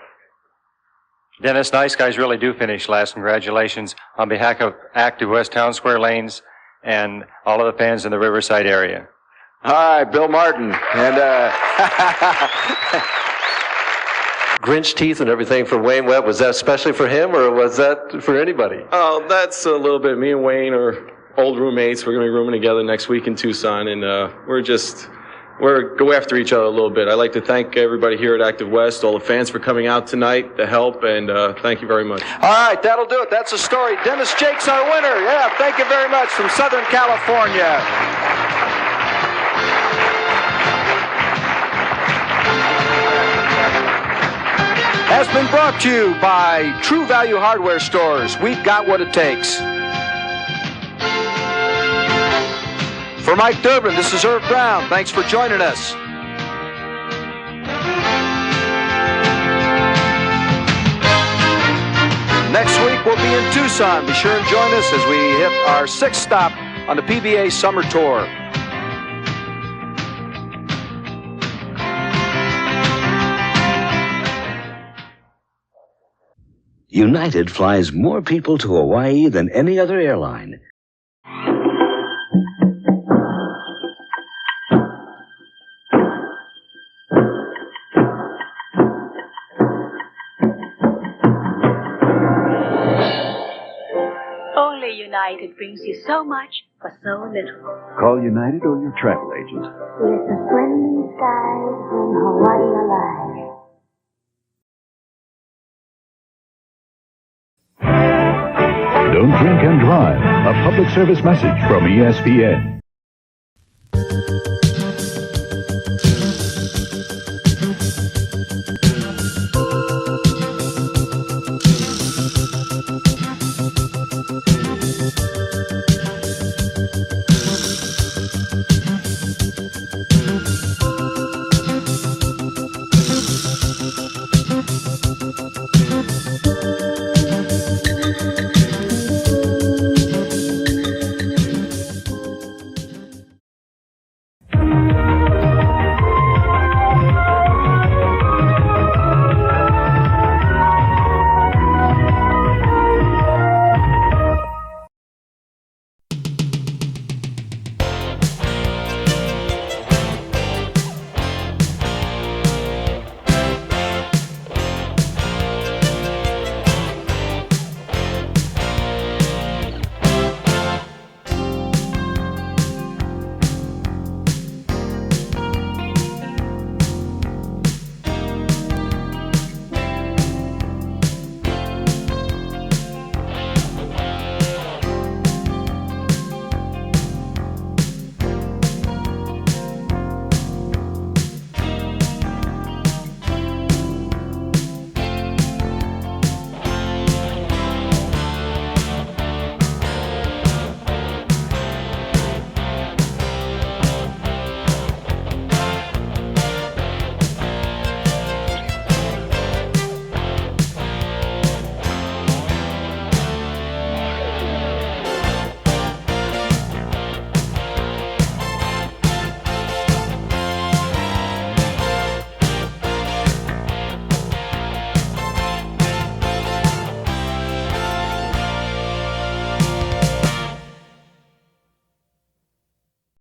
Dennis, nice guys really do finish last. Congratulations on behalf of Active West Town Square Lanes and all of the fans in the Riverside area. All right, Bill Martin. And Grinch teeth and everything from Wayne Webb, was that especially for him, or was that for anybody? Oh, that's a little bit. Me and Wayne are old roommates. We're going to be rooming together next week in Tucson, and we're go after each other a little bit. I'd like to thank everybody here at Active West, all the fans for coming out tonight to help, and thank you very much. All right, that'll do it. That's the story. Dennis Jakes, our winner. Yeah, thank you very much from Southern California. Has been brought to you by True Value Hardware Stores. We've got what it takes. For Mike Durbin, this is Irv Brown. Thanks for joining us. Next week we'll be in Tucson. Be sure and join us as we hit our 6th stop on the PBA Summer Tour. United flies more people to Hawaii than any other airline. Only United brings you so much for so little. Call United or your travel agent. With the friendly skies bring Hawaii alive. Don't drink and drive. A public service message from ESPN.